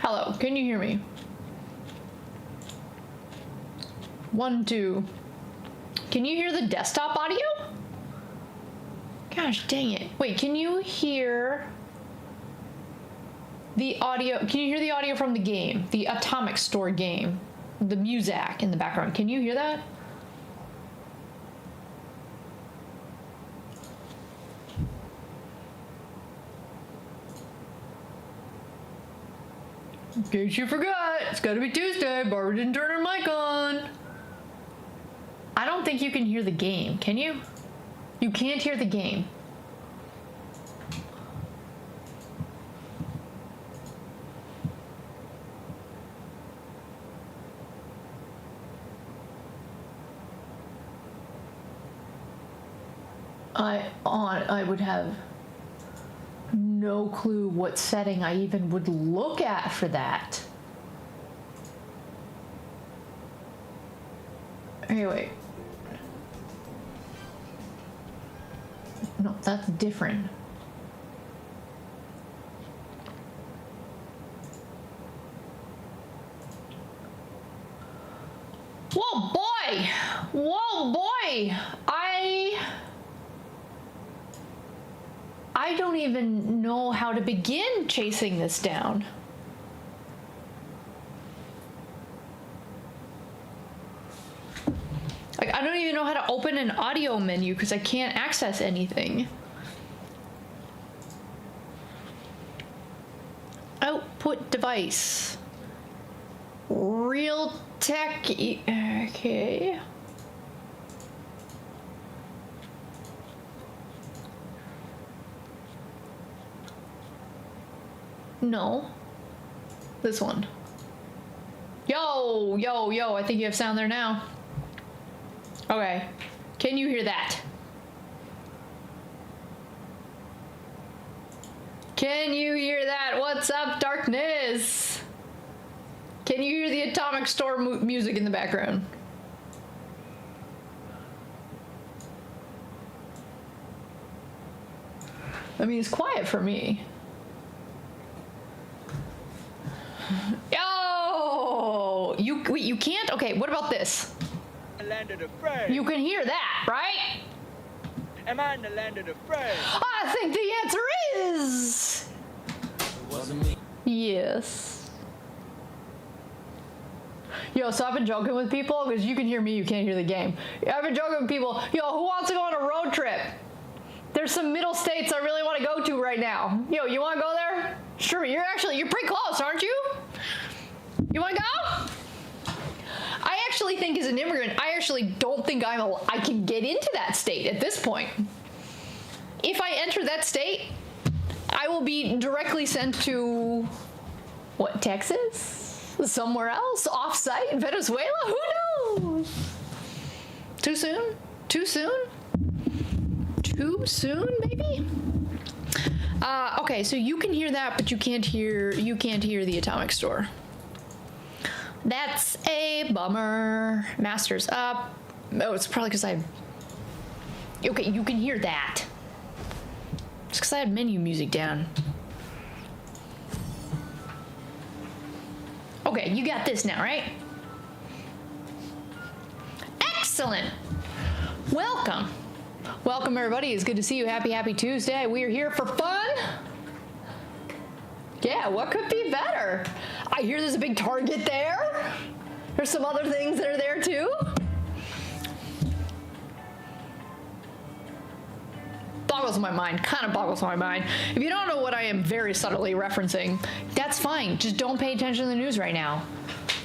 Hello, can you hear me? 1, 2. Can you hear the desktop audio? Gosh dang it. Wait, can you hear the audio? Can you hear the audio from the game? The Atomic Store game? The music in the background. Can you hear that? In case you forgot, it's gotta be Tuesday. Barbara didn't turn her mic on. I don't think you can hear the game, can you? You can't hear the game. I would have no clue what setting I even would look at for that. Anyway. No, that's different. Whoa, boy! Whoa, boy! I don't even know how to begin chasing this down. Like, I don't even know how to open an audio menu because I can't access anything. Output device. Real tech. Okay. No. This one. Yo, yo, yo, I think you have sound there now. Okay. Can you hear that? Can you hear that? What's up, darkness? Can you hear the Atomic Store music in the background? I mean, it's quiet for me. Yo! Wait, you can't? Okay, what about this? Land of the free. You can hear that, right? Am I in the land of the free? I think the answer is... It wasn't me. Yes. Yo, so I've been joking with people, because you can hear me, you can't hear the game. I've been joking with people, yo, who wants to go on a road trip? There's some middle states I really want to go to right now. Yo, you want to go there? Sure, you're pretty close, aren't you? You want to go? I actually think as an immigrant, I actually don't think I can get into that state at this point. If I enter that state, I will be directly sent to, what, Texas? Somewhere else? Off-site? Venezuela? Who knows? Too soon? Too soon? Too soon, maybe? Okay, so you can hear that, but you can't hear the Atomic Store. That's a bummer. Master's up. Oh, it's probably because okay, you can hear that. It's because I had menu music down. Okay, you got this now, right? Excellent. Welcome. Welcome, everybody. It's good to see you. Happy Tuesday. We are here for fun. Yeah, what could be better? I hear there's a big Target there. There's some other things that are there too. Boggles my mind, kind of boggles my mind. If you don't know what I am very subtly referencing, that's fine. Just don't pay attention to the news right now.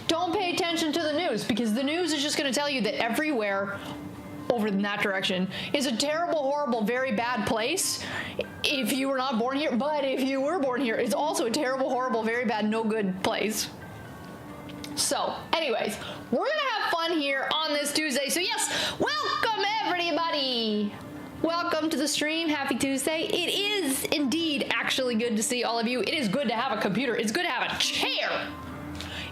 Don't pay attention to the news, because the news is just going to tell you that everywhere over in that direction is a terrible, horrible, very bad place if you were not born here. But if you were born here, it's also a terrible, horrible, very bad, no good place. So, anyways, we're gonna have fun here on this Tuesday. So yes, welcome everybody. Welcome to the stream. Happy Tuesday. It is indeed actually good to see all of you. It is good to have a computer. It's good to have a chair.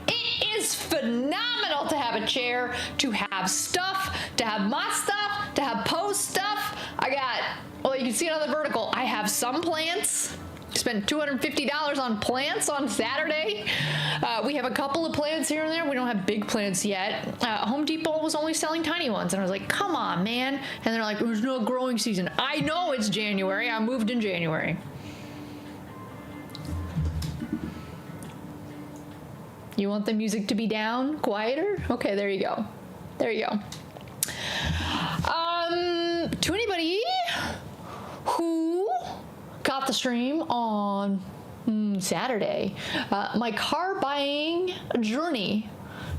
It is phenomenal to have a chair, to have stuff, to have my stuff, to have Poe's stuff. I got, well, you can see it on the vertical. I have some plants. Spent $250 on plants on Saturday. We have a couple of plants here and there. We don't have big plants yet. Home Depot was only selling tiny ones. And I was like, come on, man. And they're like, there's no growing season. I know it's January. I moved in January. You want the music to be down, quieter? Okay, there you go. There you go. To anybody who got the stream on Saturday, my car buying journey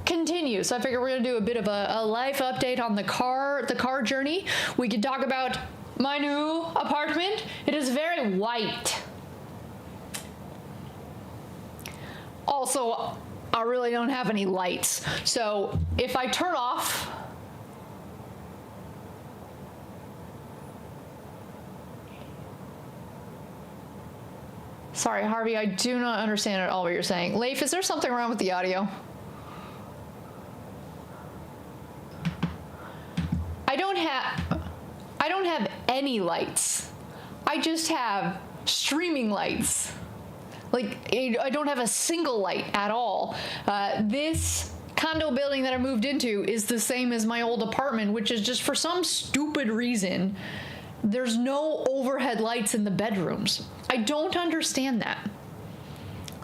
continues. So I figure we're gonna do a bit of a life update on the car journey. We could talk about my new apartment. It is very white. Also, I really don't have any lights. So if I turn off Sorry, Harvey, I do not understand at all what you're saying. Leif, is there something wrong with the audio? I don't have any lights. I just have streaming lights. Like, I don't have a single light at all. This condo building that I moved into is the same as my old apartment, which is just for some stupid reason, there's no overhead lights in the bedrooms. I don't understand that.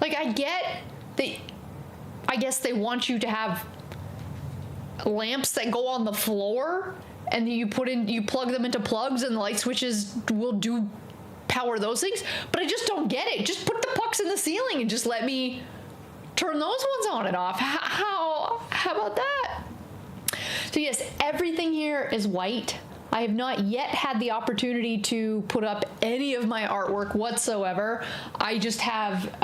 Like, I guess they want you to have lamps that go on the floor and you plug them into plugs and the light switches will power those things, but I just don't get it. Just put the pucks in the ceiling and just let me turn those ones on and off. How about that? So yes, everything here is white. I have not yet had the opportunity to put up any of my artwork whatsoever. I just have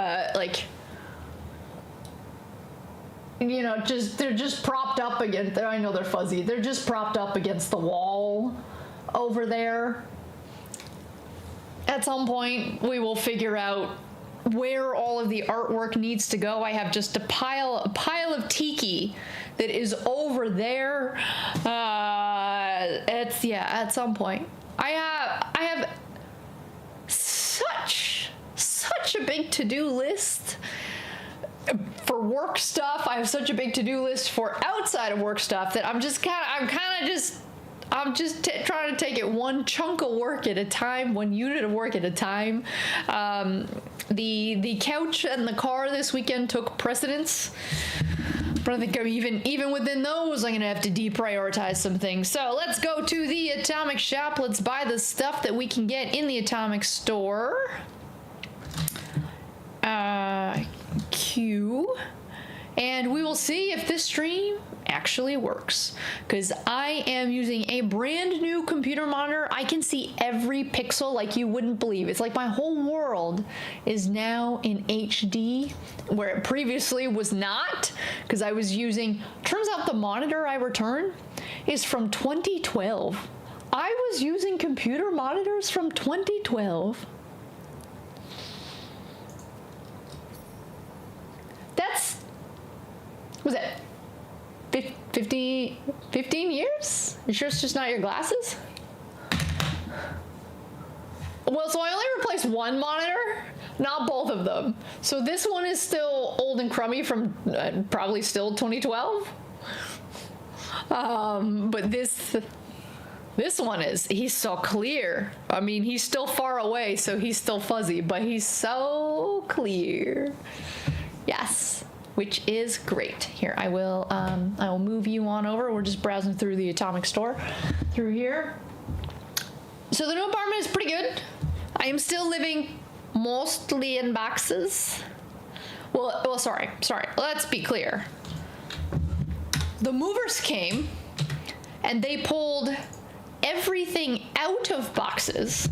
they're just propped up against, I know they're fuzzy, they're just propped up against the wall over there. At some point, we will figure out where all of the artwork needs to go. I have just a pile of tiki that is over there. At some point. I have such a big to-do list for work stuff. I have such a big to-do list for outside of work stuff that I'm just trying to take it one chunk of work at a time, one unit of work at a time. The couch and the car this weekend took precedence. But I think even within those, I'm gonna have to deprioritize some things. So let's go to the Atomic Shop. Let's buy the stuff that we can get in the Atomic Store. Q. And we will see if this stream actually works, because I am using a brand new computer monitor. I can see every pixel like you wouldn't believe. It's like my whole world is now in HD, where it previously was not, because I was using, turns out the monitor I returned is from 2012. I was using computer monitors from 2012. Was it 15 years? You sure it's just not your glasses? Well, so I only replaced one monitor, not both of them. So this one is still old and crummy from probably still 2012. But this one he's so clear. I mean, he's still far away, so he's still fuzzy, but he's so clear. Yes. Which is great. Here, I will move you on over. We're just browsing through the Atomic Store through here. So the new apartment is pretty good. I am still living mostly in boxes. Well, sorry. Let's be clear. The movers came and they pulled everything out of boxes,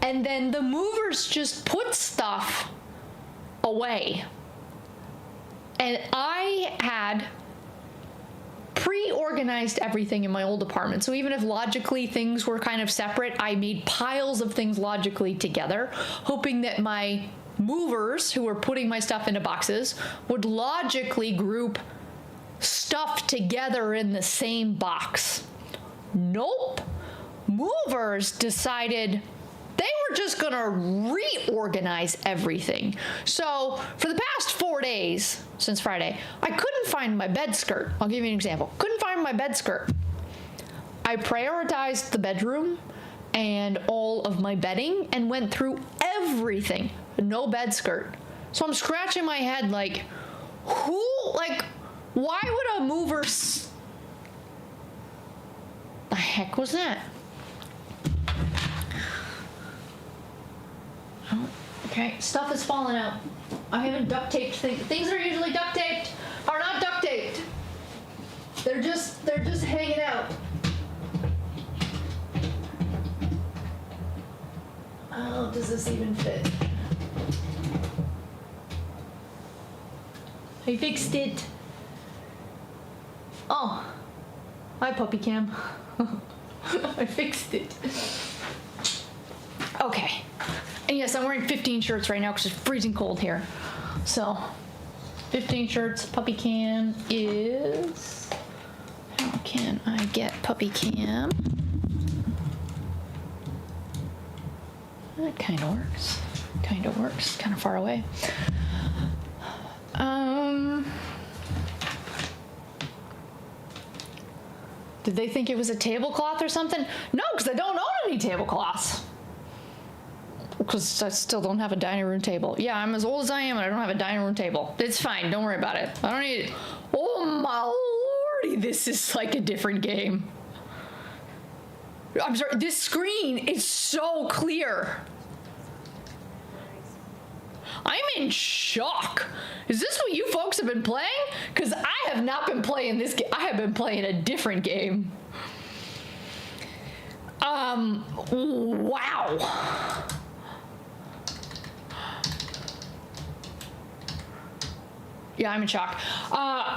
and then the movers just put stuff away. And I had pre-organized everything in my old apartment. So even if logically things were kind of separate, I made piles of things logically together, hoping that my movers who were putting my stuff into boxes would logically group stuff together in the same box. Nope. Movers decided they were just going gonna reorganize everything. So for the past 4 days, since Friday, I couldn't find my bed skirt. I'll give you an example. Couldn't find my bed skirt. I prioritized the bedroom and all of my bedding and went through everything. No bed skirt. So I'm scratching my head like, why would a mover the heck was that? Oh, okay, stuff is falling out. I haven't duct taped things. Things that are usually duct taped are not duct taped. They're just hanging out. Oh, does this even fit? I fixed it. Oh, hi puppy cam. I fixed it. Okay. And yes, I'm wearing 15 shirts right now because it's freezing cold here. So, 15 shirts. Puppy cam is... How can I get puppy cam? That kind of works. Kind of works. Kind of far away. Did they think it was a tablecloth or something? No, because I don't own any tablecloths. Because I still don't have a dining room table. Yeah, I'm as old as I am and I don't have a dining room table. It's fine. Don't worry about it. I don't need it. Oh my lordy, this is like a different game. I'm sorry, this screen is so clear. I'm in shock. Is this what you folks have been playing? Because I have not been playing this game. I have been playing a different game. Wow. Yeah, I'm in shock.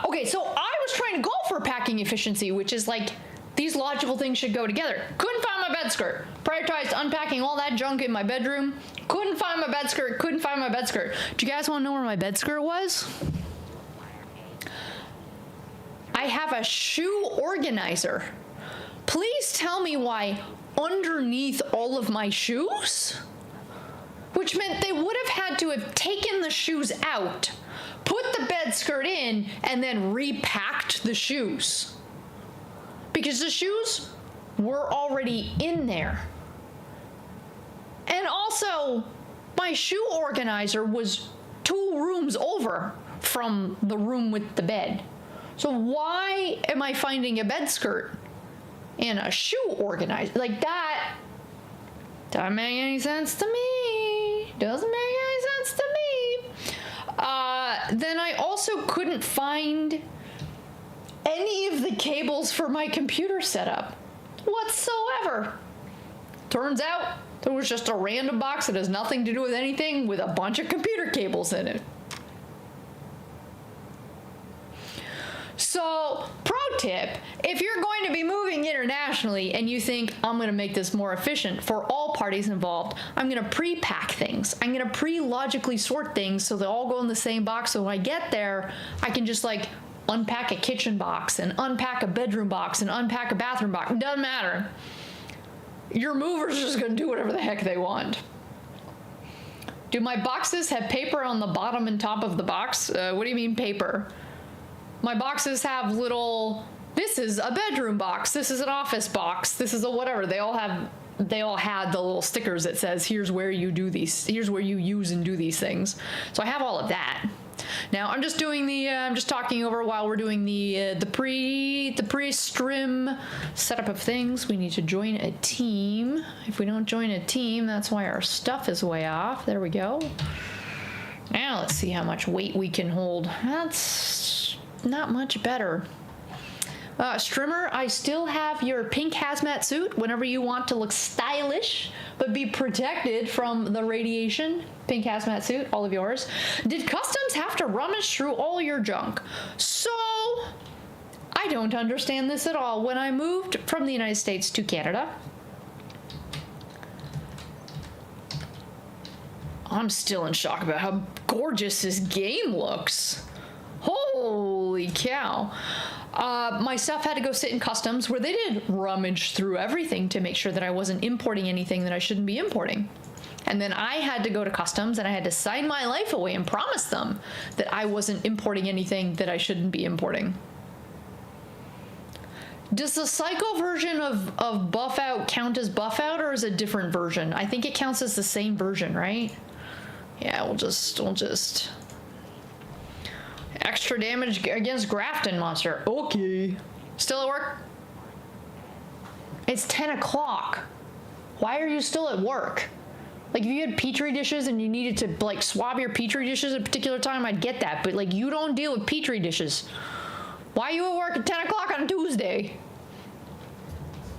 Okay, so I was trying to go for packing efficiency, which is like, these logical things should go together. Couldn't find my bed skirt. Prioritized unpacking all that junk in my bedroom. Couldn't find my bed skirt. Couldn't find my bed skirt. Do you guys want to know where my bed skirt was? I have a shoe organizer. Please tell me why underneath all of my shoes? Which meant they would have had to have taken the shoes out, put the bed skirt in, and then repacked the shoes. Because the shoes were already in there. And also, my shoe organizer was 2 rooms over from the room with the bed. So why am I finding a bed skirt and a shoe organizer? Like that doesn't make any sense to me. Doesn't make any sense to me. Then I also couldn't find any of the cables for my computer setup whatsoever. Turns out there was just a random box that has nothing to do with anything with a bunch of computer cables in it. So, pro tip, if you're going to be moving internationally and you think, I'm going to make this more efficient for all parties involved, I'm going to pre-pack things. I'm going to pre-logically sort things so they all go in the same box, so when I get there, I can just like unpack a kitchen box and unpack a bedroom box and unpack a bathroom box. It doesn't matter. Your mover's just going to do whatever the heck they want. Do my boxes have paper on the bottom and top of the box? What do you mean paper? My boxes have little, this is a bedroom box, this is an office box, this is a whatever. They all had the little stickers that says, here's where you do these, here's where you use and do these things. So I have all of that. Now I'm just doing I'm just talking over while we're doing the pre-strim setup of things. We need to join a team. If we don't join a team, that's why our stuff is way off. There we go. Now let's see how much weight we can hold. That's not much better. Strimmer, I still have your pink hazmat suit whenever you want to look stylish but be protected from the radiation. Pink hazmat suit, all of yours. Did customs have to rummage through all your junk? So, I don't understand this at all. When I moved from the United States to Canada, I'm still in shock about how gorgeous this game looks. Holy cow. My stuff had to go sit in customs where they did rummage through everything to make sure that I wasn't importing anything that I shouldn't be importing. And then I had to go to customs and I had to sign my life away and promise them that I wasn't importing anything that I shouldn't be importing. Does the psycho version of buff out count as buff out, or is it a different version? I think it counts as the same version, right? Yeah, we'll just extra damage against Grafton monster. Okay. Still at work? It's 10 o'clock. Why are you still at work? Like, if you had Petri dishes and you needed to, like, swab your Petri dishes at a particular time, I'd get that. But, like, you don't deal with Petri dishes. Why are you at work at 10 o'clock on Tuesday?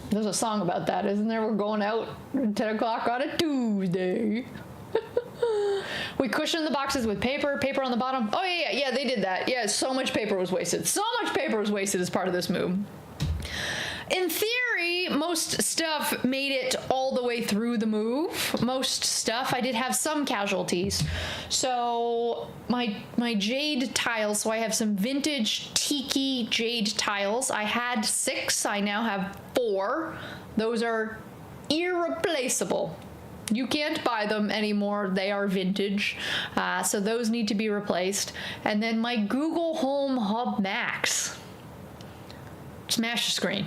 There's a song about that, isn't there? We're going out at 10 o'clock on a Tuesday. We cushioned the boxes with paper on the bottom. Oh, yeah, they did that. Yeah, so much paper was wasted. So much paper was wasted as part of this move. In theory, most stuff made it all the way through the move. Most stuff. I did have some casualties. So my jade tiles, so I have some vintage tiki jade tiles. I had 6. I now have 4. Those are irreplaceable. You can't buy them anymore. They are vintage. So those need to be replaced. And then my Google Home Hub Max. Smash the screen.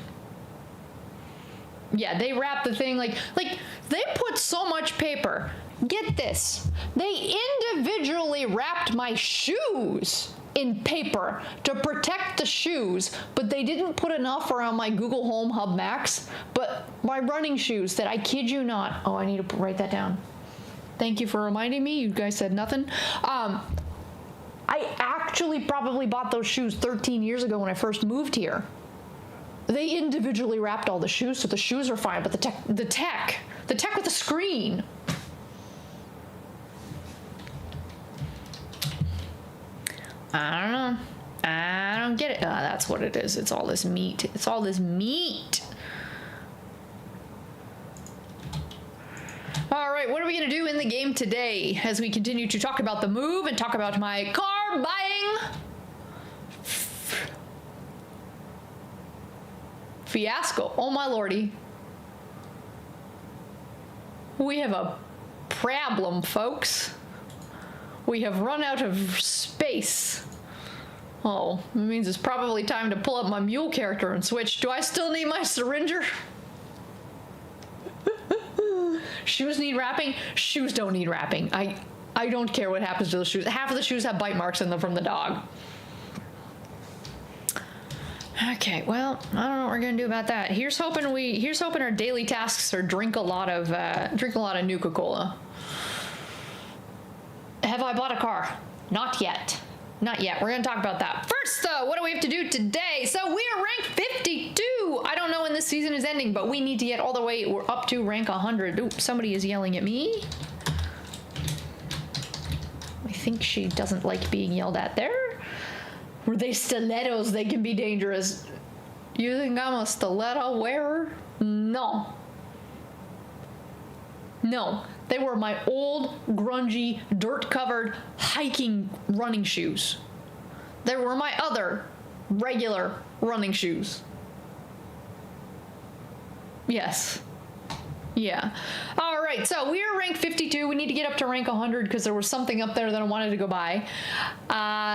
Yeah, they wrap the thing like they put so much paper. Get this. They individually wrapped my shoes in paper to protect the shoes, but they didn't put enough around my Google Home Hub Max. But my running shoes that, I kid you not. Oh, I need to write that down. Thank you for reminding me. You guys said nothing. I actually probably bought those shoes 13 years ago when I first moved here. They individually wrapped all the shoes, so the shoes are fine, but the tech with the screen. I don't know. I don't get it. That's what it is. It's all this meat. It's all this meat. All right, what are we going to do in the game today as we continue to talk about the move and talk about my car buying fiasco? Oh my lordy. We have a problem, folks. We have run out of space. Oh, it means it's probably time to pull up my mule character and switch. Do I still need my syringer? Shoes need wrapping? Shoes don't need wrapping. I don't care what happens to the shoes. Half of the shoes have bite marks in them from the dog. Okay, well, I don't know what we're gonna do about that. Here's hoping our daily tasks are drink a lot of Nuka-Cola. Have I bought a car? Not yet. Not yet. We're gonna talk about that. First, though, what do we have to do today? So we are rank 52. I don't know when this season is ending, but we need to get all the way. We're up to rank 100. Ooh, somebody is yelling at me. I think she doesn't like being yelled at there. Were they stilettos? They can be dangerous. You think I'm a stiletto wearer? No. No. They were my old, grungy, dirt-covered, hiking running shoes. They were my other regular running shoes. Yes. Yeah. All right, so we are rank 52. We need to get up to rank 100 because there was something up there that I wanted to go buy.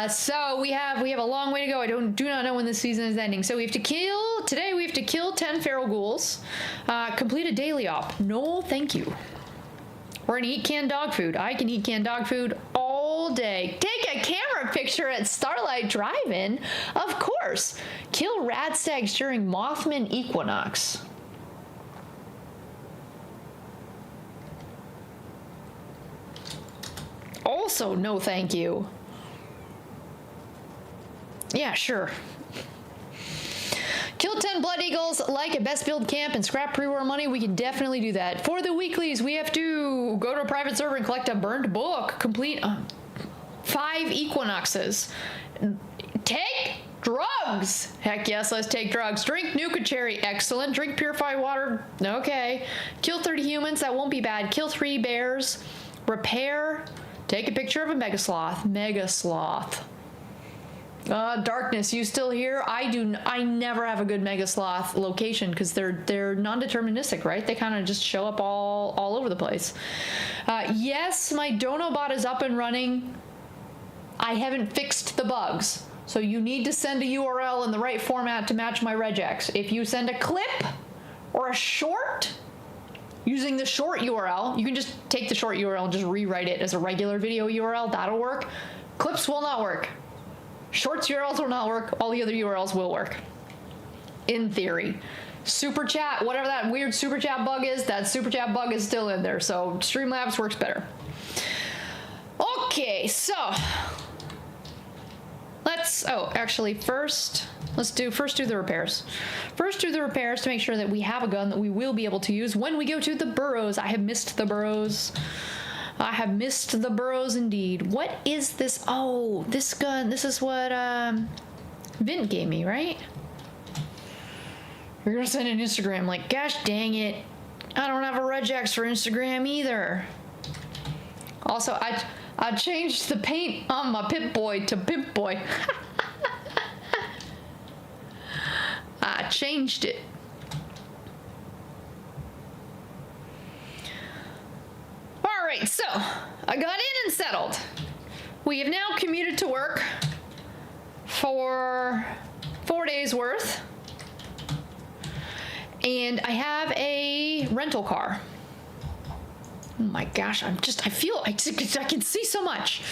So we have a long way to go. I do not know when this season is ending. So we have to kill 10 feral ghouls. Complete a daily op. No, thank you. We're gonna eat canned dog food. I can eat canned dog food all day. Take a camera picture at Starlight Drive-In. Of course. Kill rad stags during Mothman equinox. Also, no thank you. Yeah, sure. Kill 10 blood eagles, like a best build camp, and scrap pre-war money. We can definitely do that. For the weeklies, we have to go to a private server and collect a burned book. Complete 5 equinoxes. Take drugs. Heck yes, let's take drugs. Drink Nuka Cherry. Excellent. Drink purified water. Okay. Kill 30 humans. That won't be bad. Kill 3 bears. Repair. Take a picture of a mega sloth. Mega sloth. Darkness, you still here? I never have a good mega sloth location because they're non-deterministic, right? They kind of just show up all over the place. Yes, my Donobot is up and running. I haven't fixed the bugs. So you need to send a URL in the right format to match my regex. If you send a clip or a short using the short URL, you can just take the short URL and just rewrite it as a regular video URL. That'll work. Clips will not work. Shorts URLs will not work. All the other URLs will work. In theory. Super chat, whatever that weird super chat bug is, that super chat bug is still in there. So Streamlabs works better. Okay, so first do the repairs. First do the repairs to make sure that we have a gun that we will be able to use when we go to the burrows. I have missed the burrows. I have missed the burrows indeed. What is this? Oh, this gun. This is what Vint gave me, right? You're gonna send an Instagram. Like, gosh dang it. I don't have a regex for Instagram either. Also, I changed the paint on my Pip-Boy to Pimp-Boy. I changed it. All right, so I got in and settled. We have now commuted to work for 4 days worth. And I have a rental car. Oh my gosh, I can see so much.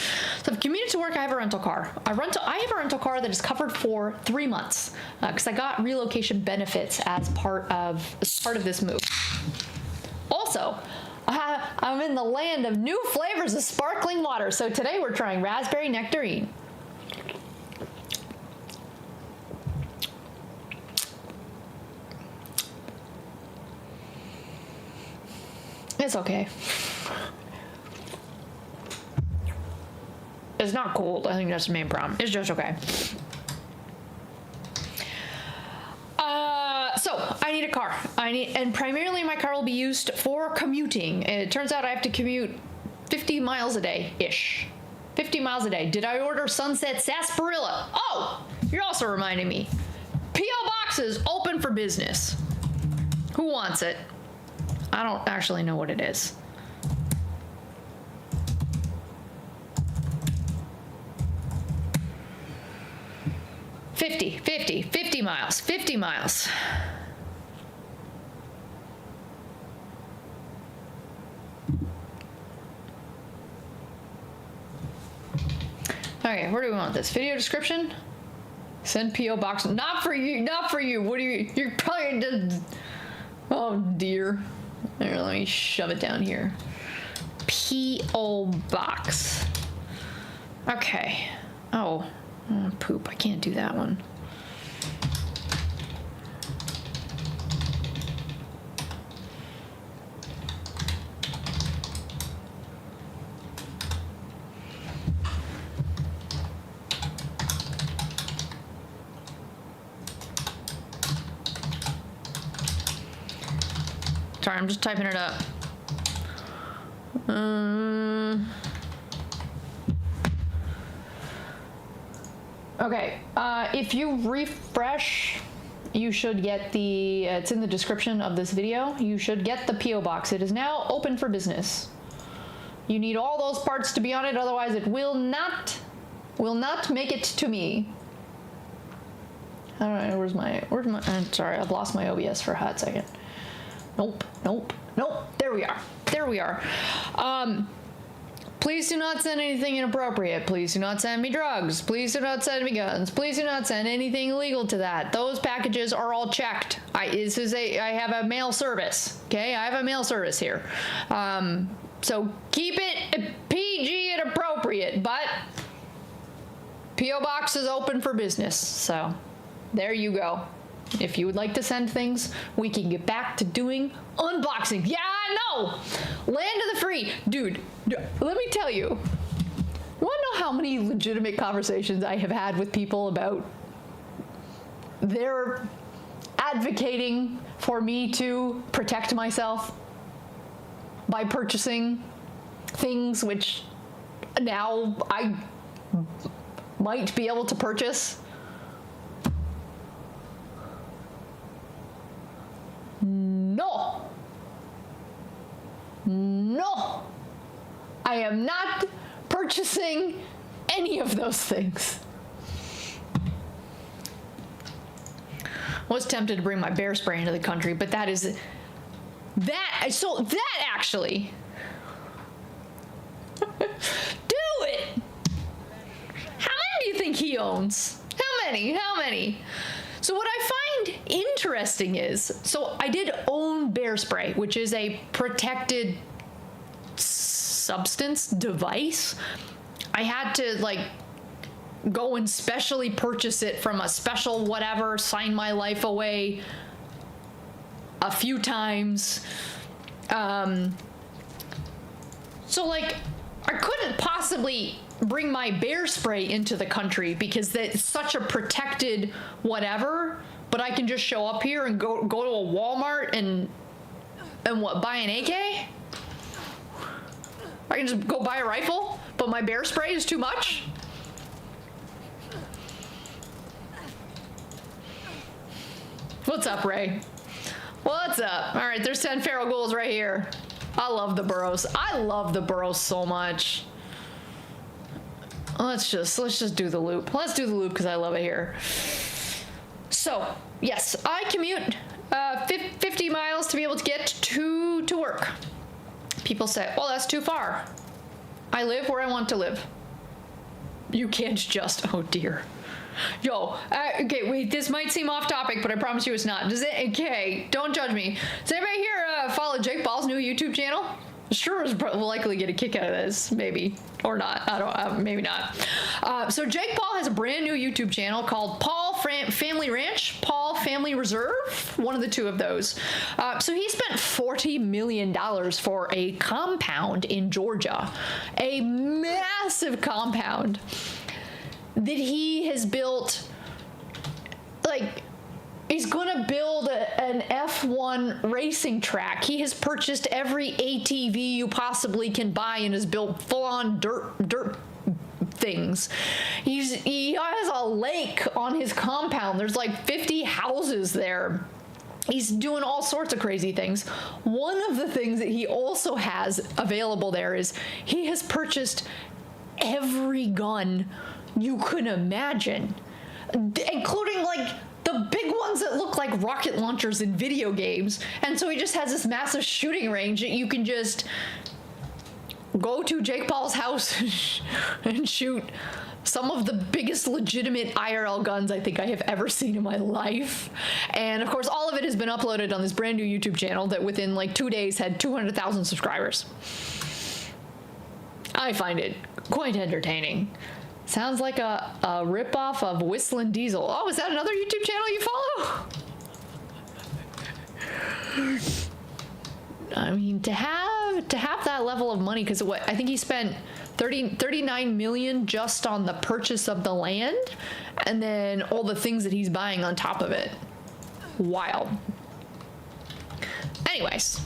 So I've commuted to work, I have a rental car. I have a rental car that is covered for 3 months because I got relocation benefits as part of this move. Also, I'm in the land of new flavors of sparkling water. So today we're trying raspberry nectarine. It's okay. It's not cold. I think that's the main problem. It's just okay. So I need a car. And primarily my car will be used for commuting. And it turns out I have to commute 50 miles a day-ish. 50 miles a day. Did I order Sunset Sarsaparilla? Oh, you're also reminding me. P.O. Box is open for business. Who wants it? I don't actually know what it is. Fifty miles. 50 miles. Okay, where do we want this? Video description? Send P.O. Box. Not for you. Not for you. What do you... You're probably just... Oh, dear. Here, let me shove it down here. P.O. Box. Okay. Oh, poop. I can't do that one. Sorry, I'm just typing it up. Okay, if you refresh, you should get the, it's in the description of this video, you should get the P.O. Box. It is now open for business. You need all those parts to be on it, otherwise it will not make it to me. I don't know, where's my, I'm sorry, I've lost my OBS for a hot second. Nope. There we are. Please do not send anything inappropriate. Please do not send me drugs. Please do not send me guns. Please do not send anything illegal to that. Those packages are all checked. I have a mail service. Okay, I have a mail service here. So keep it PG and appropriate, but P.O. Box is open for business. So there you go. If you would like to send things, we can get back to doing unboxing. Yeah, I know. Land of the free. Dude, let me tell you. Want to know how many legitimate conversations I have had with people about their advocating for me to protect myself by purchasing things which now might be able to purchase? No. No. I am not purchasing any of those things. Was tempted to bring my bear spray into the country, but that actually do it. How many do you think he owns? How many? So what I find interesting is, so I did own bear spray, which is a protected substance device. I had to like go and specially purchase it from a special whatever, sign my life away a few times. So like I couldn't possibly bring my bear spray into the country because it's such a protected whatever, but I can just show up here and go to a Walmart and what, buy an AK? I can just go buy a rifle, but my bear spray is too much? What's up, Ray? What's up? All right, there's 10 feral ghouls right here. I love the burrows. I love the burrows so much. Let's just do the loop. Let's do the loop because I love it here. So, yes, I commute 50 miles to be able to get to work. People say, well, that's too far. I live where I want to live. You can't just, oh dear. Yo, okay, wait, this might seem off topic, but I promise you it's not. Okay, don't judge me. Does anybody here follow Jake Paul's new YouTube channel? Sure will likely get a kick out of this, maybe. Or not, I don't, maybe not. So Jake Paul has a brand new YouTube channel called Paul Family Ranch, Paul Family Reserve, one of the two of those. So he spent $40 million for a compound in Georgia, a massive compound that he has built. Like, he's gonna build an F1 racing track. He has purchased every ATV you possibly can buy and has built full-on dirt things. He has a lake on his compound. There's like 50 houses there. He's doing all sorts of crazy things. One of the things that he also has available there is he has purchased every gun you could imagine, including like the big ones that look like rocket launchers in video games. And so he just has this massive shooting range that you can just go to Jake Paul's house and shoot some of the biggest legitimate IRL guns I think I have ever seen in my life. And of course, all of it has been uploaded on this brand new YouTube channel that within like 2 days had 200,000 subscribers. I find it quite entertaining. Sounds like a ripoff of Whistling Diesel. Oh, is that another YouTube channel you follow? I mean, to have that level of money, because what I think he spent 39 million just on the purchase of the land, and then all the things that he's buying on top of it. Wild. Anyways,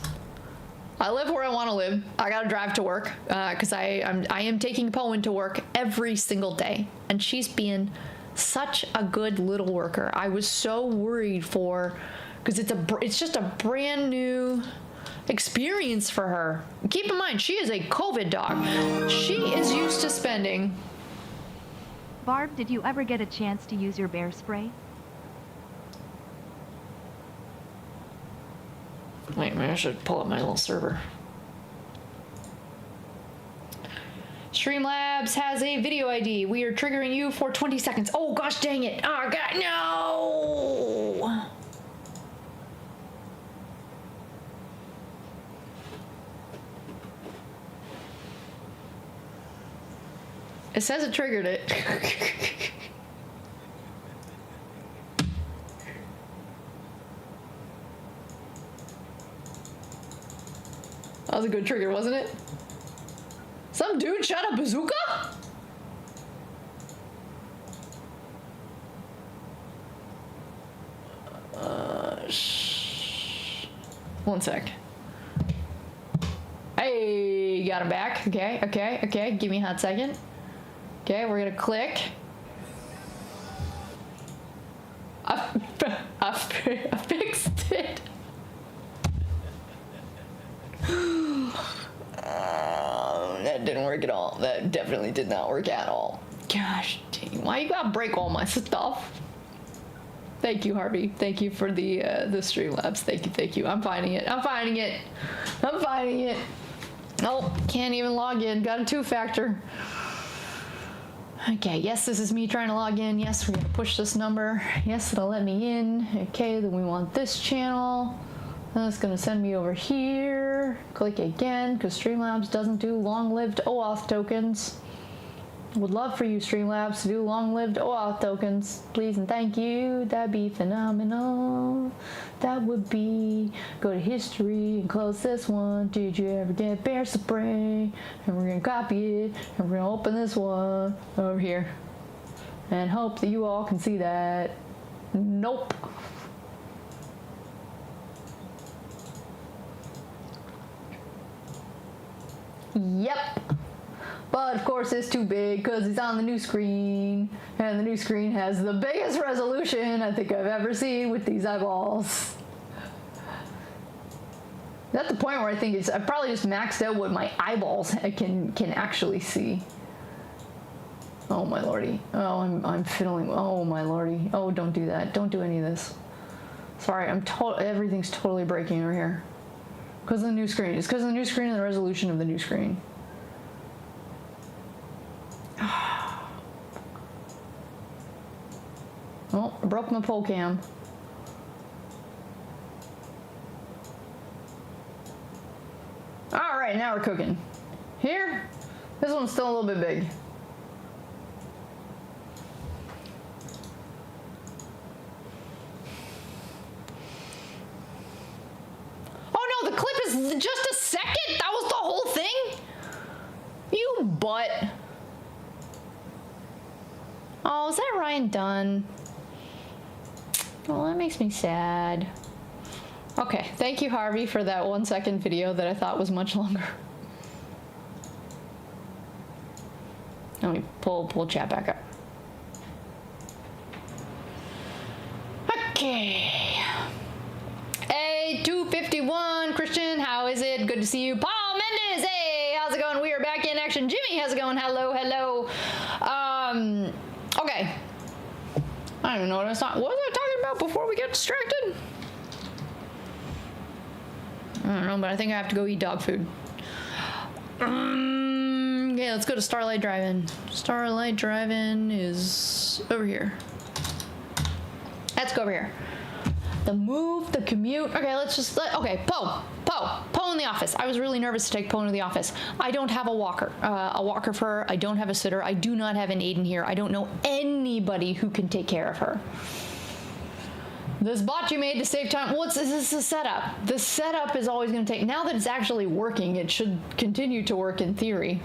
I live where I want to live. I gotta drive to work because I am taking Poen to work every single day, and she's being such a good little worker. I was so worried because it's just a brand new experience for her. Keep in mind, she is a COVID dog. She is used to spending. Barb, did you ever get a chance to use your bear spray? Wait, maybe I should pull up my little server. Streamlabs has a video ID. We are triggering you for 20 seconds. Oh, gosh dang it. Oh, God, no. It says it triggered it. That was a good trigger, wasn't it? Some dude shot a bazooka? One sec. Hey, got him back. Okay. Give me a hot second. Okay, we're gonna click. I fixed it. That didn't work at all. That definitely did not work at all. Gosh dang, why you gotta break all my stuff? Thank you, Harvey. Thank you for the Streamlabs. Thank you. I'm finding it. Oh, can't even log in. Got a 2-factor. Okay, yes, this is me trying to log in. Yes, we're gonna push this number. Yes, it'll let me in. Okay, then we want this channel. Then it's gonna send me over here. Click again, because Streamlabs doesn't do long-lived OAuth tokens. Would love for you, Streamlabs, to do long-lived OAuth tokens. Please and thank you. That'd be phenomenal. That would be. Go to history and close this one. Did you ever get bear spray? And we're gonna copy it. And we're gonna open this one over here. And hope that you all can see that. Nope. Yep. But of course it's too big because it's on the new screen, and the new screen has the biggest resolution I think I've ever seen with these eyeballs. That's the point where I think I've probably just maxed out what my eyeballs can actually see. Oh my lordy. Oh, I'm fiddling. Oh my lordy. Oh, don't do that. Don't do any of this. Sorry, everything's totally breaking over here. Because of the new screen. It's because of the new screen and the resolution of the new screen. Oh, I broke my pole cam. All right, now we're cooking. Here, this one's still a little bit big. Oh no, the clip is just a second? That was the whole thing? You butt. Oh, is that Ryan Dunn? Well, that makes me sad. Okay, thank you, Harvey, for that 1-second video that I thought was much longer. Let me pull chat back up. Okay. Hey, 251, Christian, how is it? Good to see you. Paul Mendez, hey, how's it going? We are back in action. Jimmy, how's it going? Hello. Okay. I don't even know what I talking about before we get distracted. I don't know, but I think I have to go eat dog food. Okay, let's go to Starlight Drive-In. Starlight Drive-In is over here. Let's go over here. The move, the commute. Okay, okay, Poe in the office. I was really nervous to take Poe into the office. I don't have a walker for her. I don't have a sitter. I do not have an aide in here. I don't know anybody who can take care of her. This bot you made to save time. This is a setup. The setup is always going to take. Now that it's actually working, it should continue to work in theory.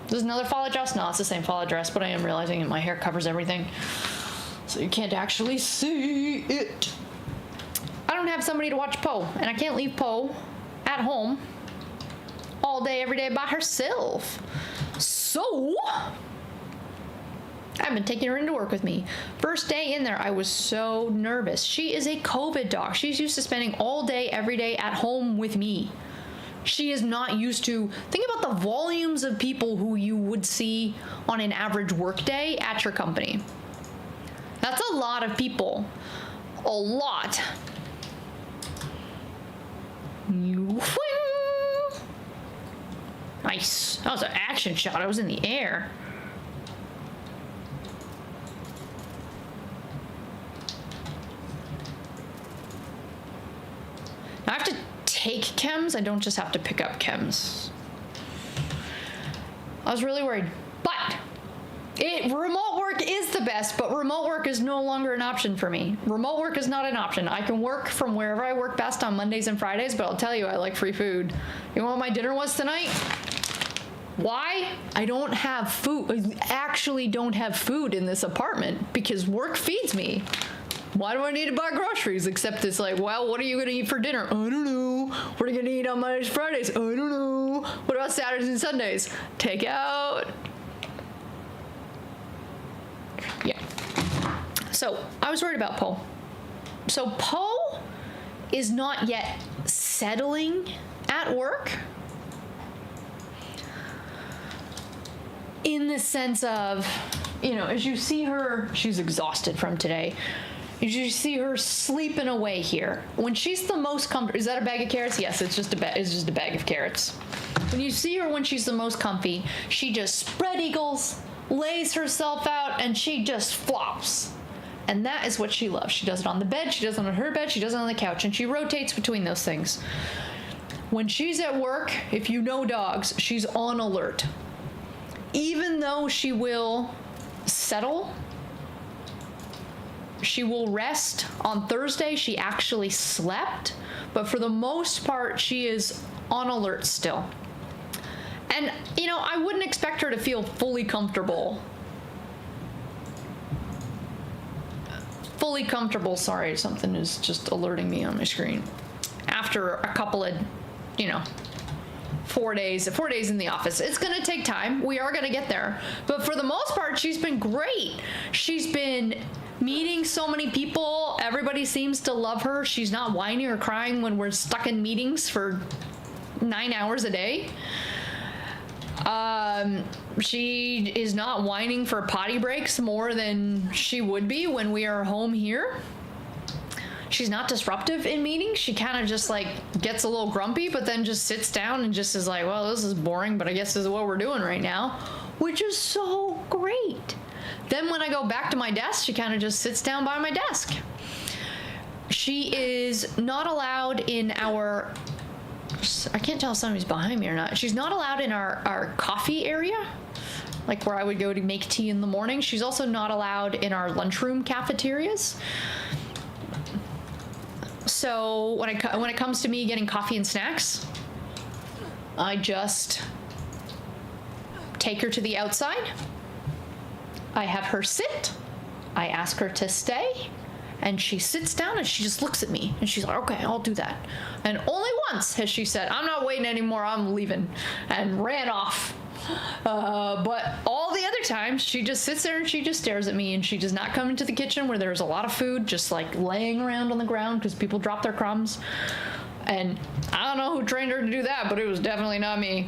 This is another fall address. No, it's the same fall address, but I am realizing that my hair covers everything, so you can't actually see it. I don't have somebody to watch Poe, and I can't leave Poe at home all day, every day by herself. So I've been taking her into work with me. First day in there, I was so nervous. She is a COVID dog. She's used to spending all day, every day at home with me. She is not used to, think about the volumes of people who you would see on an average work day at your company. That's a lot of people. A lot. Nice. That was an action shot. I was in the air. Now I have to take chems. I don't just have to pick up chems. I was really worried. But remote work is the best, but remote work is no longer an option for me. Remote work is not an option. I can work from wherever I work best on Mondays and Fridays, but I'll tell you, I like free food. You know what my dinner was tonight? Why? I don't have food. I actually don't have food in this apartment because work feeds me. Why do I need to buy groceries? Except it's like, well, what are you going to eat for dinner? I don't know. What are you going to eat on Mondays, Fridays? I don't know. What about Saturdays and Sundays? Take out. Yeah. So I was worried about Poe. So Poe is not yet settling at work in the sense of, as you see her, she's exhausted from today. As you see her sleeping away here. When she's the most comfortable, is that a bag of carrots? Yes, it's just a bag of carrots. When you see her when she's the most comfy, she just spread eagles, lays herself out, and she just flops. And that is what she loves. She does it on the bed, she does it on her bed, she does it on the couch, and she rotates between those things. When she's at work, if you know dogs, she's on alert. Even though she will settle, she will rest. On Thursday, she actually slept, but for the most part, she is on alert still. And, I wouldn't expect her to feel fully comfortable. Sorry, something is just alerting me on my screen. After a couple of, 4 days in the office. It's going to take time. We are going to get there. But for the most part, she's been great. She's been meeting so many people. Everybody seems to love her. She's not whining or crying when we're stuck in meetings for 9 hours a day. She is not whining for potty breaks more than she would be when we are home here. She's not disruptive in meetings. She kind of just gets a little grumpy, but then just sits down and just is like, well, this is boring, but I guess this is what we're doing right now, which is so great. Then when I go back to my desk, she kind of just sits down by my desk. She is not allowed in our, I can't tell if somebody's behind me or not. She's not allowed in our coffee area, like where I would go to make tea in the morning. She's also not allowed in our lunchroom cafeterias. So when it comes to me getting coffee and snacks, I just take her to the outside. I have her sit. I ask her to stay. And she sits down and she just looks at me. And she's like, okay, I'll do that. And only once has she said, I'm not waiting anymore, I'm leaving. And ran off. But all the other times, she just sits there and she just stares at me. And she does not come into the kitchen where there's a lot of food just laying around on the ground because people drop their crumbs. And I don't know who trained her to do that, but it was definitely not me.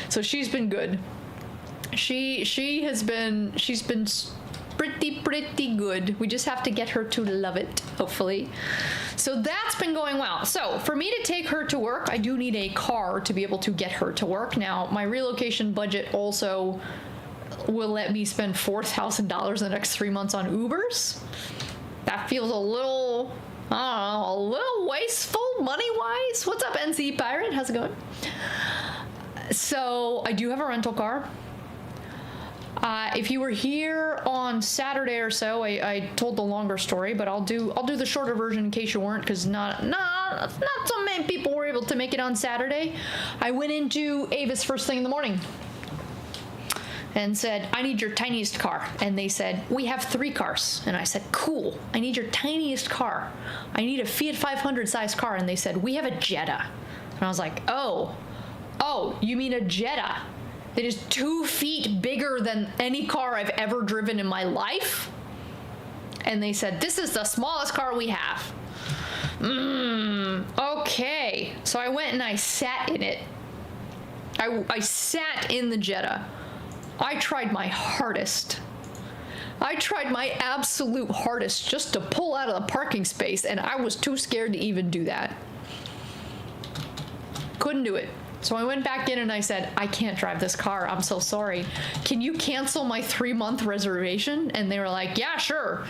So she's been good. She's been pretty good. We just have to get her to love it, hopefully. So that's been going well. So for me to take her to work, I do need a car to be able to get her to work. Now, my relocation budget also will let me spend $4,000 in the next 3 months on Ubers. That feels a little, a little wasteful money-wise. What's up, NC Pirate? How's it going? So I do have a rental car. If you were here on Saturday or so, I told the longer story, but I'll do the shorter version in case you weren't, because not so many people were able to make it on Saturday. I went into Avis first thing in the morning and said, I need your tiniest car. And they said, we have 3 cars. And I said, cool, I need your tiniest car. I need a Fiat 500 size car. And they said, we have a Jetta. And I was like, oh, you mean a Jetta? That is 2 feet bigger than any car I've ever driven in my life? And they said, this is the smallest car we have. Okay. So I went and I sat in it. I sat in the Jetta. I tried my hardest. I tried my absolute hardest just to pull out of the parking space, and I was too scared to even do that. Couldn't do it. So I went back in and I said, I can't drive this car. I'm so sorry. Can you cancel my 3-month reservation? And they were like, yeah, sure.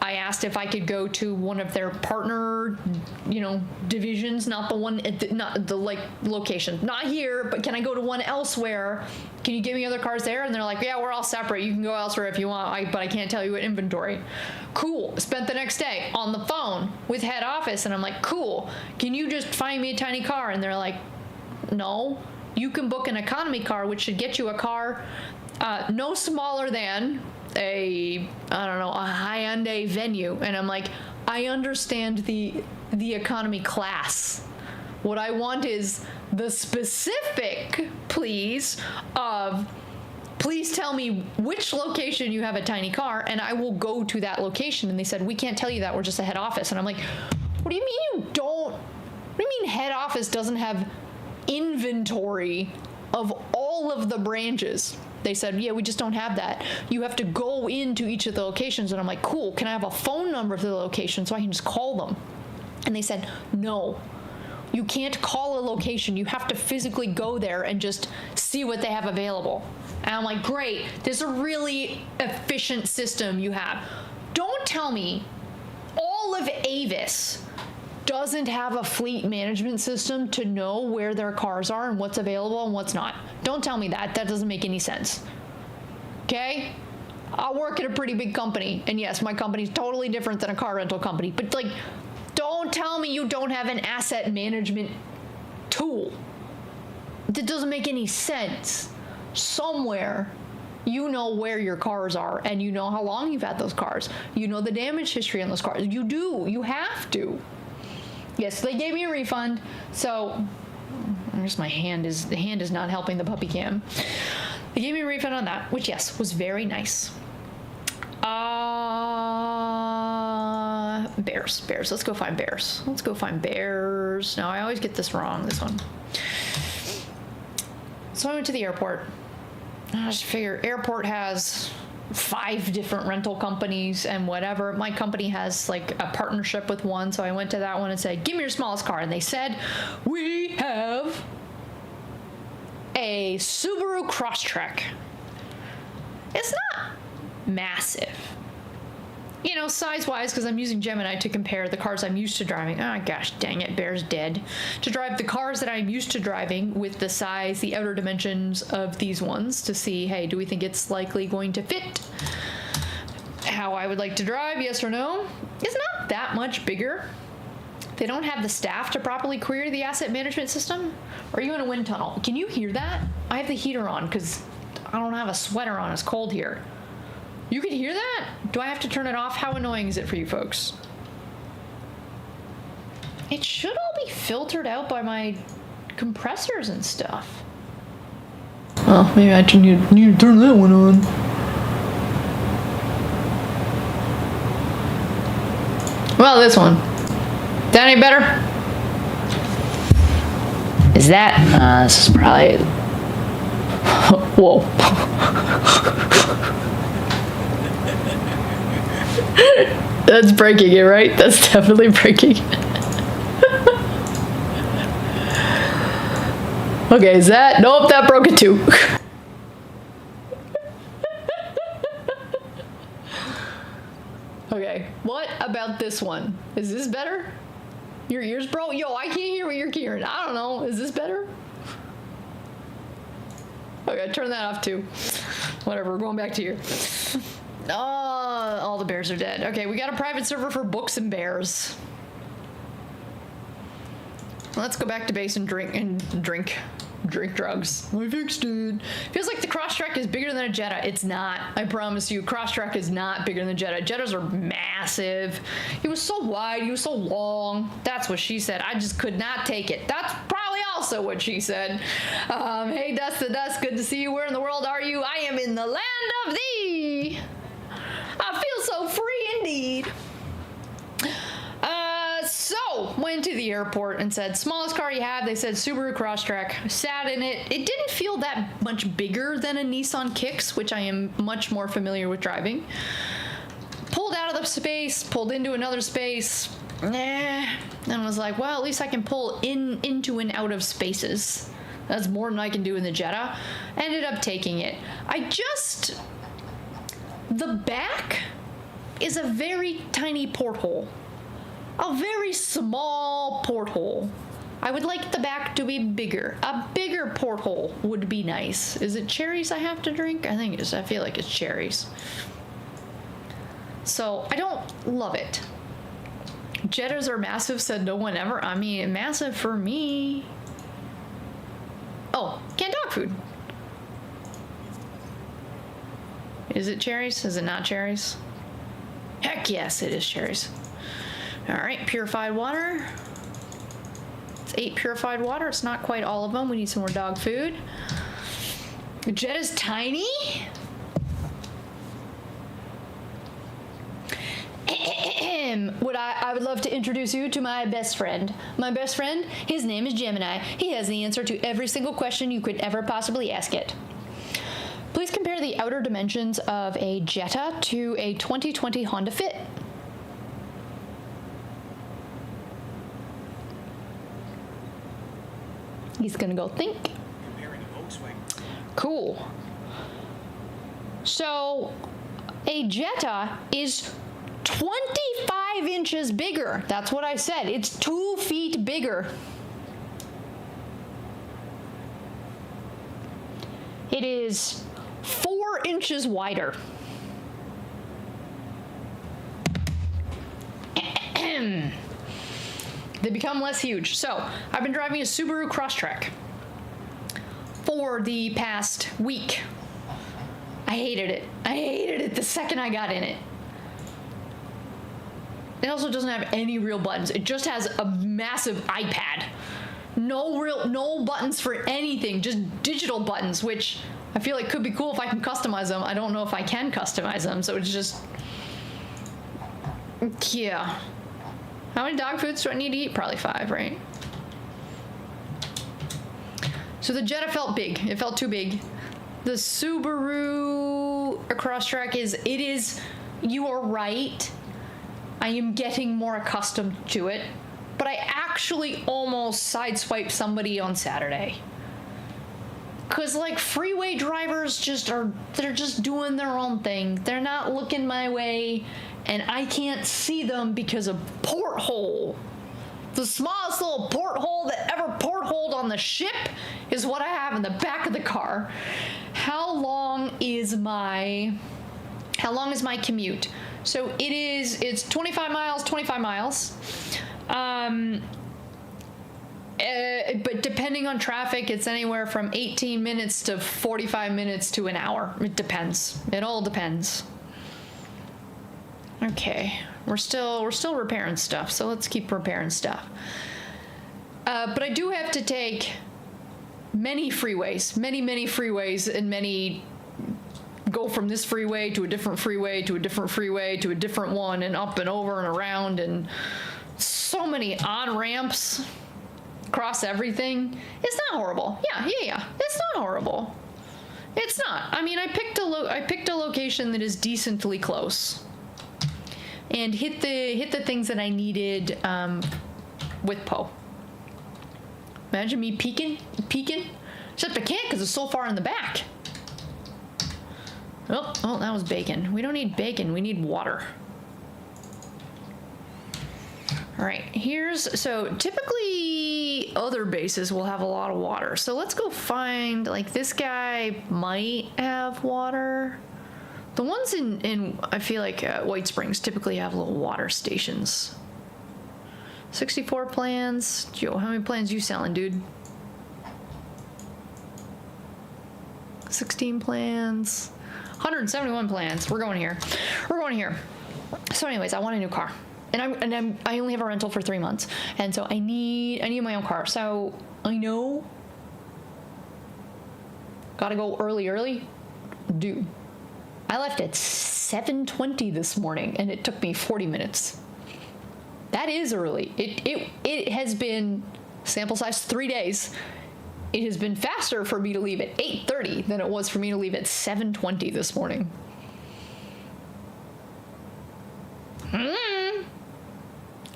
I asked if I could go to one of their partner, divisions, not the location, not here, but can I go to one elsewhere? Can you give me other cars there? And they're like, yeah, we're all separate. You can go elsewhere if you want, but I can't tell you what inventory. Cool. Spent the next day on the phone with head office. And I'm like, cool. Can you just find me a tiny car? And they're like, no, you can book an economy car, which should get you a car no smaller than a Hyundai Venue. And I'm like, I understand the economy class. What I want is the specific, please, of please tell me which location you have a tiny car and I will go to that location. And they said, we can't tell you that, we're just a head office. And I'm like, what do you mean you don't? What do you mean head office doesn't have inventory of all of the branches? They said, yeah, we just don't have that. You have to go into each of the locations. And I'm like, cool, can I have a phone number for the location so I can just call them? And they said, no, you can't call a location. You have to physically go there and just see what they have available. And I'm like, great, this is a really efficient system you have. Don't tell me all of Avis doesn't have a fleet management system to know where their cars are and what's available and what's not. Don't tell me that. That doesn't make any sense. Okay? I work at a pretty big company, and yes, my company's totally different than a car rental company, but like, don't tell me you don't have an asset management tool. That doesn't make any sense. Somewhere, you know where your cars are, and you know how long you've had those cars. You know the damage history on those cars. You do. You have to. Yes, they gave me a refund. So, there's my hand. The hand is not helping the puppy cam. They gave me a refund on that, which, yes, was very nice. Bears. Let's go find bears. No, I always get this wrong, this one. So I went to the airport. I just figure airport has 5 different rental companies and whatever. My company has like a partnership with one, so I went to that one and said, give me your smallest car. And they said, we have a Subaru Crosstrek. It's not massive, you know, size-wise, because I'm using Gemini to compare the cars I'm used to driving. Oh, gosh, dang it, Bear's dead. To drive the cars that I'm used to driving with the size, the outer dimensions of these ones to see, hey, do we think it's likely going to fit how I would like to drive, yes or no? It's not that much bigger. They don't have the staff to properly query the asset management system. Are you in a wind tunnel? Can you hear that? I have the heater on because I don't have a sweater on. It's cold here. You can hear that? Do I have to turn it off? How annoying is it for you folks? It should all be filtered out by my compressors and stuff. Oh, maybe I need to turn that one on. Well, this one. Is that any better? Is that? This is probably... Whoa. That's breaking it, right? That's definitely breaking it. Okay, is that? Nope, that broke it too. Okay, what about this one? Is this better? Your ears broke? Yo, I can't hear what you're hearing. I don't know. Is this better? Okay, turn that off too. Whatever, we're going back to here. Oh, all the bears are dead. Okay, we got a private server for books and bears. Let's go back to base and drink drugs. I fixed it. Feels like the Crosstrek is bigger than a Jetta. It's not. I promise you, Crosstrek is not bigger than a Jetta. Jettas are massive. He was so wide. He was so long. That's what she said. I just could not take it. That's probably also what she said. Hey, Dust to Dust. Good to see you. Where in the world are you? I am in the land of thee. I feel so free indeed. So went to the airport and said, smallest car you have. They said Subaru Crosstrek. Sat in it. It didn't feel that much bigger than a Nissan Kicks, which I am much more familiar with driving. Pulled out of the space, pulled into another space. And was like, well, at least I can pull into and out of spaces. That's more than I can do in the Jetta. Ended up taking it. The back is a very tiny porthole. A very small porthole. I would like the back to be bigger. A bigger porthole would be nice. Is it cherries I have to drink? I think it is. I feel like it's cherries. So I don't love it. Jettas are massive, said no one ever. I mean, massive for me. Oh, canned dog food. Is it cherries? Is it not cherries? Heck yes, it is cherries. All right, purified water. It's 8 purified water. It's not quite all of them. We need some more dog food. Jetta's tiny? I would love to introduce you to my best friend. My best friend, his name is Gemini. He has the answer to every single question you could ever possibly ask it. Please compare the outer dimensions of a Jetta to a 2020 Honda Fit. He's gonna go think. Comparing a Volkswagen. Cool. So, a Jetta is 25 inches bigger. That's what I said. It's 2 feet bigger. It is 4 inches wider. They become less huge. So, I've been driving a Subaru Crosstrek for the past week. I hated it. I hated it the second I got in it. It also doesn't have any real buttons. It just has a massive iPad. No buttons for anything, just digital buttons, which I feel like could be cool if I can customize them. I don't know if I can customize them, so it's just, yeah. How many dog foods do I need to eat? Probably 5, right? So the Jetta felt big. It felt too big. The Subaru Crosstrek is, you are right. I am getting more accustomed to it, but I actually almost sideswiped somebody on Saturday. Cause like freeway drivers they're just doing their own thing. They're not looking my way, and I can't see them because of porthole. The smallest little porthole that ever portholed on the ship is what I have in the back of the car. How long is my commute? So it's 25 miles. But depending on traffic, it's anywhere from 18 minutes to 45 minutes to an hour. It depends. It all depends. Okay, we're still repairing stuff, so let's keep repairing stuff. But I do have to take many freeways, and go from this freeway to a different freeway to a different freeway to a different one, and up and over and around, and so many on-ramps across everything. It's not horrible. Yeah. It's not horrible. It's not. I mean, I picked a location that is decently close, and hit the things that I needed with Poe. Imagine me peeking. Except I can't because it's so far in the back. Oh, that was bacon. We don't need bacon. We need water. All right, so typically other bases will have a lot of water. So let's go find, like, this guy might have water. The ones in I feel like White Springs typically have little water stations. 64 plans. Joe, how many plans you selling, dude? 16 plans. 171 plans. We're going here. So anyways, I want a new car. And I only have a rental for 3 months. And so I need my own car. So I know gotta go early. Dude. I left at 7:20 this morning, and it took me 40 minutes. That is early. It has been, sample size 3 days. It has been faster for me to leave at 8:30 than it was for me to leave at 7:20 this morning.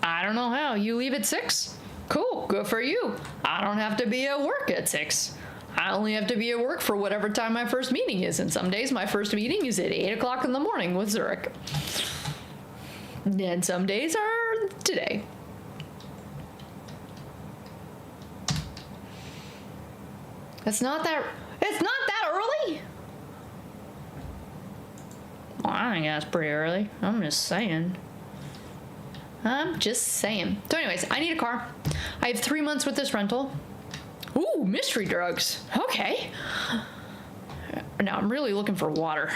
I don't know how. You leave at 6? Cool, good for you. I don't have to be at work at 6. I only have to be at work for whatever time my first meeting is, and some days my first meeting is at 8 o'clock in the morning with Zurich. And some days are today. It's not that early? Well, I think that's pretty early. I'm just saying. So anyways, I need a car. I have 3 months with this rental. Ooh, mystery drugs. Okay. Now I'm really looking for water.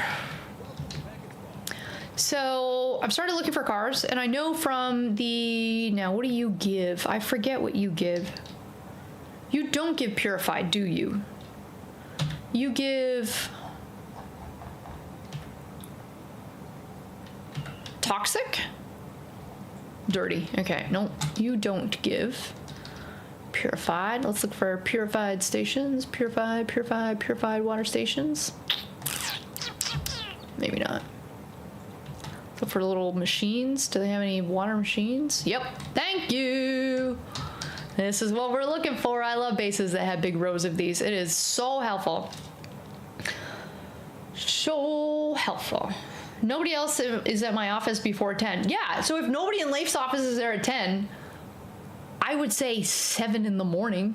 So I've started looking for cars, and I know from now what do you give? I forget what you give. You don't give purified, do you? You give toxic? Dirty. Okay, no, you don't give purified. Let's look for purified stations. Purified water stations. Maybe not. Look for little machines. Do they have any water machines? Yep. Thank you. This is what we're looking for. I love bases that have big rows of these. It is so helpful. So helpful. Nobody else is at my office before 10. Yeah, so if nobody in Leif's office is there at 10, I would say 7 in the morning.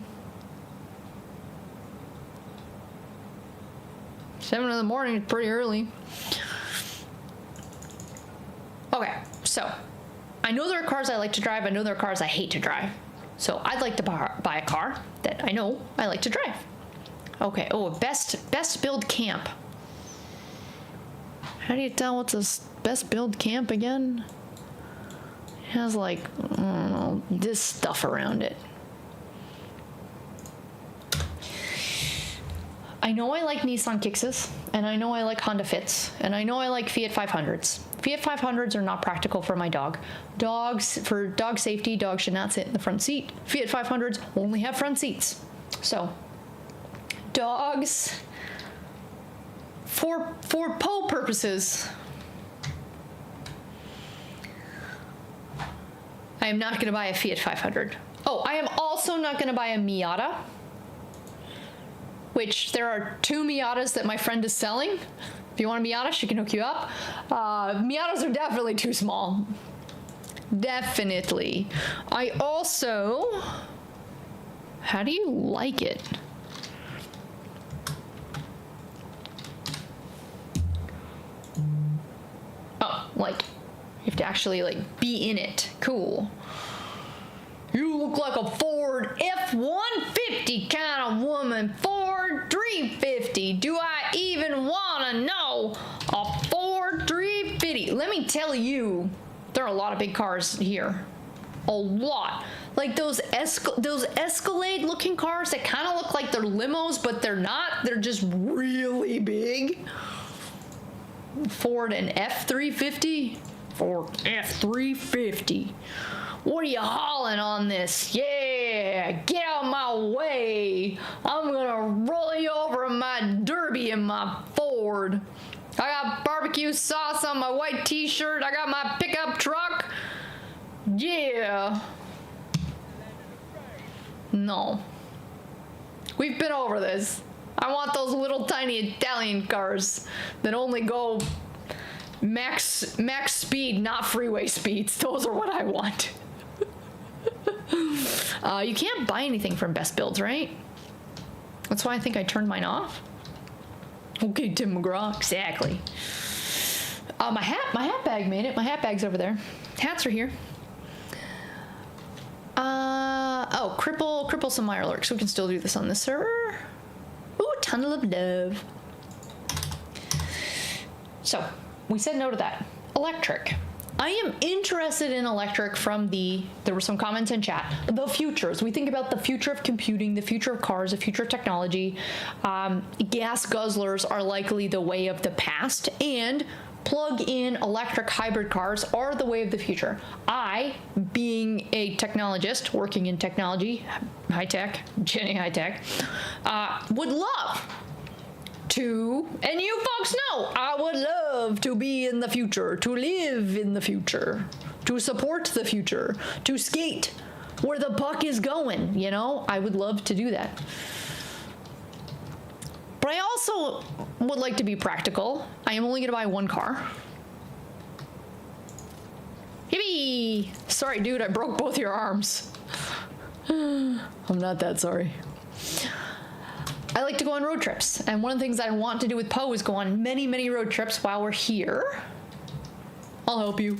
7 in the morning is pretty early. Okay, so I know there are cars I like to drive. I know there are cars I hate to drive. So I'd like to buy a car that I know I like to drive. Okay, oh, best build camp. How do you tell what's a best build camp again? It has like, I don't know, this stuff around it. I know I like Nissan Kixes, and I know I like Honda Fits, and I know I like Fiat 500s. Fiat 500s are not practical for my dog. For dog safety, dogs should not sit in the front seat. Fiat 500s only have front seats. So, dogs, for Poe purposes, I am not going to buy a Fiat 500. Oh, I am also not going to buy a Miata, which there are 2 Miatas that my friend is selling. If you want a Miata, she can hook you up. Miatas are definitely too small. Definitely. I also... How do you like it? Oh, like, you have to actually, like, be in it. Cool. You look like a Ford F-150 kind of woman. Ford 350. Do I even want to know a Ford 350? Let me tell you, there are a lot of big cars here. A lot. Like those Escalade looking cars that kind of look like they're limos, but they're not. They're just really big. Ford and F-350. Ford F-350. What are you hauling on this? Yeah, get out my way. I'm gonna roll you over in my Derby in my Ford. I got barbecue sauce on my white t-shirt. I got my pickup truck. Yeah. No. We've been over this. I want those little tiny Italian cars that only go max speed, not freeway speeds. Those are what I want. You can't buy anything from Best Builds, right? That's why I think I turned mine off. Okay, Tim McGraw. Exactly. My hat bag made it. My hat bag's over there. Hats are here. Oh, cripple some Mirelurks. We can still do this on this server. Ooh, tunnel of love. So, we said no to that. Electric. I am interested in electric from there were some comments in chat, the futures. We think about the future of computing, the future of cars, the future of technology. Gas guzzlers are likely the way of the past, and plug-in electric hybrid cars are the way of the future. I, being a technologist, working in technology, high-tech, Jenny high-tech, would love to, and you folks know, I would love to be in the future, to live in the future, to support the future, to skate where the puck is going, you know? I would love to do that. But I also would like to be practical. I am only going to buy one car. Yippee! Sorry, dude, I broke both your arms. I'm not that sorry. I like to go on road trips, and one of the things I want to do with Poe is go on many, many road trips while we're here. I'll help you.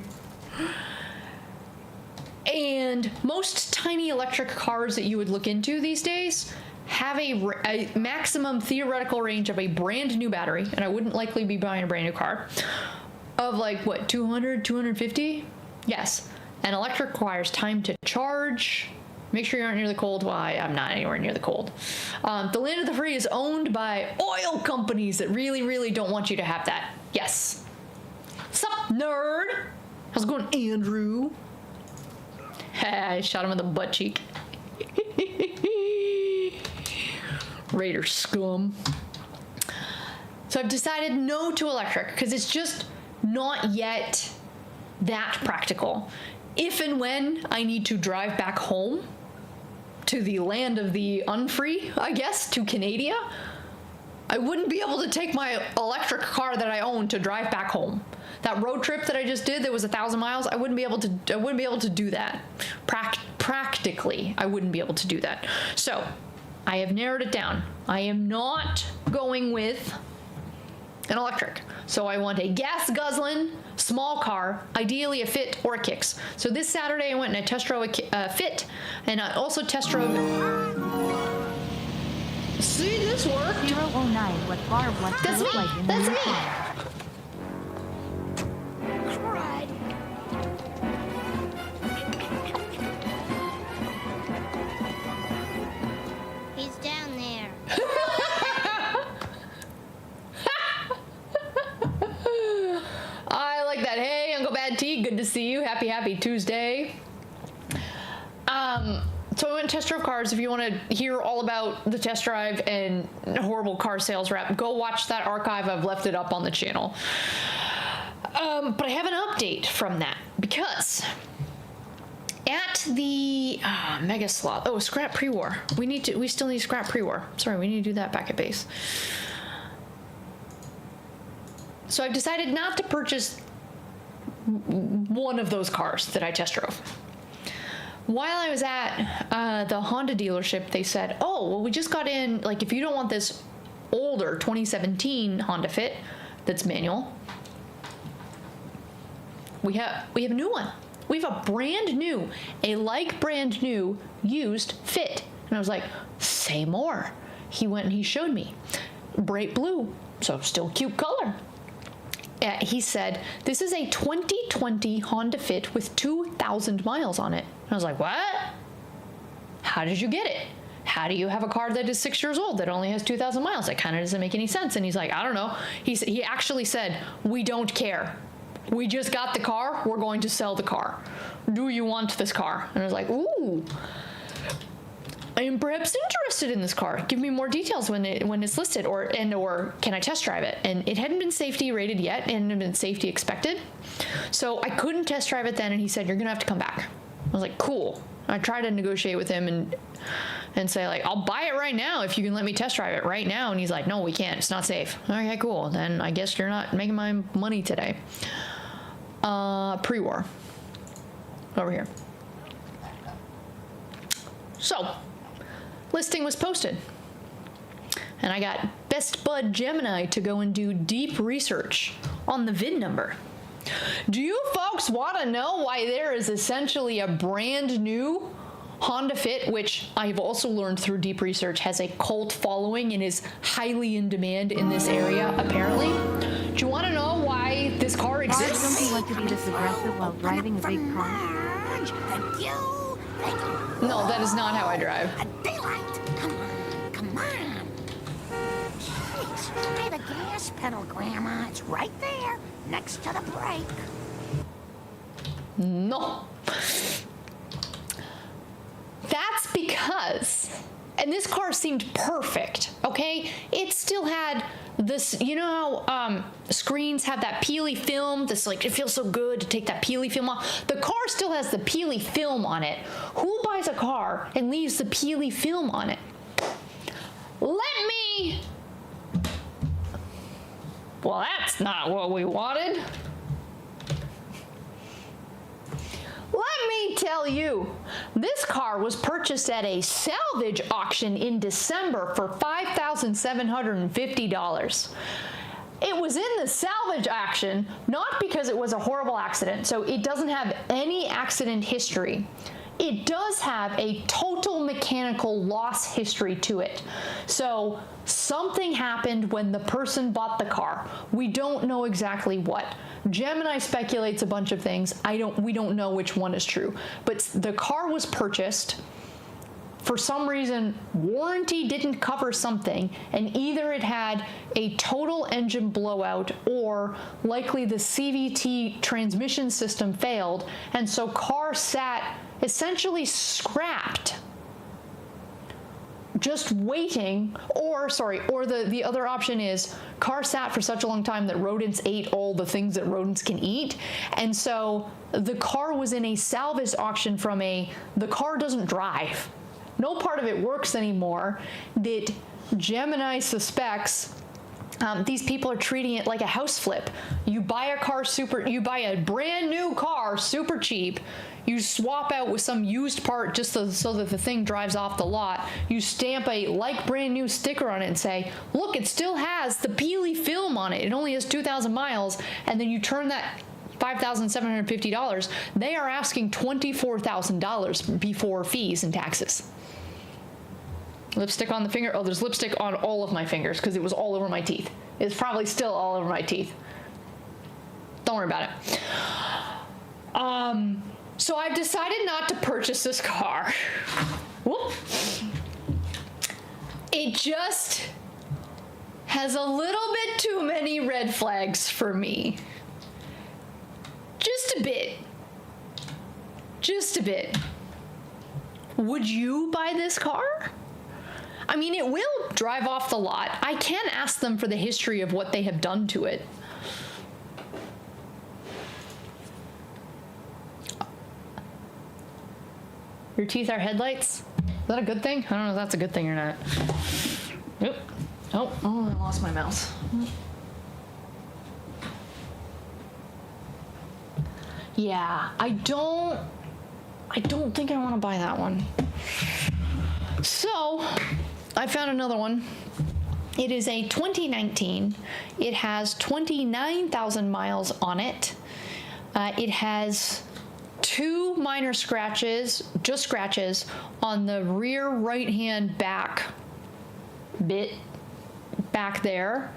And most tiny electric cars that you would look into these days have a maximum theoretical range of a brand new battery, and I wouldn't likely be buying a brand new car, of like, what, 200, 250? Yes. And electric requires time to charge, Make sure you aren't near the cold. Well, I'm not anywhere near the cold. The land of the free is owned by oil companies that really, really don't want you to have that. Yes. Sup, nerd? How's it going, Andrew? I shot him in the butt cheek. Raider scum. So I've decided no to electric because it's just not yet that practical. If and when I need to drive back home to the land of the unfree, I guess, to Canada, I wouldn't be able to take my electric car that I own to drive back home. That road trip that I just did that was 1,000 miles, I wouldn't be able to do that. Practically, I wouldn't be able to do that. So I have narrowed it down. I am not going with an electric. So I want a gas guzzling small car, ideally a Fit or a Kicks. So this Saturday I went and I test drove a Fit, and I also test drove. See, this worked. 009, what Barb wants to look like in the That's new me. car. He's down there. I like that. Hey, Uncle Bad T, good to see you. Happy Tuesday. So I went test drove cars. If you want to hear all about the test drive and horrible car sales rep, go watch that archive. I've left it up on the channel. But I have an update from that because at the mega slot, scrap pre-war. We still need scrap pre-war. Sorry, we need to do that back at base. So I've decided not to purchase one of those cars that I test drove. While I was at the Honda dealership, they said, oh, well, we just got in, like, if you don't want this older 2017 Honda Fit that's manual, we have a new one. We have a brand new used Fit. And I was like, say more. He went and he showed me. Bright blue, so still cute color. He said, this is a 2020 Honda Fit with 2,000 miles on it. And I was like, what? How did you get it? How do you have a car that is 6 years old that only has 2,000 miles? That kind of doesn't make any sense. And he's like, I don't know. He actually said, we don't care. We just got the car. We're going to sell the car. Do you want this car? And I was like, ooh. I am perhaps interested in this car. Give me more details when it's listed, or can I test drive it? And it hadn't been safety rated yet, and hadn't been safety expected, so I couldn't test drive it then. And he said, "You're gonna have to come back." I was like, "Cool." I tried to negotiate with him and say, like, "I'll buy it right now if you can let me test drive it right now." And he's like, "No, we can't. It's not safe." Okay, cool. Then I guess you're not making my money today. Pre-war over here. So. Listing was posted, and I got Best Bud Gemini to go and do deep research on the VIN number. Do you folks want to know why there is essentially a brand new Honda Fit, which I've also learned through deep research has a cult following and is highly in demand in this area, apparently? Do you want to know why this car Barb, exists? don't you want to be this aggressive while driving a big car? Thank you. No, that is not how I drive. Daylight. Come on. Jeez, try the gas pedal, Grandma. It's right there, next to the brake. No. That's because, and this car seemed perfect, okay? It still had this, you know how screens have that peely film? This, like, it feels so good to take that peely film off. The car still has the peely film on it. Who buys a car and leaves the peely film on it? Let me... Well, that's not what we wanted. Let me tell you, this car was purchased at a salvage auction in December for $5,750. It was in the salvage auction, not because it was a horrible accident, so it doesn't have any accident history. It does have a total mechanical loss history to it. So something happened when the person bought the car. We don't know exactly what. Gemini speculates a bunch of things. We don't know which one is true. But the car was purchased for some reason, warranty didn't cover something, and either it had a total engine blowout or likely the CVT transmission system failed, and so car sat essentially scrapped, just waiting, or the other option is car sat for such a long time that rodents ate all the things that rodents can eat, and so the car was in a salvage auction from the car doesn't drive. No part of it works anymore. That Gemini suspects these people are treating it like a house flip. You buy a brand new car super cheap. You swap out with some used part just so that the thing drives off the lot. You stamp a like brand new sticker on it and say, look, it still has the Peely film on it. It only has 2,000 miles. And then you turn that $5,750. They are asking $24,000 before fees and taxes. Lipstick on the finger. Oh, there's lipstick on all of my fingers because it was all over my teeth. It's probably still all over my teeth. Don't worry about it. So I've decided not to purchase this car. Whoop. It just has a little bit too many red flags for me. Just a bit. Just a bit. Would you buy this car? I mean, it will drive off the lot. I can ask them for the history of what they have done to it. Your teeth are headlights? Is that a good thing? I don't know if that's a good thing or not. Oop. Oh, I lost my mouse. Yeah, I don't think I want to buy that one. So, I found another one. It is a 2019. It has 29,000 miles on it. It has 2 minor scratches, just scratches, on the rear right-hand back bit back there.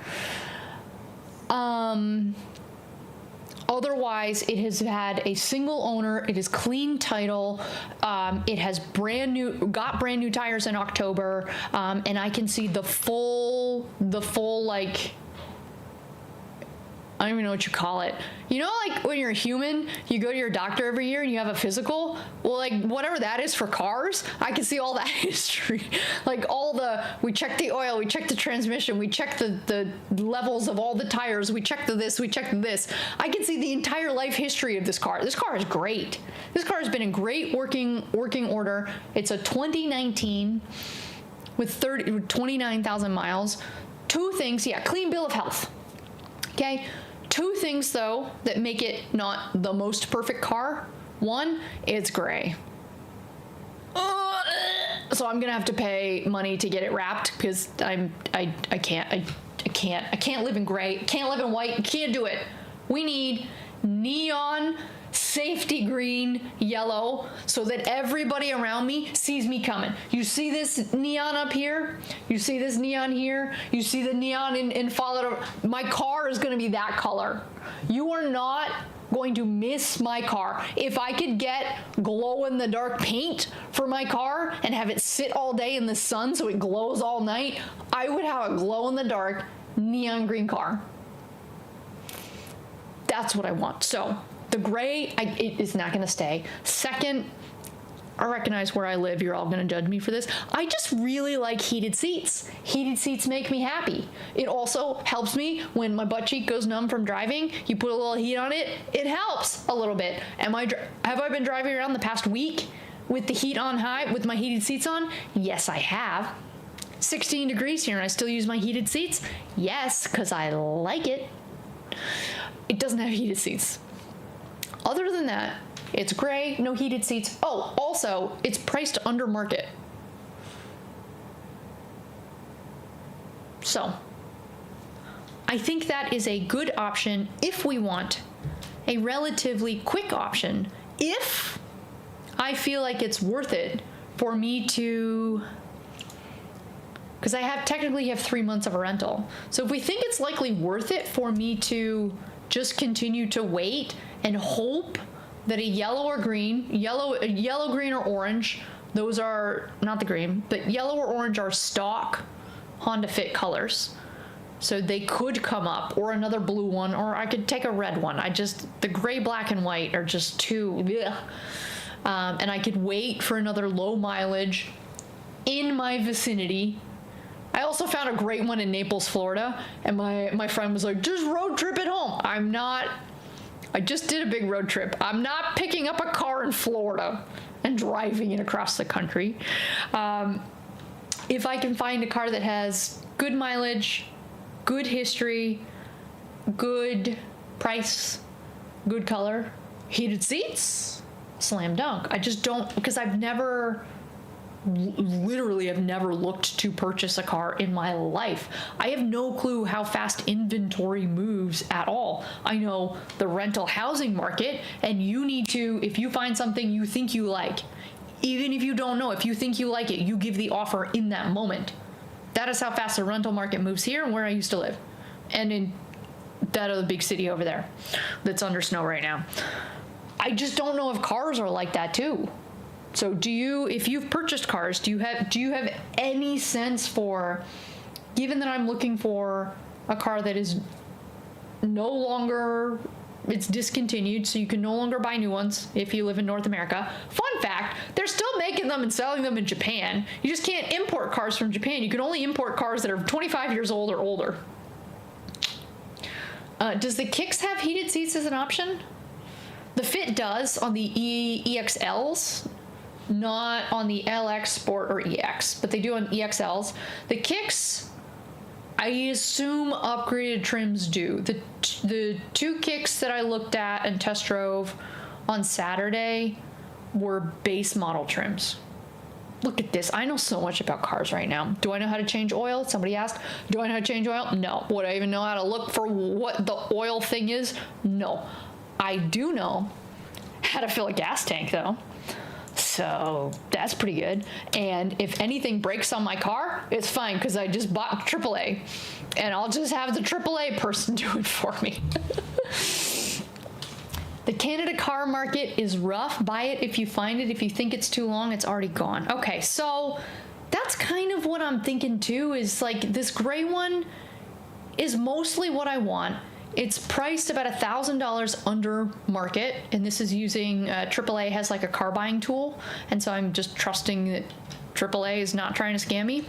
Otherwise, it has had a single owner. It is clean title. It has got brand new tires in October, and I can see the full like, I don't even know what you call it. You know, like when you're a human, you go to your doctor every year and you have a physical? Well, like whatever that is for cars, I can see all that history. Like we check the oil, we check the transmission, we check the levels of all the tires, we check this, we check this. I can see the entire life history of this car. This car is great. This car has been in great working order. It's a 2019 with 29,000 miles. 2 things, clean bill of health. Okay. 2 things, though, that make it not the most perfect car. 1, it's gray. So I'm gonna have to pay money to get it wrapped because I can't live in gray. Can't live in white. Can't do it. We need neon, safety green, yellow, so that everybody around me sees me coming. You see this neon up here? You see this neon here? You see the neon in followed. My car is going to be that color. You are not going to miss my car. If I could get glow-in-the-dark paint for my car and have it sit all day in the sun so it glows all night, I would have a glow-in-the-dark neon green car. That's what I want. So the gray, it is not going to stay. Second, I recognize where I live. You're all going to judge me for this. I just really like heated seats. Heated seats make me happy. It also helps me when my butt cheek goes numb from driving. You put a little heat on it, it helps a little bit. Have I been driving around the past week with the heat on high, with my heated seats on? Yes, I have. 16 degrees here and I still use my heated seats? Yes, because I like it. It doesn't have heated seats. Other than that, it's gray, no heated seats. Oh, also, it's priced under market. So, I think that is a good option if we want a relatively quick option. If I feel like it's worth it for me to, because I technically have 3 months of a rental. So if we think it's likely worth it for me to just continue to wait and hope that a yellow, green, or orange, Those are not the green, but yellow or orange are stock Honda Fit colors. So they could come up, or another blue one, or I could take a red one. The gray, black, and white are just too, and I could wait for another low mileage in my vicinity. I also found a great one in Naples, Florida, and my friend was like, just road trip it home. I just did a big road trip. I'm not picking up a car in Florida and driving it across the country. If I can find a car that has good mileage, good history, good price, good color, heated seats, slam dunk. I just don't, because I've never looked to purchase a car in my life. I have no clue how fast inventory moves at all. I know the rental housing market, and you need to, if you find something you think you like, even if you don't know, if you think you like it, you give the offer in that moment. That is how fast the rental market moves here and where I used to live. And in that other big city over there that's under snow right now. I just don't know if cars are like that too. So if you've purchased cars, do you have any sense for, given that I'm looking for a car that is no longer, it's discontinued, so you can no longer buy new ones if you live in North America. Fun fact, they're still making them and selling them in Japan. You just can't import cars from Japan. You can only import cars that are 25 years old or older. Does the Kicks have heated seats as an option? The Fit does on the EXLs, not on the LX Sport or EX, but they do on EXLs. The Kicks, I assume upgraded trims do. The two Kicks that I looked at and test drove on Saturday were base model trims. Look at this. I know so much about cars right now. Do I know how to change oil? Somebody asked. Do I know how to change oil? No. Would I even know how to look for what the oil thing is? No. I do know how to fill a gas tank, though. So that's pretty good. And if anything breaks on my car, it's fine because I just bought AAA. And I'll just have the AAA person do it for me. The Canada car market is rough. Buy it if you find it. If you think it's too long, it's already gone. Okay, so that's kind of what I'm thinking too, is like this gray one is mostly what I want. It's priced about $1,000 under market, and this is using AAA has like a car buying tool, and so I'm just trusting that AAA is not trying to scam me.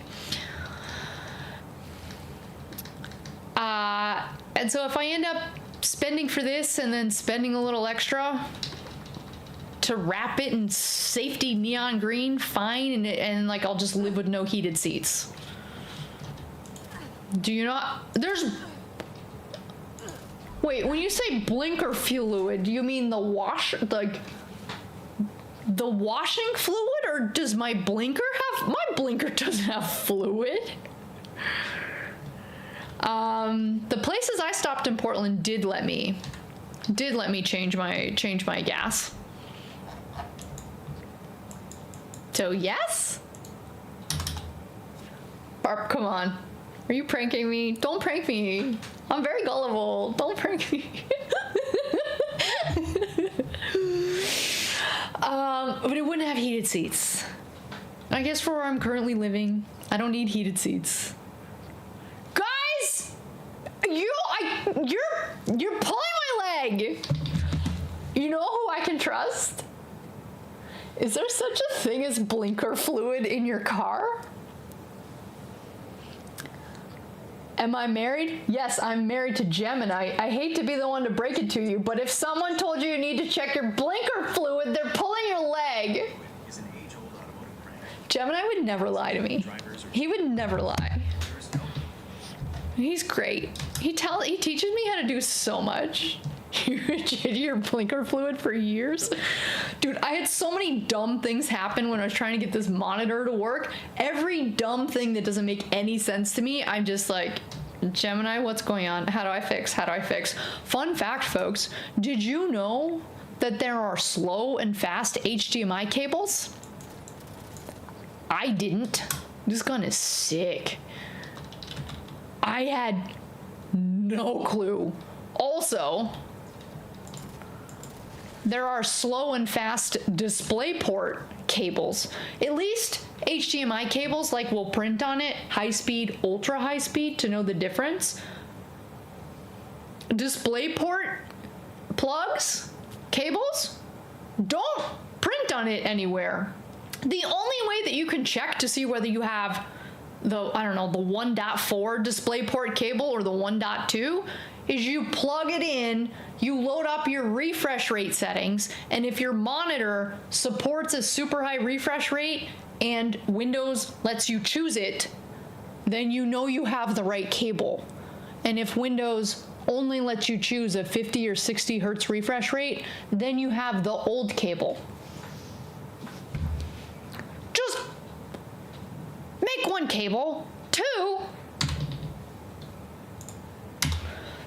And so if I end up spending for this and then spending a little extra to wrap it in safety neon green, fine, and like I'll just live with no heated seats. Do you not? Wait, when you say blinker fluid, do you mean the washing fluid, or does my blinker have? My blinker doesn't have fluid. The places I stopped in Portland did let me change my gas. So yes. Barb, come on. Are you pranking me? Don't prank me. I'm very gullible. Don't prank me. But it wouldn't have heated seats. I guess for where I'm currently living, I don't need heated seats. Guys, you're pulling my leg. You know who I can trust? Is there such a thing as blinker fluid in your car? Am I married? Yes, I'm married to Gemini. I hate to be the one to break it to you, but if someone told you you need to check your blinker fluid, they're pulling your leg. Gemini would never lie to me. He would never lie. He's great. He teaches me how to do so much. You check your blinker fluid for years. Dude, I had so many dumb things happen when I was trying to get this monitor to work. Every dumb thing that doesn't make any sense to me, I'm just like, Gemini, what's going on? How do I fix? How do I fix? Fun fact, folks, did you know that there are slow and fast HDMI cables? I didn't. This gun is sick. I had no clue. Also, there are slow and fast DisplayPort cables. At least HDMI cables like will print on it high speed, ultra high speed to know the difference. DisplayPort plugs, cables, don't print on it anywhere. The only way that you can check to see whether you have the, I don't know, the 1.4 DisplayPort cable or the 1.2 is you plug it in, you load up your refresh rate settings, and if your monitor supports a super high refresh rate and Windows lets you choose it, then you know you have the right cable. And if Windows only lets you choose a 50 or 60 hertz refresh rate, then you have the old cable. Just make one cable. Two,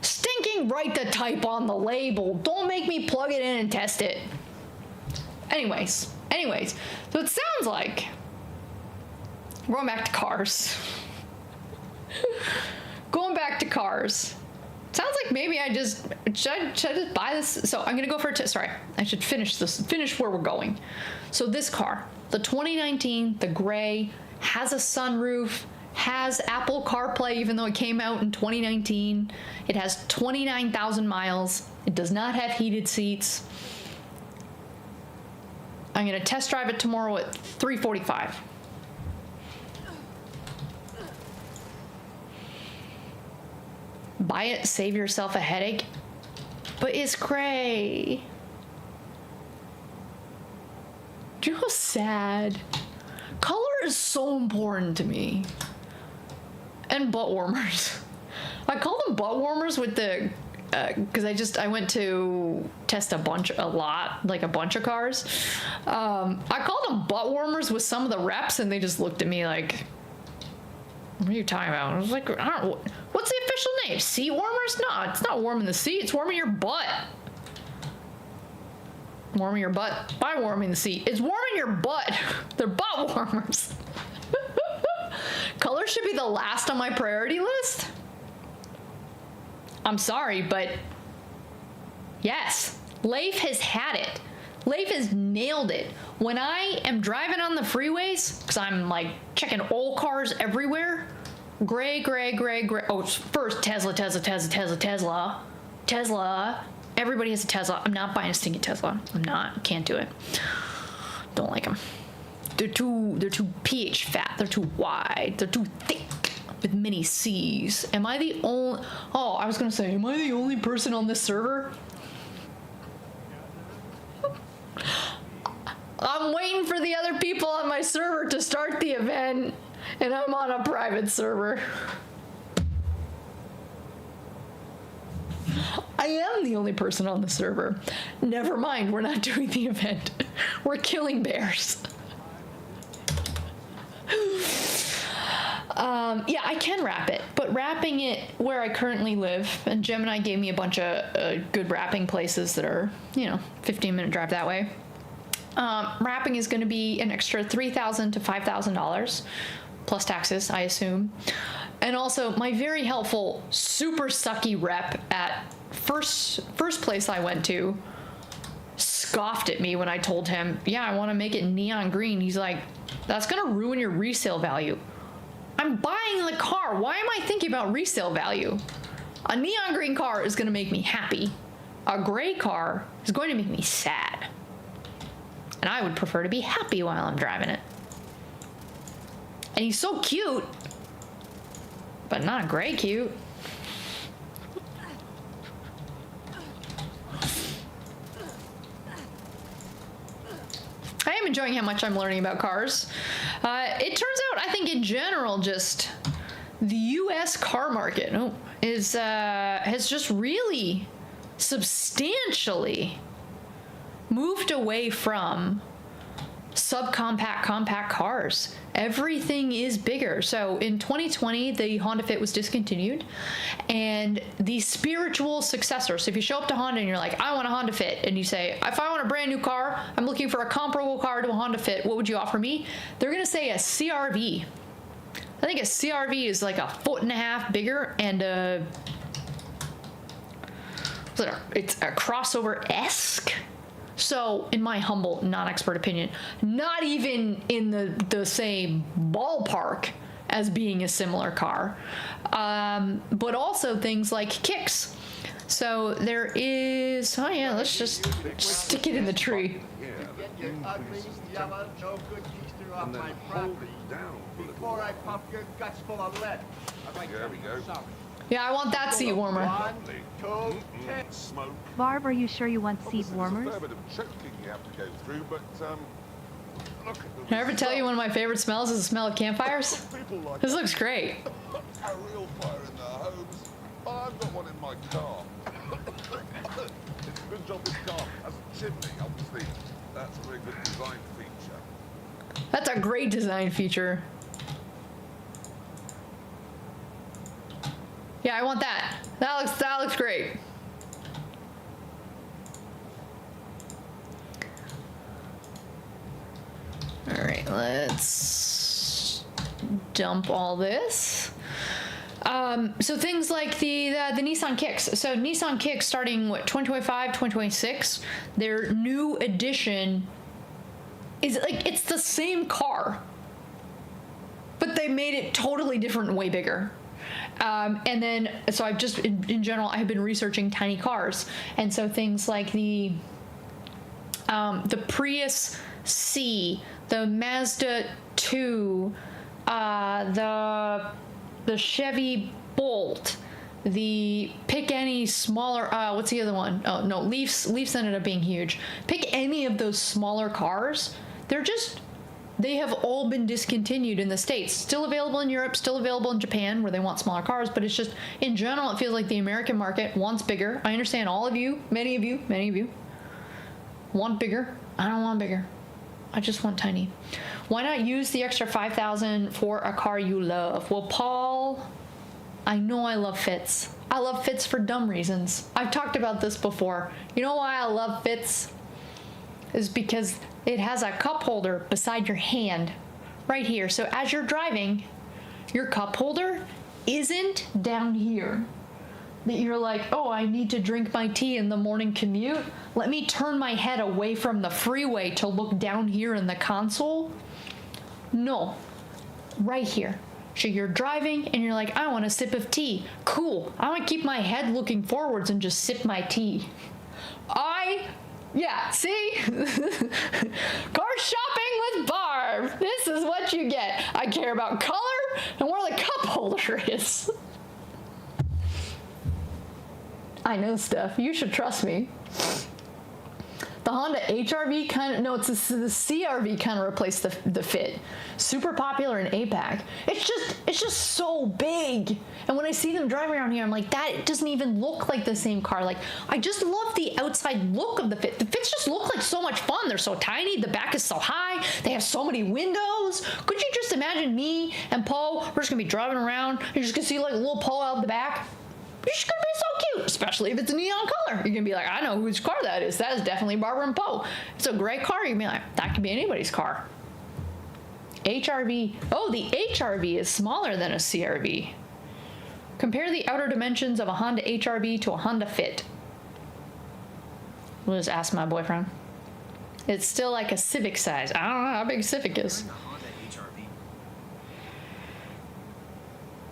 stinking write the type on the label. Don't make me plug it in and test it. Anyways, so it sounds like, going back to cars. Going back to cars. Sounds like maybe should I just buy this? So I'm gonna go for a test. Sorry, I should finish where we're going. So this car, the 2019, the gray, has a sunroof, has Apple CarPlay, even though it came out in 2019. It has 29,000 miles. It does not have heated seats. I'm gonna test drive it tomorrow at 3:45. Buy it, save yourself a headache. But it's gray. Do you know how sad? Color is so important to me. And butt warmers. I call them butt warmers with the, because I went to test a bunch of cars. I called them butt warmers with some of the reps, and they just looked at me like, what are you talking about? I was like, I don't know. What's the official name? Seat warmers? No, it's not warming the seat. It's warming your butt. Warming your butt by warming the seat. It's warming your butt. They're butt warmers. Color should be the last on my priority list. I'm sorry, but yes, Leif has had it. Leif has nailed it. When I am driving on the freeways, because I'm like checking old cars everywhere, gray. Oh, first Tesla. Everybody has a Tesla. I'm not buying a stinking Tesla. I'm not. Can't do it. Don't like them. They're too pH fat. They're too wide. They're too thick with many C's. Am I the only? Oh, I was gonna say, am I the only person on this server? I'm waiting for the other people on my server to start the event, and I'm on a private server. I am the only person on the server. Never mind, we're not doing the event. We're killing bears. Yeah, I can wrap it, but wrapping it where I currently live, and Gemini gave me a bunch of good wrapping places that are, 15-minute drive that way. Wrapping is going to be an extra $3,000 to $5,000 plus taxes, I assume. And also my very helpful, super sucky rep at first place I went to scoffed at me when I told him, yeah, I want to make it neon green. He's like, that's going to ruin your resale value. I'm buying the car. Why am I thinking about resale value? A neon green car is going to make me happy. A gray car is going to make me sad. And I would prefer to be happy while I'm driving it. And he's so cute, but not gray cute. I am enjoying how much I'm learning about cars. It turns out, I think in general, just the U.S. car market has just really substantially moved away from subcompact compact cars. Everything is bigger. So in 2020, the Honda Fit was discontinued, and the spiritual successor. So if you show up to Honda and you're like, I want a Honda Fit, and you say, if I want a brand new car, I'm looking for a comparable car to a Honda Fit, what would you offer me? They're going to say a CRV. I think a CRV is like 1.5 feet bigger, and it's a crossover-esque. So, in my humble, non-expert opinion, not even in the same ballpark as being a similar car, but also things like kicks. So there is, oh yeah, let's just stick it in the tree. Get your ugly, yellow, no good keister off my property before I pump your guts full of lead. There we go. Yeah, I want that seat warmer. 1, 2, 10. Smoke. Barb, are you sure you want seat Obviously, warmers? there's a fair bit of choking you have to go through, but look at the Did I ever tell you one of my favorite smells is the smell of campfires? people like This looks great. a real fire in their homes. Oh, I've got one in my car. It's a good job this car has a chimney, obviously. That's a very good design feature. That's a great design feature. Yeah, I want that. That looks great. All right, let's dump all this. So things like the Nissan Kicks. So Nissan Kicks starting, what, 2025, 2026, their new edition is like, it's the same car, but they made it totally different and way bigger. And then, so I've just, in general, I've been researching tiny cars. And so things like the Prius C, the Mazda 2, the Chevy Bolt, the pick any smaller, what's the other one? Oh, no, Leafs ended up being huge. Pick any of those smaller cars. They have all been discontinued in the States. Still available in Europe, still available in Japan, where they want smaller cars, but it's just, in general, it feels like the American market wants bigger. I understand all of you, many of you, want bigger. I don't want bigger. I just want tiny. Why not use the extra $5,000 for a car you love? Well, Paul, I know I love Fitz. I love Fitz for dumb reasons. I've talked about this before. You know why I love Fitz? Is because it has a cup holder beside your hand right here. So as you're driving, your cup holder isn't down here. That you're like, oh, I need to drink my tea in the morning commute. Let me turn my head away from the freeway to look down here in the console. No, right here. So you're driving and you're like, I want a sip of tea. Cool. I want to keep my head looking forwards and just sip my tea. Yeah, see? Car shopping with Barb. This is what you get. I care about color and where the cup holder is. I know stuff. You should trust me. The Honda HR-V it's the CR-V kind of replaced the Fit. Super popular in APAC. It's just so big. And when I see them driving around here, I'm like, that doesn't even look like the same car. Like, I just love the outside look of the Fit. The Fits just look like so much fun. They're so tiny. The back is so high. They have so many windows. Could you just imagine me and Poe? We're just gonna be driving around. You're just gonna see like a little Poe out the back. It's gonna be so cute, especially if it's a neon color. You're gonna be like, I know whose car that is. That is definitely Barbara and Poe. It's a gray car. You're gonna be like, that could be anybody's car. HR-V. Oh, the HR-V is smaller than a CR-V. Compare the outer dimensions of a Honda HR-V to a Honda Fit. We'll just ask my boyfriend. It's still like a Civic size. I don't know how big a Civic is.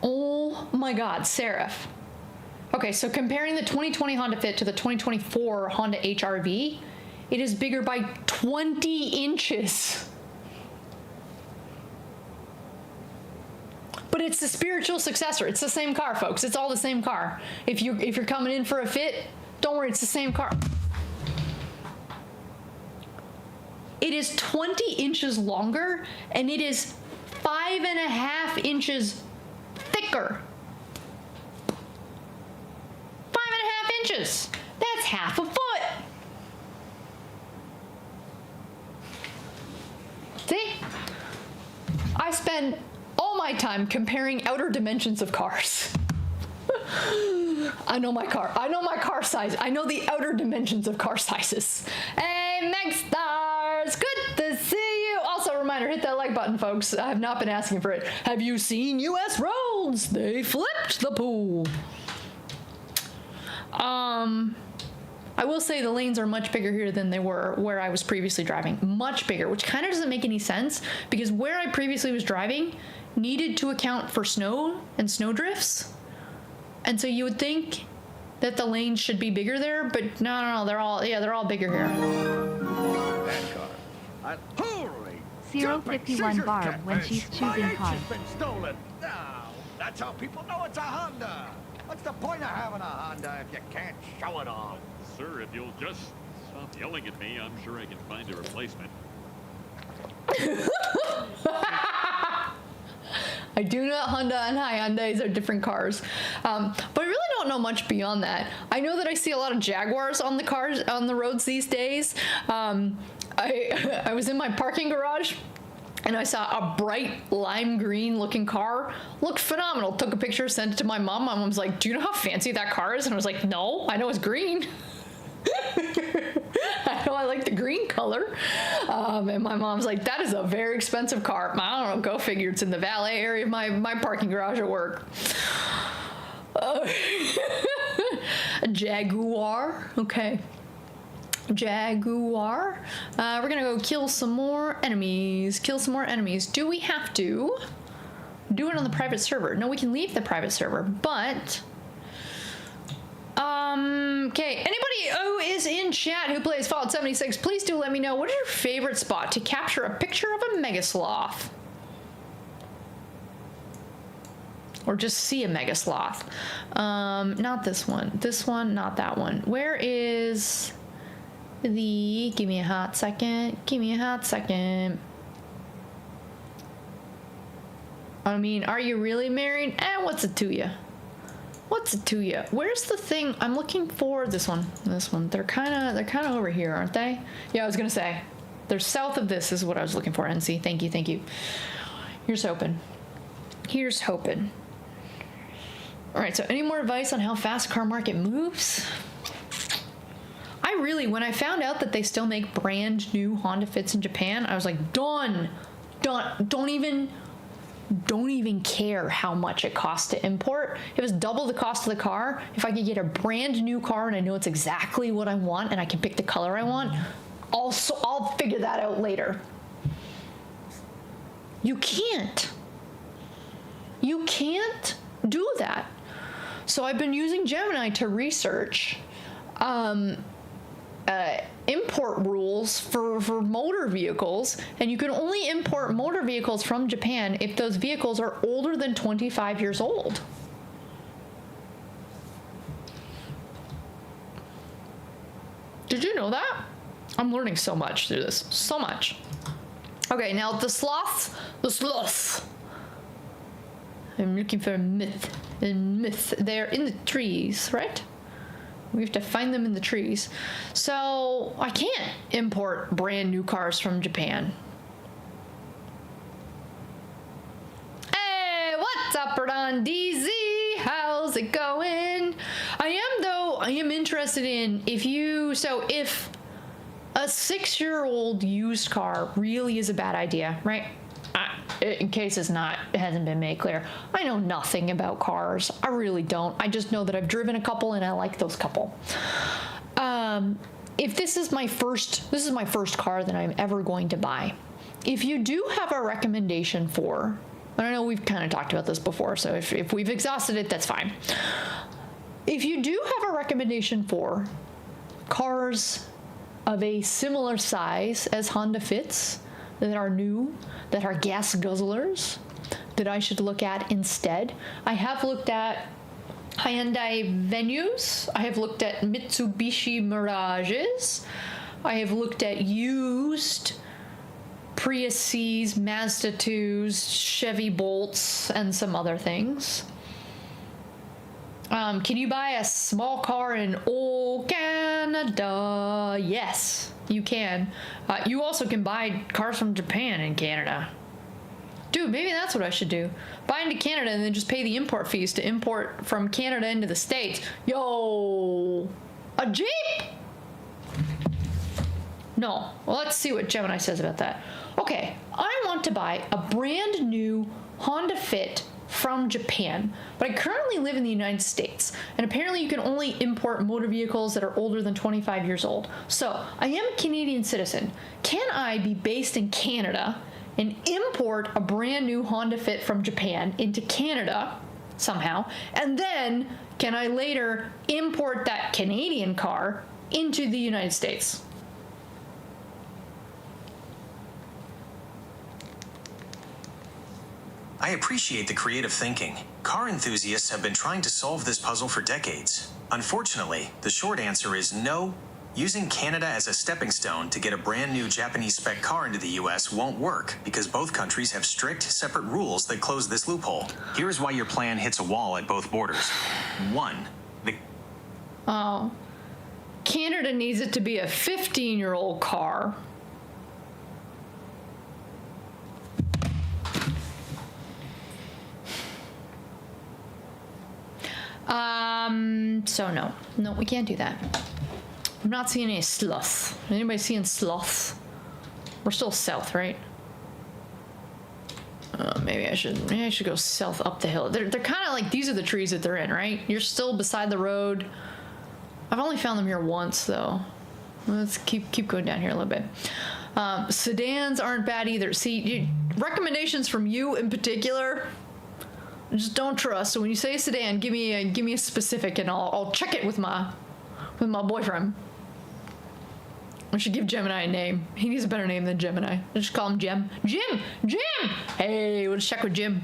Oh my God, Seraph. Okay, so comparing the 2020 Honda Fit to the 2024 Honda HR-V, it is bigger by 20 inches. But it's the spiritual successor. It's the same car, folks. It's all the same car. If you're coming in for a Fit, don't worry, it's the same car. It is 20 inches longer, and it is 5.5 inches thicker. 5.5 inches. That's half a foot. See? I spend all my time comparing outer dimensions of cars. I know my car. I know my car size. I know the outer dimensions of car sizes. Hey, Meg Stars, good to see you. Also, a reminder, hit that like button, folks. I have not been asking for it. Have you seen U.S. roads? They flipped the pool. I will say the lanes are much bigger here than they were where I was previously driving. Much bigger, which kind of doesn't make any sense because where I previously was driving needed to account for snow and snow drifts. And so you would think that the lanes should be bigger there, but no, they're all bigger here. That car. Holy! 051 Barb when she's choosing cars. My been stolen. Now, that's how people know it's a Honda. What's the point of having a Honda if you can't show it off? Sir, if you'll just stop yelling at me, I'm sure I can find a replacement. I do know Honda and Hyundais are different cars, but I really don't know much beyond that. I know that I see a lot of Jaguars on the roads these days. I was in my parking garage and I saw a bright lime green looking car. Looked phenomenal. Took a picture, sent it to my mom. My mom's like, "Do you know how fancy that car is?" And I was like, "No, I know it's green." I know I like the green color. And my mom's like, "That is a very expensive car." I don't know, go figure. It's in the valet area of my parking garage at work. A Jaguar. Okay. Jaguar. We're gonna go kill some more enemies. Do we have to do it on the private server? No, we can leave the private server, but okay, anybody who is in chat who plays Fallout 76, please do let me know, what is your favorite spot to capture a picture of a mega sloth? Or just see a mega sloth. Not this one, not that one. Where is the, give me a hot second. I mean, are you really married? What's it to you? Where's the thing? I'm looking for this one. They're kind of over here, aren't they? Yeah, I was gonna say they're south of this is what I was looking for. NC, thank you. Here's hoping. All right, so any more advice on how fast car market moves? When I found out that they still make brand new Honda Fits in Japan, I was like, done. Don't even care how much it costs to import. If it was double the cost of the car, if I could get a brand new car and I know it's exactly what I want and I can pick the color I want, I'll figure that out later. You can't do that. So I've been using Gemini to research import rules for motor vehicles, and you can only import motor vehicles from Japan if those vehicles are older than 25 years old. Did you know that? I'm learning so much through this. So much. Okay, now the sloths. I'm looking for a myth. They're in the trees, right? We have to find them in the trees. So I can't import brand new cars from Japan. Hey, what's up, Rodon DZ? How's it going? I am interested in if a 6-year-old used car really is a bad idea, right? In case it hasn't been made clear, I know nothing about cars. I really don't. I just know that I've driven a couple and I like those couple. If this is my first car that I'm ever going to buy. If you do have a recommendation for, and I know we've kind of talked about this before, so if we've exhausted it, that's fine. If you do have a recommendation for cars of a similar size as Honda Fits, that are new, that are gas guzzlers, that I should look at instead. I have looked at Hyundai Venus. I have looked at Mitsubishi Mirages. I have looked at used Prius C's, Mazda 2s, Chevy Bolts, and some other things. Can you buy a small car in Canada? Yes, you can. You also can buy cars from Japan in Canada. Dude, maybe that's what I should do. Buy into Canada and then just pay the import fees to import from Canada into the States. Yo, a Jeep? No. Well, let's see what Gemini says about that. Okay, I want to buy a brand new Honda Fit from Japan, but I currently live in the United States, and apparently you can only import motor vehicles that are older than 25 years old. So I am a Canadian citizen. Can I be based in Canada and import a brand new Honda Fit from Japan into Canada somehow, and then can I later import that Canadian car into the United States? I appreciate the creative thinking. Car enthusiasts have been trying to solve this puzzle for decades. Unfortunately, the short answer is no. Using Canada as a stepping stone to get a brand new Japanese spec car into the US won't work because both countries have strict, separate rules that close this loophole. Here's why your plan hits a wall at both borders. 1. Oh. Canada needs it to be a 15-year-old car. So no, we can't do that. I'm not seeing any sloths. Anybody seeing sloths? We're still south, right? Maybe I should go south up the hill. They're kind of like, these are the trees that they're in, right? You're still beside the road. I've only found them here once, though. Let's keep going down here a little bit. Sedans aren't bad either. See, recommendations from you in particular, just don't trust. So when you say sedan, give me a specific, and I'll check it with my boyfriend. I should give Gemini a name. He needs a better name than Gemini. Let's just call him Jim. Jim! Hey, let's check with Jim.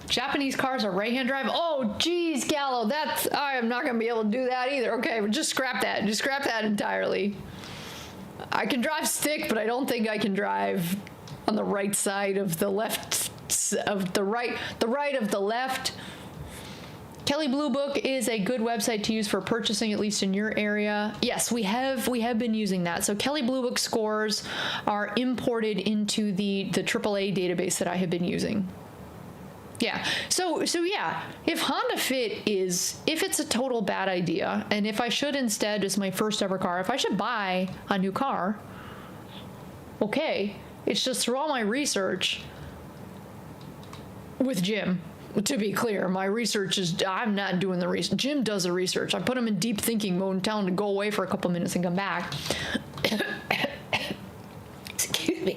Japanese cars are right-hand drive. Oh, geez, Gallo, I am not gonna be able to do that either. Okay, well, just scrap that. Just scrap that entirely. I can drive stick, but I don't think I can drive on the right side of the left of the right of the left. Kelley Blue Book is a good website to use for purchasing, at least in your area. Yes, we have been using that. So Kelley Blue Book scores are imported into the AAA database that I have been using. Yeah. So yeah, if Honda Fit if it's a total bad idea, and if I should instead, as my first ever car, if I should buy a new car, okay, it's just through all my research with Jim. To be clear, my research is, I'm not doing the research. Jim does the research. I put him in deep thinking mode and tell him to go away for a couple minutes and come back. Excuse me.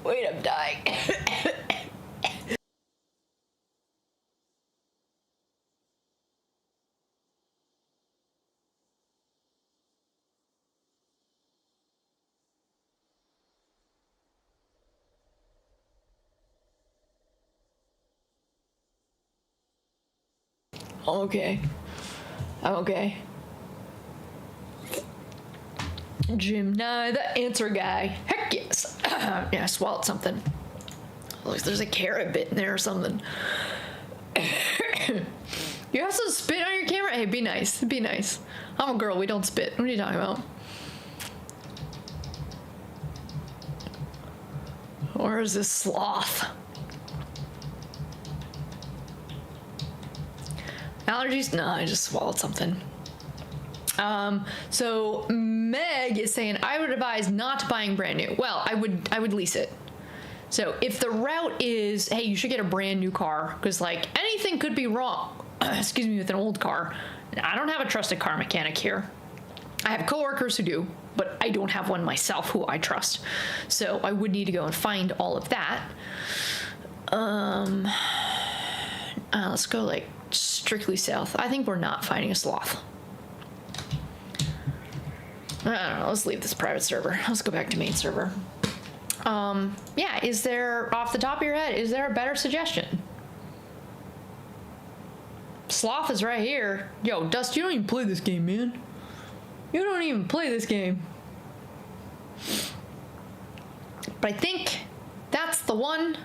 Wait, I'm dying. Okay. I'm okay. Jim Nye, the answer guy. Heck yes. Yeah, I swallowed something. Looks there's a carrot bit in there or something. You have some spit on your camera? Hey, be nice. Be nice. I'm a girl. We don't spit. What are you talking about? Where is this sloth? Allergies? No, I just swallowed something. So Meg is saying, I would advise not buying brand new. Well, I would lease it. So if the route is, hey, you should get a brand new car, because like anything could be wrong, excuse me, with an old car. I don't have a trusted car mechanic here. I have coworkers who do, but I don't have one myself who I trust. So I would need to go and find all of that. Let's go like strictly south. I think we're not finding a sloth. I don't know, let's leave this private server. Let's go back to main server. Yeah, is there, off the top of your head, is there a better suggestion? Sloth is right here. Yo, Dust, you don't even play this game, man. You don't even play this game. But I think that's the one.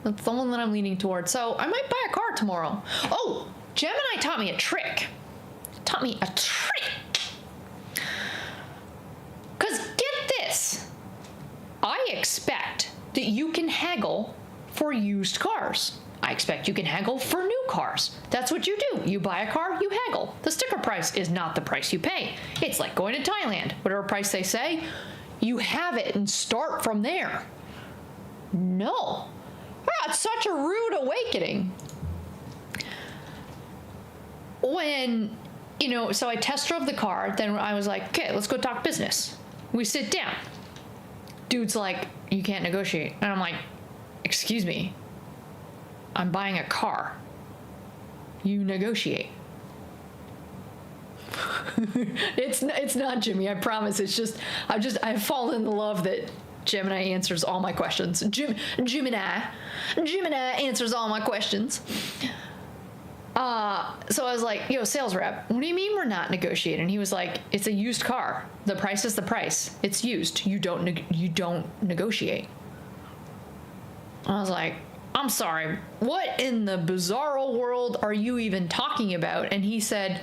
That's the one that I'm leaning towards. So I might buy a car tomorrow. Oh, Gemini taught me a trick. Taught me a trick. Because get this. I expect that you can haggle for used cars. I expect you can haggle for new cars. That's what you do. You buy a car, you haggle. The sticker price is not the price you pay. It's like going to Thailand. Whatever price they say, you have it and start from there. No. Ah, it's such a rude awakening. When, so I test drove the car, then I was like, okay, let's go talk business. We sit down. Dude's like, you can't negotiate. And I'm like, excuse me, I'm buying a car. You negotiate. It's not Jimmy, I promise. It's just, I've fallen in love that Gemini answers all my questions. Gemini answers all my questions. So I was like, yo, sales rep, what do you mean we're not negotiating? He was like, it's a used car. The price is the price. It's used. You don't negotiate. I was like, I'm sorry, what in the bizarro world are you even talking about? And he said,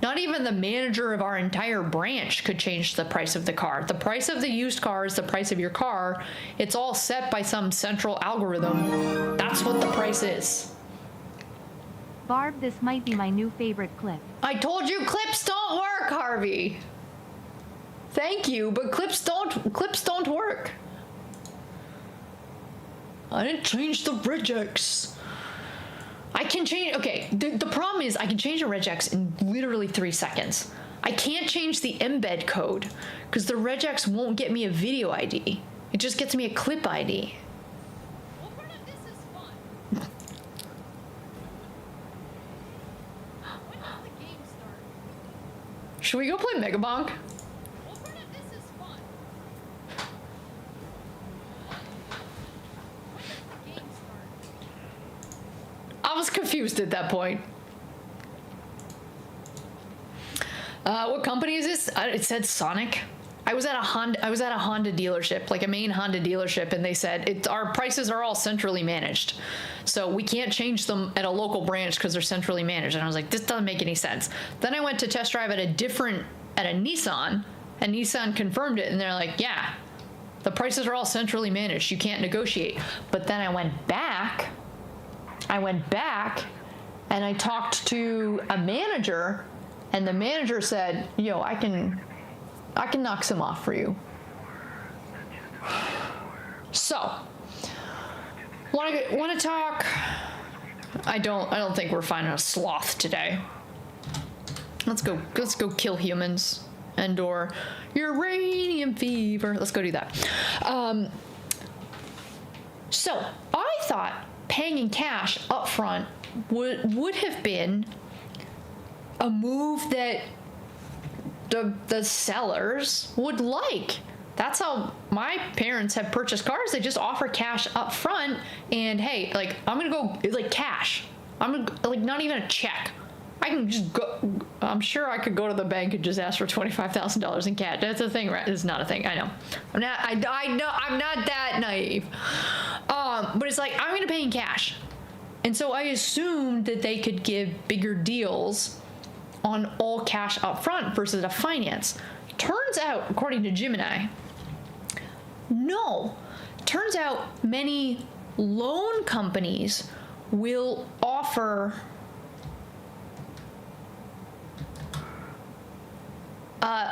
not even the manager of our entire branch could change the price of the car. The price of the used car is the price of your car. It's all set by some central algorithm. That's what the price is. Barb, this might be my new favorite clip. I told you clips don't work, Harvey. Thank you, but clips don't work. I didn't change the regex. I can change, okay, the problem is I can change a regex in literally 3 seconds. I can't change the embed code because the regex won't get me a video ID. It just gets me a clip ID. Well, part of this is fun. When does the game start? Should we go play Mega Bonk? Well, part of this is fun. When does the game start? I was confused at that point. What company is this? It said Sonic. I was at a Honda dealership, like a main Honda dealership, and they said our prices are all centrally managed, so we can't change them at a local branch because they're centrally managed. And I was like, this doesn't make any sense. Then I went to test drive at a Nissan, and Nissan confirmed it, and they're like, yeah, the prices are all centrally managed. You can't negotiate. But then I went back, and I talked to a manager, and the manager said, yo, I can knock some off for you. So, want to talk? I don't think we're finding a sloth today. Let's go kill humans and/or uranium fever. Let's go do that. So I thought paying in cash up front would have been a move that the sellers would like. That's how my parents have purchased cars. They just offer cash up front, and hey, like, I'm gonna go, like, cash. I'm gonna, like, not even a check. I can just go. I'm sure I could go to the bank and just ask for $25,000 in cash. That's a thing, right? It's not a thing. I know. I know. I'm not that naive. But it's like, I'm gonna pay in cash, and so I assumed that they could give bigger deals on all cash up front versus a finance. Turns out, according to Gemini, no. Turns out many loan companies will offer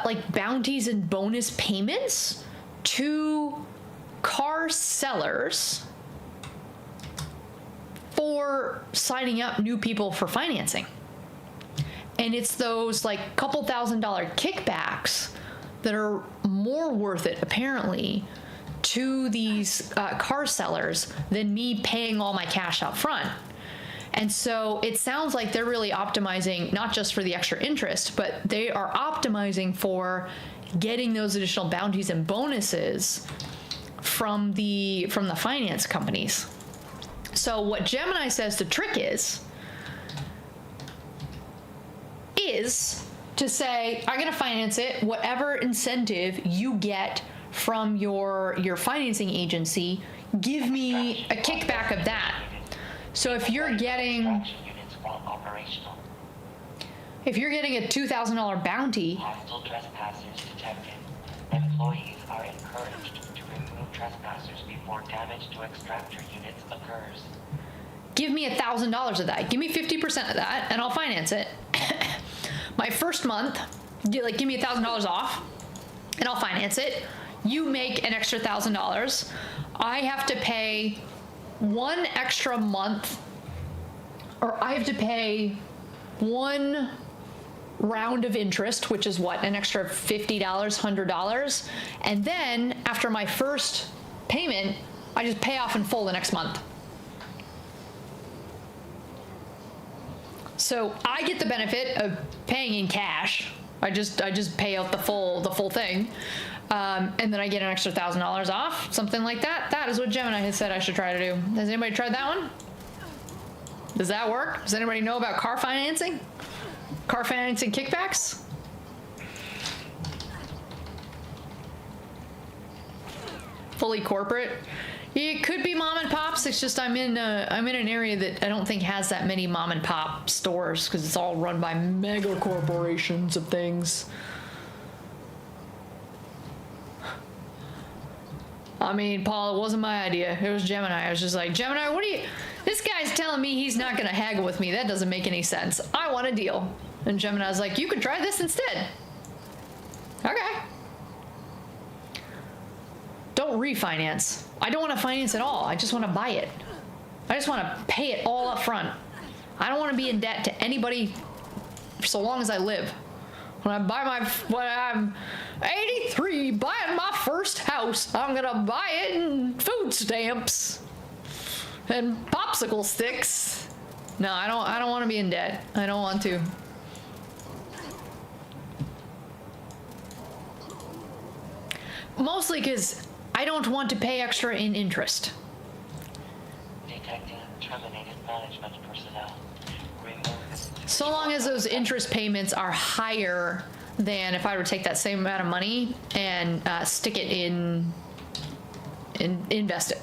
like bounties and bonus payments to car sellers for signing up new people for financing. And it's those like couple $1,000 kickbacks that are more worth it, apparently, to these car sellers than me paying all my cash up front. And so it sounds like they're really optimizing not just for the extra interest, but they are optimizing for getting those additional bounties and bonuses from the finance companies. So what Gemini says the trick is to say, I'm going to finance it, whatever incentive you get from your financing agency, give me a kickback of that. So if you're getting a $2,000 bounty, hostile trespassers detected. Employees are encouraged to remove trespassers before damage to extractor units occurs. give me $1,000 of that. Give me 50% of that, and I'll finance it. My first month, give me $1,000 off, and I'll finance it. You make an extra $1,000. I have to pay one extra month, or I have to pay one round of interest, which is what, an extra $50, $100. And then after my first payment, I just pay off in full the next month. So I get the benefit of paying in cash. I just pay out the full thing. And then I get an extra $1,000 off, something like that. That is what Gemini has said I should try to do. Has anybody tried that one? Does that work? Does anybody know about car financing? Car financing kickbacks? Fully corporate? It could be mom and pops. It's just I'm in an area that I don't think has that many mom and pop stores because it's all run by mega corporations of things. I mean, Paul, it wasn't my idea. It was Gemini. I was just like, Gemini, what do you... This guy's telling me he's not going to haggle with me. That doesn't make any sense. I want a deal. And Gemini's like, you could try this instead. Okay. Don't refinance. I don't want to finance at all. I just want to buy it. I just want to pay it all up front. I don't want to be in debt to anybody for so long as I live. When I'm 83, buying my first house, I'm gonna buy it in food stamps and popsicle sticks. No, I don't want to be in debt. I don't want to. Mostly because I don't want to pay extra in interest. Detecting terminated management personnel. So long as those interest payments are higher than if I were to take that same amount of money and stick it in invest it.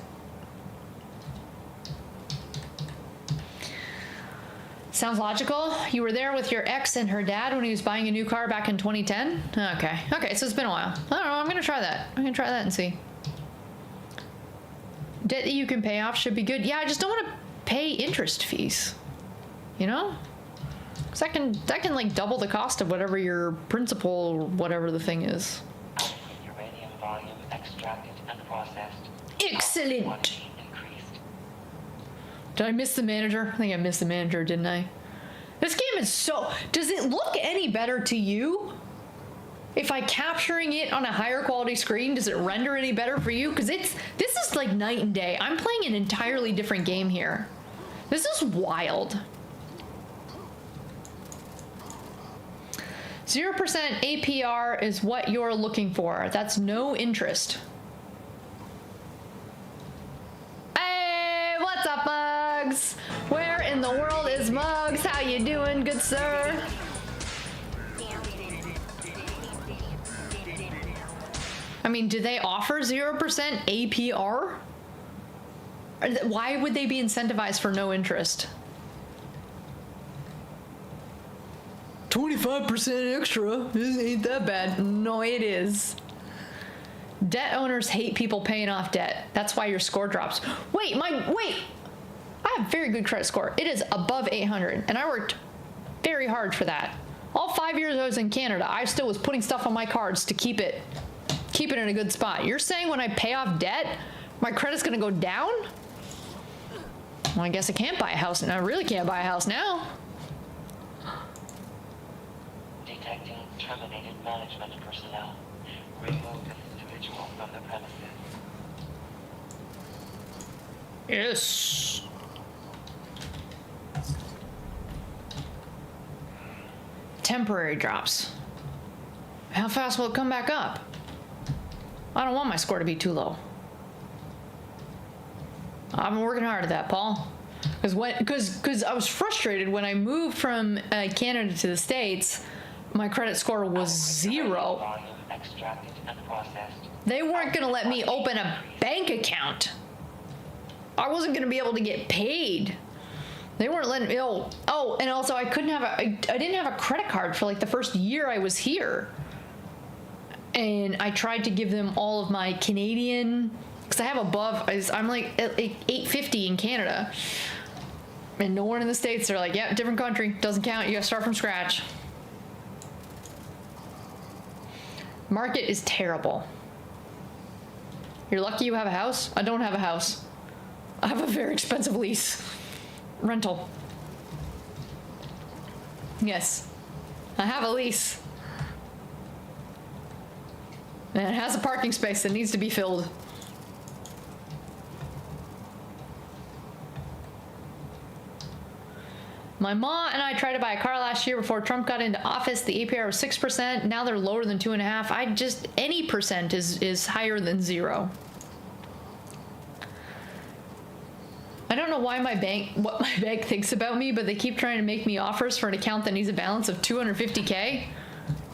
Sounds logical. You were there with your ex and her dad when he was buying a new car back in 2010? Okay, so it's been a while. I don't know, I'm gonna try that. I'm gonna try that and see. Debt that you can pay off should be good. Yeah, I just don't want to pay interest fees. You know? Because that can like double the cost of whatever your principal or whatever the thing is. Uranium volume extracted and processed. Excellent. Did I miss the manager? I think I missed the manager, didn't I? This game is so... Does it look any better to you? If I'm capturing it on a higher quality screen, does it render any better for you? Because this is like night and day. I'm playing an entirely different game here. This is wild. 0% APR is what you're looking for. That's no interest. Hey, what's up, Mugs? Where in the world is Mugs? How you doing, good sir? I mean, do they offer 0% APR? Why would they be incentivized for no interest? 25% extra. Ain't that bad. No, it is. Debt owners hate people paying off debt. That's why your score drops. Wait. I have very good credit score. It is above 800, and I worked very hard for that. All 5 years I was in Canada, I still was putting stuff on my cards to keep it in a good spot. You're saying when I pay off debt, my credit's gonna go down? Well, I guess I can't buy a house now. I really can't buy a house now. Detecting terminated management personnel. Remove this individual from the premises. Yes. Temporary drops. How fast will it come back up? I don't want my score to be too low. I've been working hard at that, Paul. Because I was frustrated when I moved from Canada to the States. My credit score was 0. They weren't going to let me open a bank account. I wasn't going to be able to get paid. They weren't letting me. Oh, and also I didn't have a credit card for like the first year I was here. And I tried to give them all of my Canadian, because I have I'm like at 850 in Canada. And no one in the States, they're like, yeah, different country, doesn't count, you gotta start from scratch. Market is terrible. You're lucky you have a house. I don't have a house. I have a very expensive lease. Rental. Yes. I have a lease. And it has a parking space that needs to be filled. My mom and I tried to buy a car last year before Trump got into office. The APR was 6%. Now they're lower than 2.5%. Any percent is higher than 0. I don't know why what my bank thinks about me, but they keep trying to make me offers for an account that needs a balance of $250K.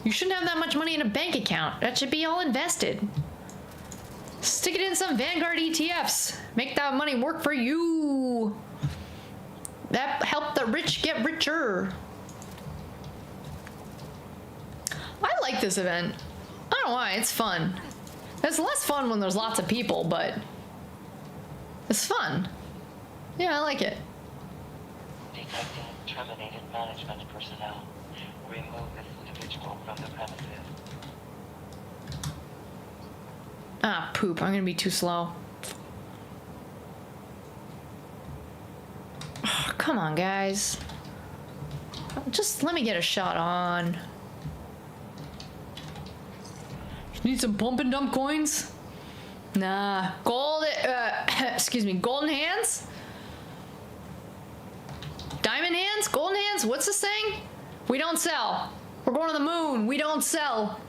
You shouldn't have that much money in a bank account. That should be all invested. Stick it in some Vanguard ETFs. Make that money work for you. That helped the rich get richer. I like this event. I don't know why, it's fun. It's less fun when there's lots of people, but it's fun. Yeah, I like it. Detecting terminated management personnel. Remove this individual from the premises. Ah, poop. I'm gonna be too slow. Oh, come on, guys. Just let me get a shot on. Need some pump and dump coins? Nah. Excuse me, golden hands? Diamond hands? Golden hands? What's this saying? We don't sell. We're going to the moon. We don't sell.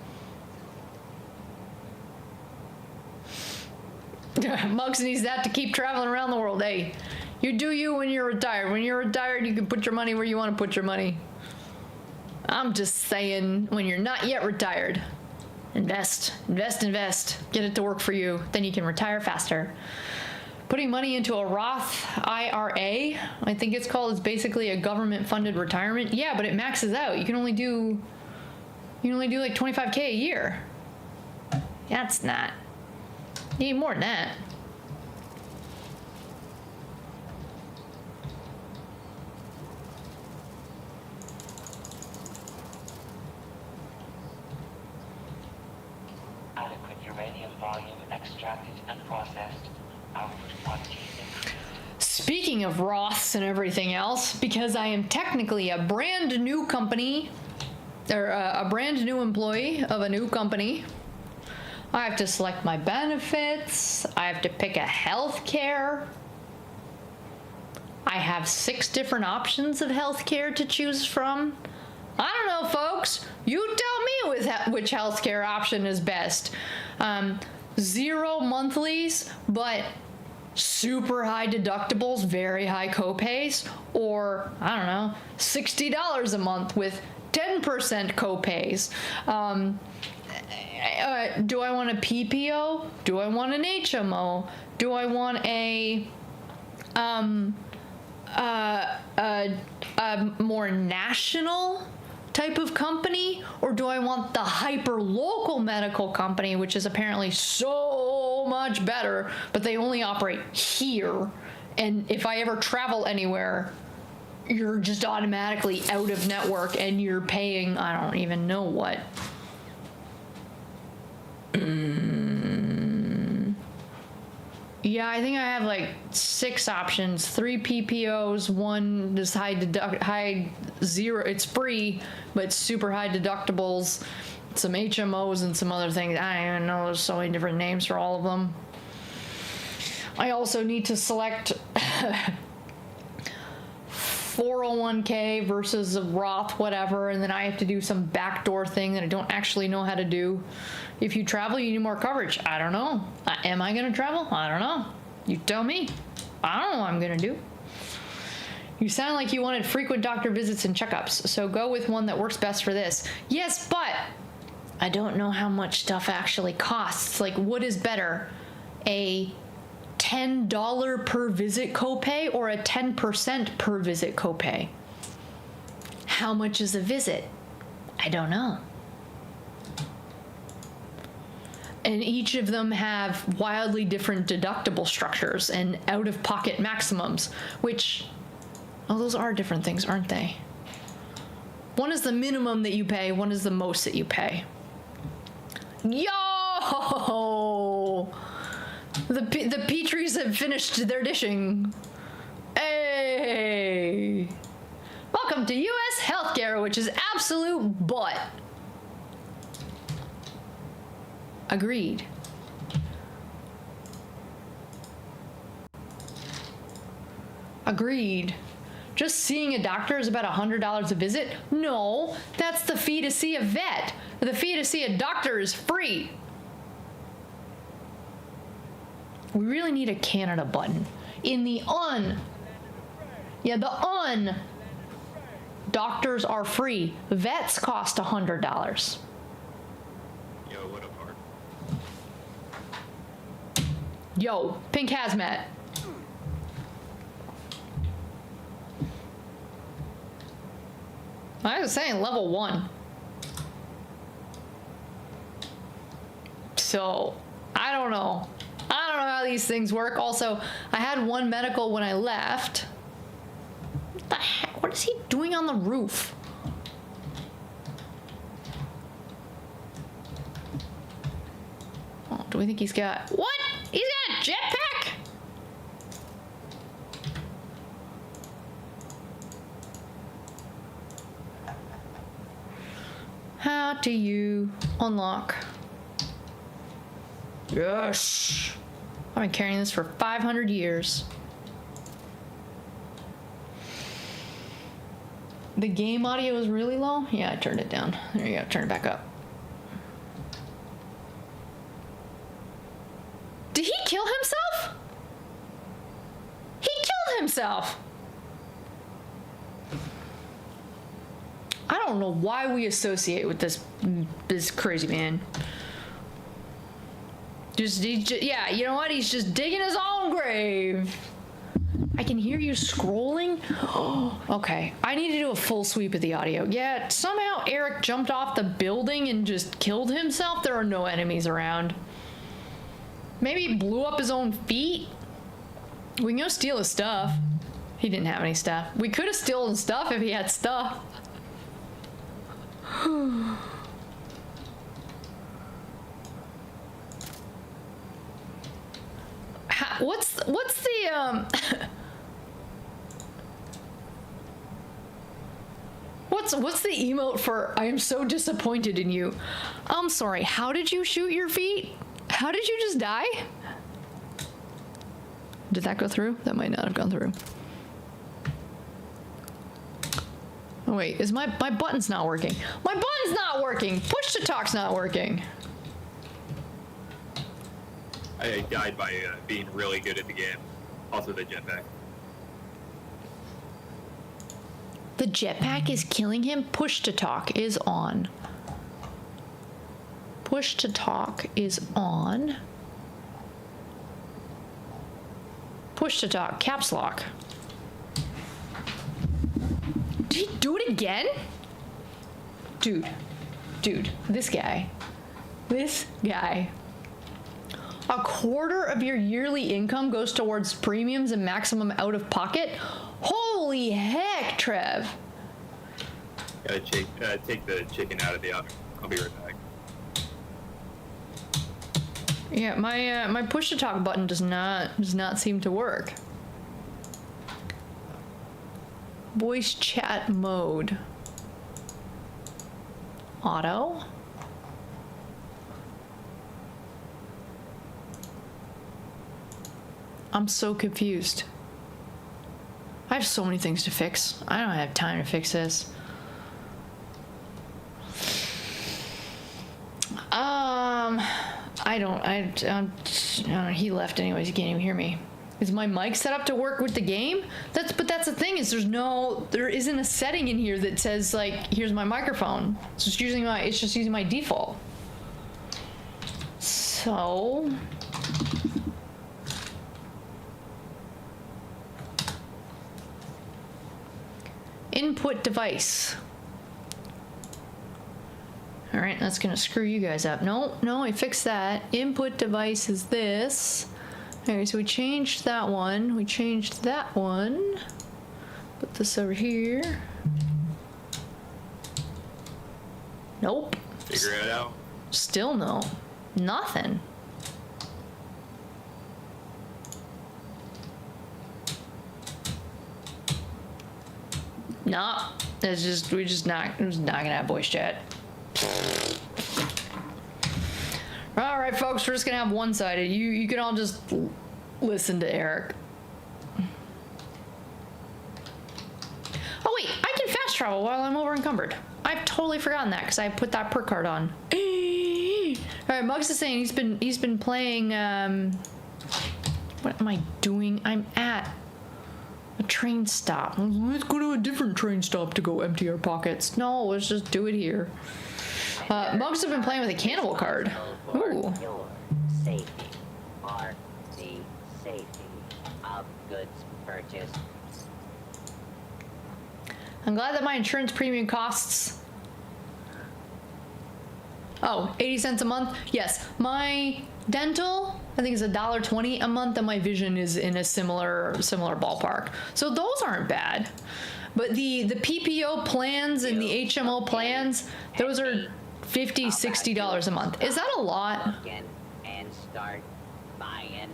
Muggs needs that to keep traveling around the world. Hey, you do you when you're retired. When you're retired, you can put your money where you want to put your money. I'm just saying, when you're not yet retired, invest, invest, invest. Get it to work for you. Then you can retire faster. Putting money into a Roth IRA, I think it's called, is basically a government-funded retirement. Yeah, but it maxes out. You can only do like 25K a year. That's not. You need more than that. Adequate uranium volume extracted and processed. Output quantity increased. Speaking of Roths and everything else, because I am technically a brand new company, or a brand new employee of a new company, I have to select my benefits. I have to pick a health care. I have 6 different options of health care to choose from. I don't know, folks. You tell me which health care option is best. 0 monthlies, but super high deductibles, very high copays, or I don't know, $60 a month with 10% copays. Do I want a PPO? Do I want an HMO? Do I want a more national type of company, or do I want the hyper local medical company, which is apparently so much better, but they only operate here, and if I ever travel anywhere, you're just automatically out of network and you're paying I don't even know what. Yeah, I think I have like 6 options, 3 PPOs, 1 is high zero, it's free, but it's super high deductibles, some HMOs and some other things. I don't even know, there's so many different names for all of them. I also need to select 401k versus a Roth, whatever, and then I have to do some backdoor thing that I don't actually know how to do. If you travel, you need more coverage. I don't know. Am I going to travel? I don't know. You tell me. I don't know what I'm going to do. You sound like you wanted frequent doctor visits and checkups, so go with one that works best for this. Yes, but I don't know how much stuff actually costs. Like, what is better? A $10 per visit copay or a 10% per visit copay? How much is a visit? I don't know. And each of them have wildly different deductible structures and out-of-pocket maximums, which Oh, those are different things, aren't they? One is the minimum that you pay, one is the most that you pay. Yo! The Petries have finished their dishing. Hey! Welcome to U.S. healthcare, which is absolute butt. Agreed. Agreed. Just seeing a doctor is about $100 a visit? No, that's the fee to see a vet. The fee to see a doctor is free. We really need a Canada button. In the un. Yeah, the un. Doctors are free. Vets cost $100. Yo, what up, Art? Yo, pink hazmat. I was saying level 1. So, I don't know. I don't know how these things work. Also, I had one medical when I left. What the heck? What is he doing on the roof? Oh, do we think he's got... What? He's got a jetpack? How do you unlock? Yes! I've been carrying this for 500 years. The game audio is really low? Yeah, I turned it down. There you go, turn it back up. Did he kill himself? He killed himself! I don't know why we associate with this crazy man. Yeah, you know what? He's just digging his own grave. I can hear you scrolling. Oh, okay. I need to do a full sweep of the audio. Yeah, somehow Eric jumped off the building and just killed himself. There are no enemies around. Maybe he blew up his own feet. We can go steal his stuff. He didn't have any stuff. We could have stolen stuff if he had stuff. What's the what's the emote for I am so disappointed in you? I'm sorry, how did you shoot your feet? How did you just die? Did that go through? That might not have gone through. Oh wait, is my button's not working. My button's not working! Push to talk's not working. I died by being really good at the game. Also the jetpack. The jetpack is killing him? Push to talk is on. Push to talk is on. Push to talk, caps lock. Did he do it again? Dude, this guy. A quarter of your yearly income goes towards premiums and maximum out of pocket? Holy heck, Trev. Gotta take the chicken out of the oven. I'll be right back. Yeah, my push to talk button does not seem to work. Voice chat mode. Auto. I'm so confused. I have so many things to fix. I don't have time to fix this. I don't, he left anyways, he can't even hear me. Is my mic set up to work with the game? But that's the thing is there isn't a setting in here that says like, here's my microphone. It's just using my default. So. Input device. All right, that's gonna screw you guys up. No, I fixed that. Input device is this. Okay, so we changed that one. We changed that one. Put this over here. Nope. Figure it out. Still no. Nothing. Nah. It's just we're just not gonna have voice chat. All right, folks, we're just gonna have one-sided. You can all just listen to Eric. Oh wait, I can fast travel while I'm over encumbered. I've totally forgotten that because I put that perk card on. All right, Muggs is saying he's been playing. What am I doing? I'm at a train stop. Let's go to a different train stop to go empty our pockets. No, let's just do it here. Muggs have been playing with a cannibal card. Ooh. Your safety or the safety of goods purchased. I'm glad that my insurance premium costs, 80 cents a month. Yes, my dental, I think, is $1.20 a month, and my vision is in a similar ballpark. So those aren't bad. But the PPO plans and the HMO plans, those are $50, $60 a month. Is that a lot? And start buying.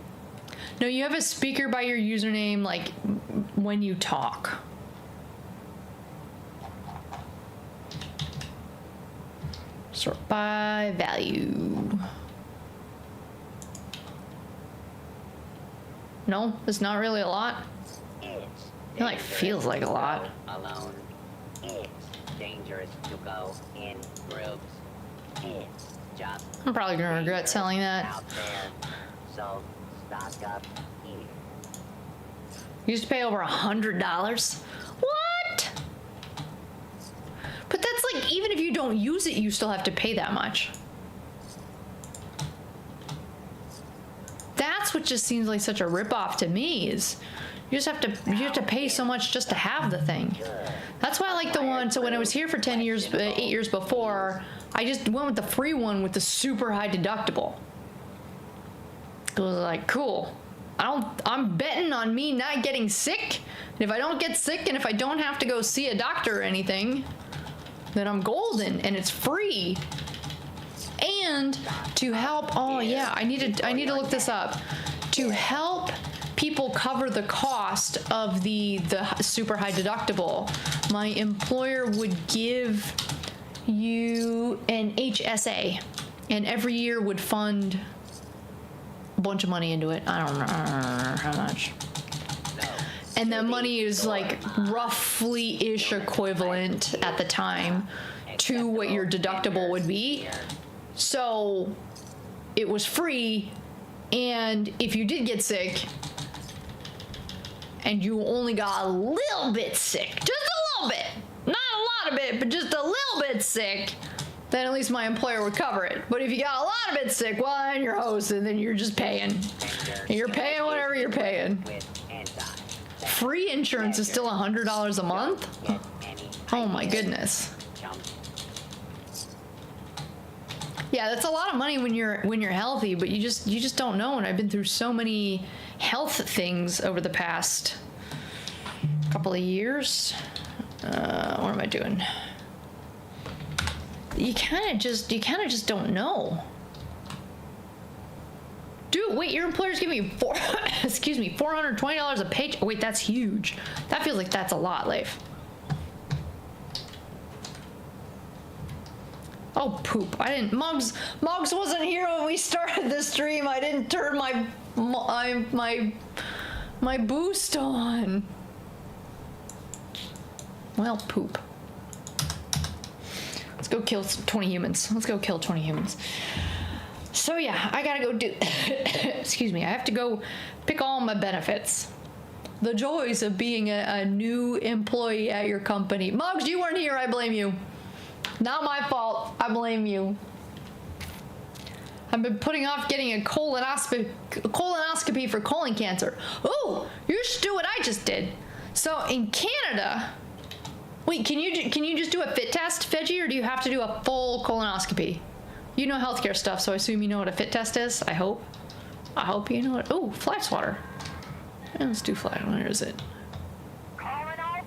No, you have a speaker by your username, like when you talk. Sort by value. No, it's not really a lot. It like feels like a lot. Alone. It's dangerous to go in groups. It's just I'm probably gonna regret selling that. out there. So stock up here. You used to pay over $100. What? But that's like, even if you don't use it, you still have to pay that much. That's what just seems like such a ripoff to me. Is you have to pay so much just to have the thing. That's why I like the one. So when I was here for 10 years, 8 years before, I just went with the free one with the super high deductible. It was like, cool. I'm betting on me not getting sick. And if I don't get sick, and if I don't have to go see a doctor or anything, then I'm golden, and it's free. And to help, oh yeah, I need to look this up. To help people cover the cost of the super high deductible, my employer would give you an HSA, and every year would fund a bunch of money into it. I don't know how much. And the money is like roughly-ish equivalent at the time to what your deductible would be. So it was free, and if you did get sick and you only got a little bit sick, just a little bit, not a lot of it, but just a little bit sick, then at least my employer would cover it. But if you got a lot of it sick, well, then you're hosting, then you're just paying. And you're paying whatever you're paying. Free insurance is still $100 a month? Oh my goodness. Yeah, that's a lot of money when you're healthy, but you just don't know. And I've been through so many health things over the past couple of years. What am I doing? You kind of just don't know. Dude, wait, your employer's giving you $420 a paycheck. Wait, that's huge. That feels like that's a lot, Leif. Oh, poop. I didn't, Muggs wasn't here when we started the stream. I didn't turn my boost on. Well, poop. Let's go kill 20 humans. Let's go kill 20 humans. So yeah, I gotta go do, excuse me, I have to go pick all my benefits. The joys of being a new employee at your company. Muggs, you weren't here, I blame you. Not my fault, I blame you. I've been putting off getting a colonoscopy for colon cancer. Oh, you should do what I just did. So in Canada, wait, can you just do a fit test, Veggie, or do you have to do a full colonoscopy? You know healthcare stuff, so I assume you know what a fit test is. I hope you know what. Oh, fly swatter. Yeah, let's do fly. Where is it? Calling all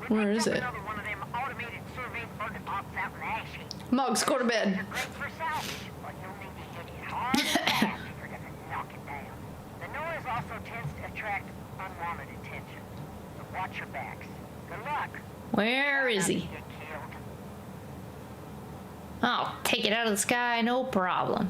Where is it? Another one of them automated survey bug ops out in the ash heap. Mugs, go to bed. They're great for salvage, but you'll need to hit it hard and fast if you're gonna knock it down. The noise also tends to attract unwanted attention, so watch your backs. Good luck. Where is he? You get killed. Oh, take it out of the sky, no problem.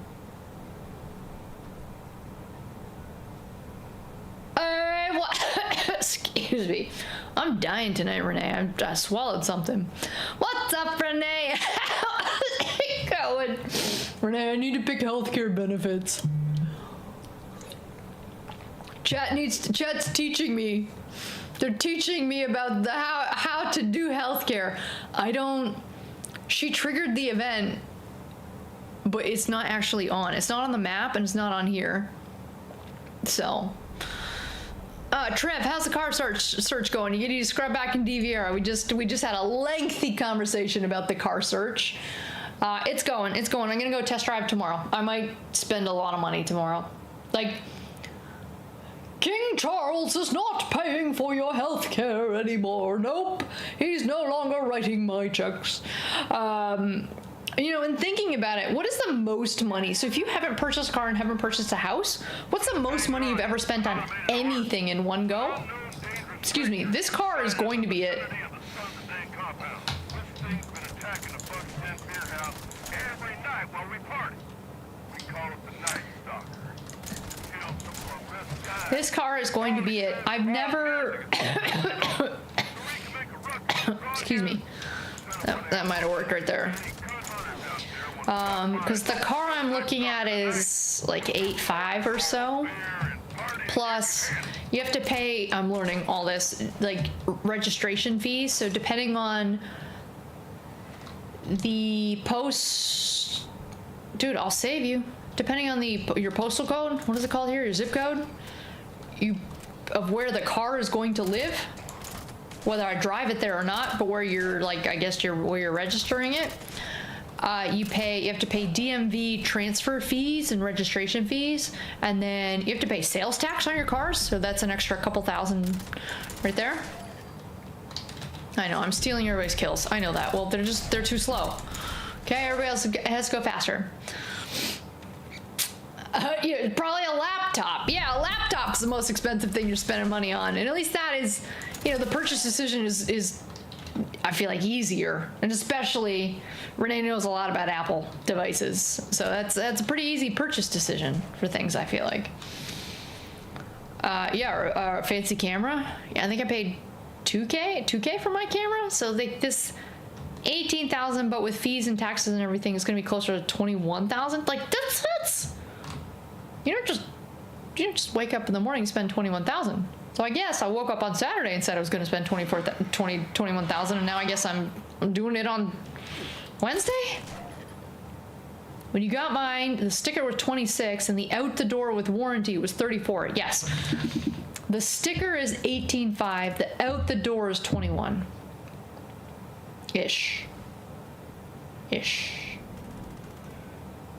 Excuse me. I'm dying tonight, Renee. I swallowed something. What's up, Renee? How's it going? Renee, I need to pick healthcare benefits. Chat's teaching me. They're teaching me about how to do healthcare. She triggered the event, but it's not actually on. It's not on the map and it's not on here. So, Trev, how's the car search going? You need to scrub back in DVR. We just had a lengthy conversation about the car search. It's going. I'm gonna go test drive tomorrow. I might spend a lot of money tomorrow. Like, King Charles is not paying for your health care anymore. Nope. He's no longer writing my checks. You know, and thinking about it, what is the most money? So if you haven't purchased a car and haven't purchased a house, what's the most money you've ever spent on anything in one go? Excuse me, this car is going to be it. This car is going to be it. I've never... Excuse me. That might have worked right there. Because the car I'm looking at is like 8.5 or so. Plus, you have to pay, I'm learning all this, like registration fees. So depending on the post... Dude, I'll save you. Depending on your postal code, what is it called here? Your zip code? Of where the car is going to live, whether I drive it there or not, but where you're like, I guess where you're registering it, you have to pay DMV transfer fees and registration fees, and then you have to pay sales tax on your cars, so that's an extra couple thousand right there. I know, I'm stealing everybody's kills. I know that. Well, they're too slow. Okay, everybody else has to go faster. Yeah, probably a laptop. Yeah, a laptop's the most expensive thing you're spending money on. And at least that is, you know, the purchase decision is I feel like easier. And especially, Renee knows a lot about Apple devices. So that's a pretty easy purchase decision for things, I feel like. Yeah, fancy camera. Yeah, I think I paid $2K for my camera. So this $18,000, but with fees and taxes and everything, it's gonna be closer to $21,000. Like that's you don't just wake up in the morning and spend $21,000. So I guess I woke up on Saturday and said I was going to spend $21,000, and now I guess I'm doing it on Wednesday. When you got mine, the sticker was $26, and the out the door with warranty was $34. Yes, the sticker is $18,500. The out the door is $21. Ish.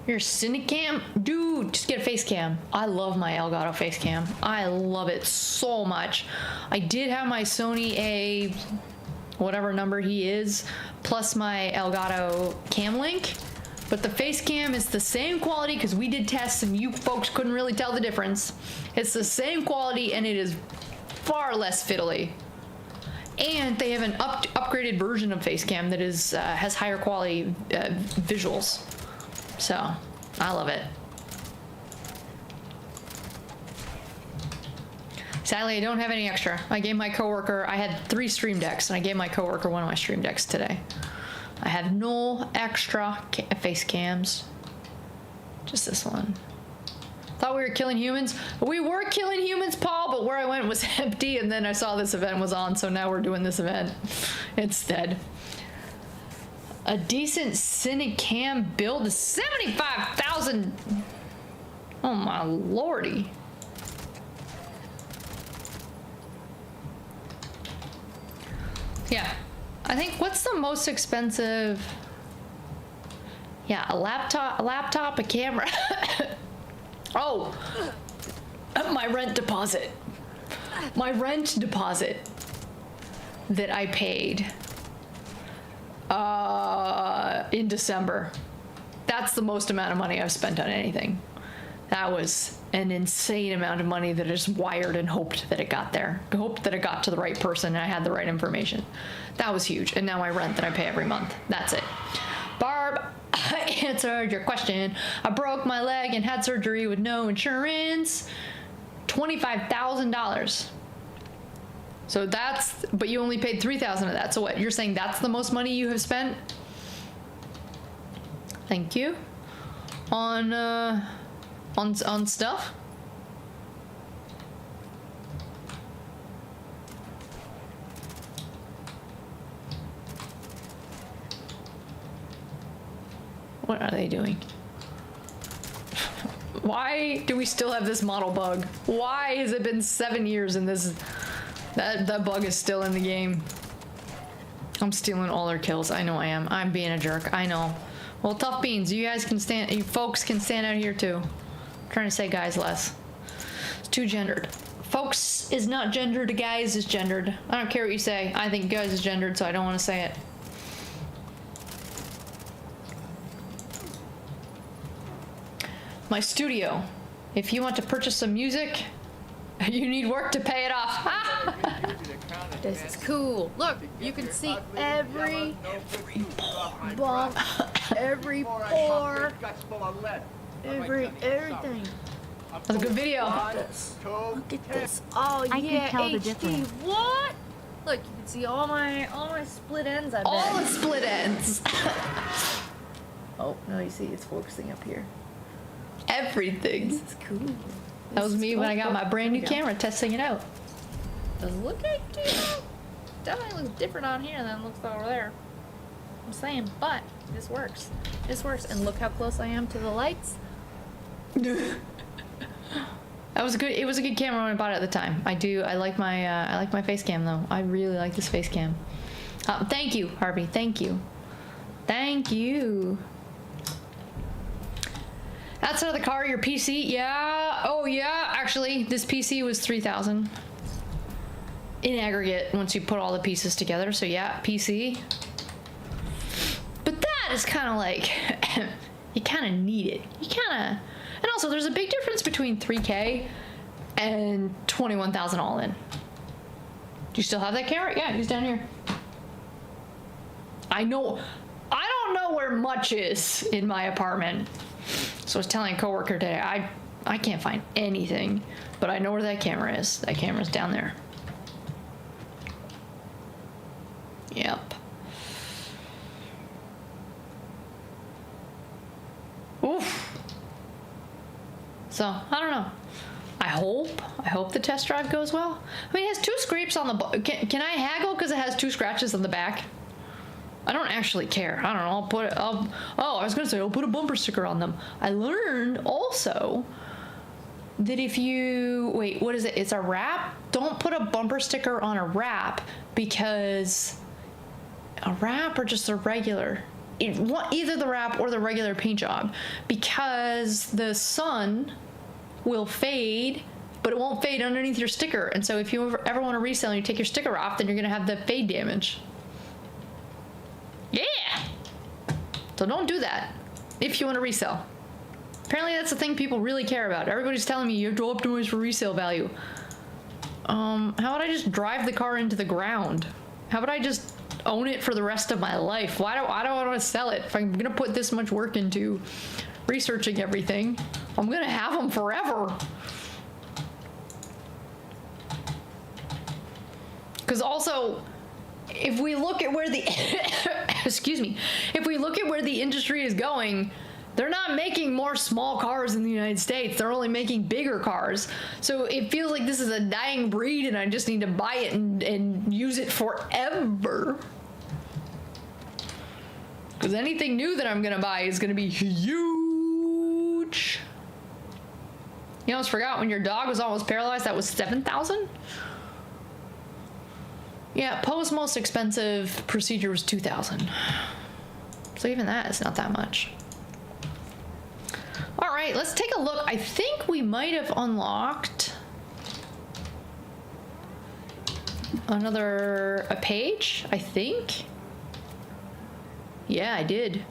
Your Cinecam? Dude, just get a face cam. I love my Elgato face cam. I love it so much. I did have my Sony A, whatever number he is, plus my Elgato Cam Link, but the face cam is the same quality because we did tests and you folks couldn't really tell the difference. It's the same quality and it is far less fiddly. And they have an upgraded version of face cam that has higher quality visuals. So, I love it. Sadly, I don't have any extra. I gave my coworker, I had 3 Stream Decks, and I gave my coworker one of my Stream Decks today. I have no extra face cams. Just this one. Thought we were killing humans. We were killing humans, Paul, but where I went was empty, and then I saw this event was on, so now we're doing this event instead. A decent Cinecam build is $75,000. Oh my lordy. Yeah, I think what's the most expensive? Yeah, a laptop, a camera. Oh, my rent deposit. My rent deposit. that I paid in December. That's the most amount of money I've spent on anything. That was an insane amount of money that I just wired and hoped that it got there. Hoped that it got to the right person and I had the right information. That was huge. And now my rent that I pay every month. That's it. Barb, I answered your question. I broke my leg and had surgery with no insurance. $25,000. So that's, but you only paid $3,000 of that. So what, you're saying that's the most money you have spent? Thank you. On stuff? What are they doing? Why do we still have this model bug? Why has it been 7 years and that bug is still in the game? I'm stealing all their kills. I know I am. I'm being a jerk. I know. Well, tough beans. You guys can stand. You folks can stand out here too. I'm trying to say guys less. It's too gendered. Folks is not gendered. Guys is gendered. I don't care what you say. I think guys is gendered, so I don't want to say it. My studio. If you want to purchase some music, you need work to pay it off. This is cool. Look, you can see every bump, every pore, everything. That's a good video. Look at this. Oh I yeah, can tell the HD. difference. What? Look, you can see all my split ends. I bet. All the split ends. Oh no, you see, it's focusing up here. Everything. This is cool. That was me when I got my brand new camera testing it out. Doesn't look like definitely looks different on here than it looks over there. I'm saying, but this works. This works, and look how close I am to the lights. That was a good. It was a good camera when I bought it at the time. I like my face cam though. I really like this face cam. Thank you, Harvey. Thank you. Thank you. Outside of the car, your PC, yeah. Oh yeah, actually, this PC was $3,000 in aggregate once you put all the pieces together. So yeah, PC. But that is kind of like, you kind of need it. You kind of, and also there's a big difference between 3K and 21,000 all in. Do you still have that camera? Yeah, he's down here. I know, I don't know where much is in my apartment. So I was telling a coworker today, I can't find anything, but I know where that camera is. That camera's down there. Yep. Oof. So, I don't know. I hope the test drive goes well. I mean, it has 2 scrapes on the, can I haggle because it has 2 scratches on the back? I don't actually care. I don't know. I was gonna say I'll put a bumper sticker on them. I learned also that if you, wait, what is it? It's a wrap? Don't put a bumper sticker on a wrap because a wrap or just a regular, either the wrap or the regular paint job, because the sun will fade, but it won't fade underneath your sticker. And so if you ever want to resell and you take your sticker off, then you're gonna have the fade damage. Yeah! So don't do that if you want to resell. Apparently that's the thing people really care about. Everybody's telling me you have to optimize for resale value. How about I just drive the car into the ground? How about I just own it for the rest of my life? Why do I want to sell it? If I'm gonna put this much work into researching everything, I'm gonna have them forever. Because also, if we look at where the excuse me, if we look at where the industry is going, they're not making more small cars in the United States. They're only making bigger cars. So it feels like this is a dying breed and I just need to buy it and use it forever. Because anything new that I'm gonna buy is gonna be huge. You almost forgot when your dog was almost paralyzed, that was 7,000? Yeah, Poe's most expensive procedure was 2,000. So even that is not that much. All right, let's take a look. I think we might have unlocked. a page, I think. Yeah, I did.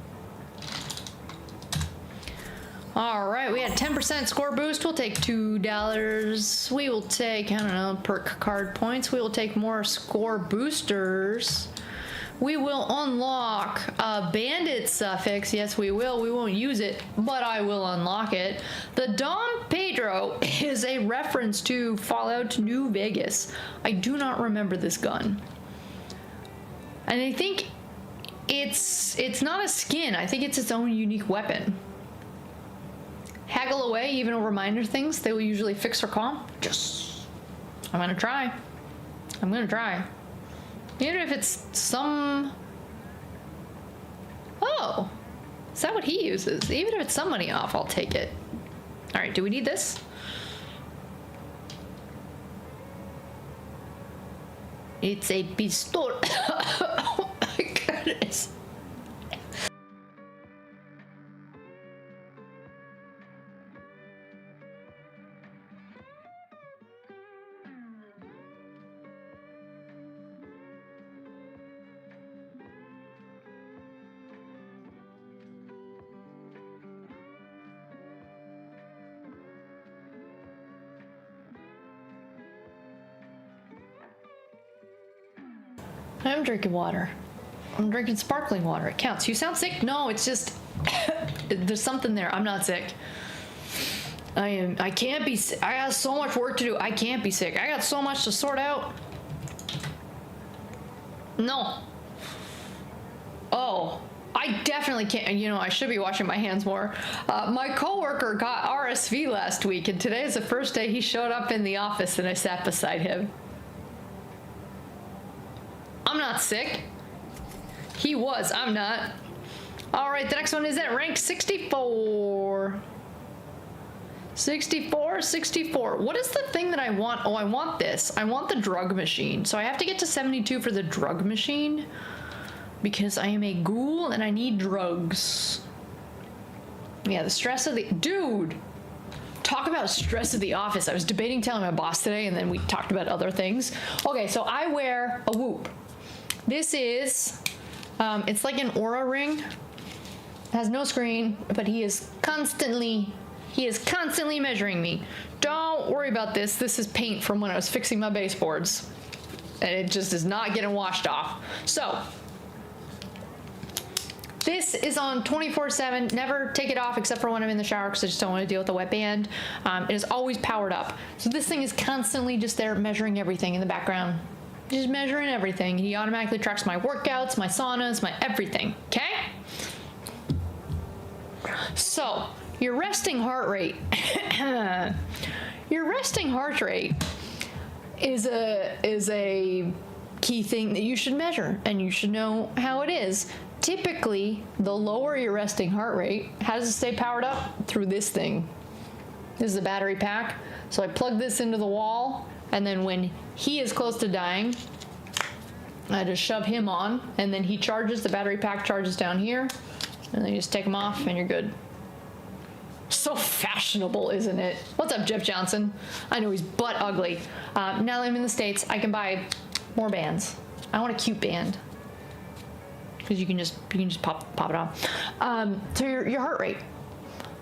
All right, we had 10% score boost. We'll take $2. We will take, I don't know, perk card points. We will take more score boosters. We will unlock a bandit suffix. Yes, we will. We won't use it, but I will unlock it. The Dom Pedro is a reference to Fallout New Vegas. I do not remember this gun. And I think it's not a skin. I think it's its own unique weapon. Haggle away even over minor things. They will usually fix or calm. Just, I'm gonna try. I'm gonna try. Even if it's some... Oh, is that what he uses? Even if it's some money off, I'll take it. All right, do we need this? It's a pistol. Oh my goodness. I'm drinking water. I'm drinking sparkling water. It counts. You sound sick? No, it's just there's something there. I'm not sick. I can't be sick. I got so much work to do. I can't be sick. I got so much to sort out. No. Oh, I definitely can't. You know, I should be washing my hands more. My coworker got RSV last week, and today is the first day he showed up in the office, and I sat beside him. I'm not sick. He was. I'm not. All right, the next one is at rank 64. 64. What is the thing that I want? Oh, I want this. I want the drug machine. So I have to get to 72 for the drug machine because I am a ghoul and I need drugs. Yeah, the stress of the... Dude! Talk about stress of the office. I was debating telling my boss today and then we talked about other things. Okay, so I wear a whoop. This is, it's like an aura ring. It has no screen, but he is constantly measuring me. Don't worry about this. This is paint from when I was fixing my baseboards. And it just is not getting washed off. So, this is on 24/7. Never take it off except for when I'm in the shower because I just don't want to deal with the wet band. It is always powered up. So this thing is constantly just there measuring everything in the background. Just measuring everything. He automatically tracks my workouts, my saunas, my everything. Okay? So, your resting heart rate. Your resting heart rate is a key thing that you should measure, and you should know how it is. Typically, the lower your resting heart rate, how does it stay powered up? Through this thing. This is a battery pack. So I plug this into the wall, and then when he is close to dying, I just shove him on, and then he charges, the battery pack charges down here, and then you just take him off, and you're good. So fashionable, isn't it? What's up, Jeff Johnson? I know he's butt ugly. Now that I'm in the States, I can buy more bands. I want a cute band. Because you can just pop it on. So your heart rate.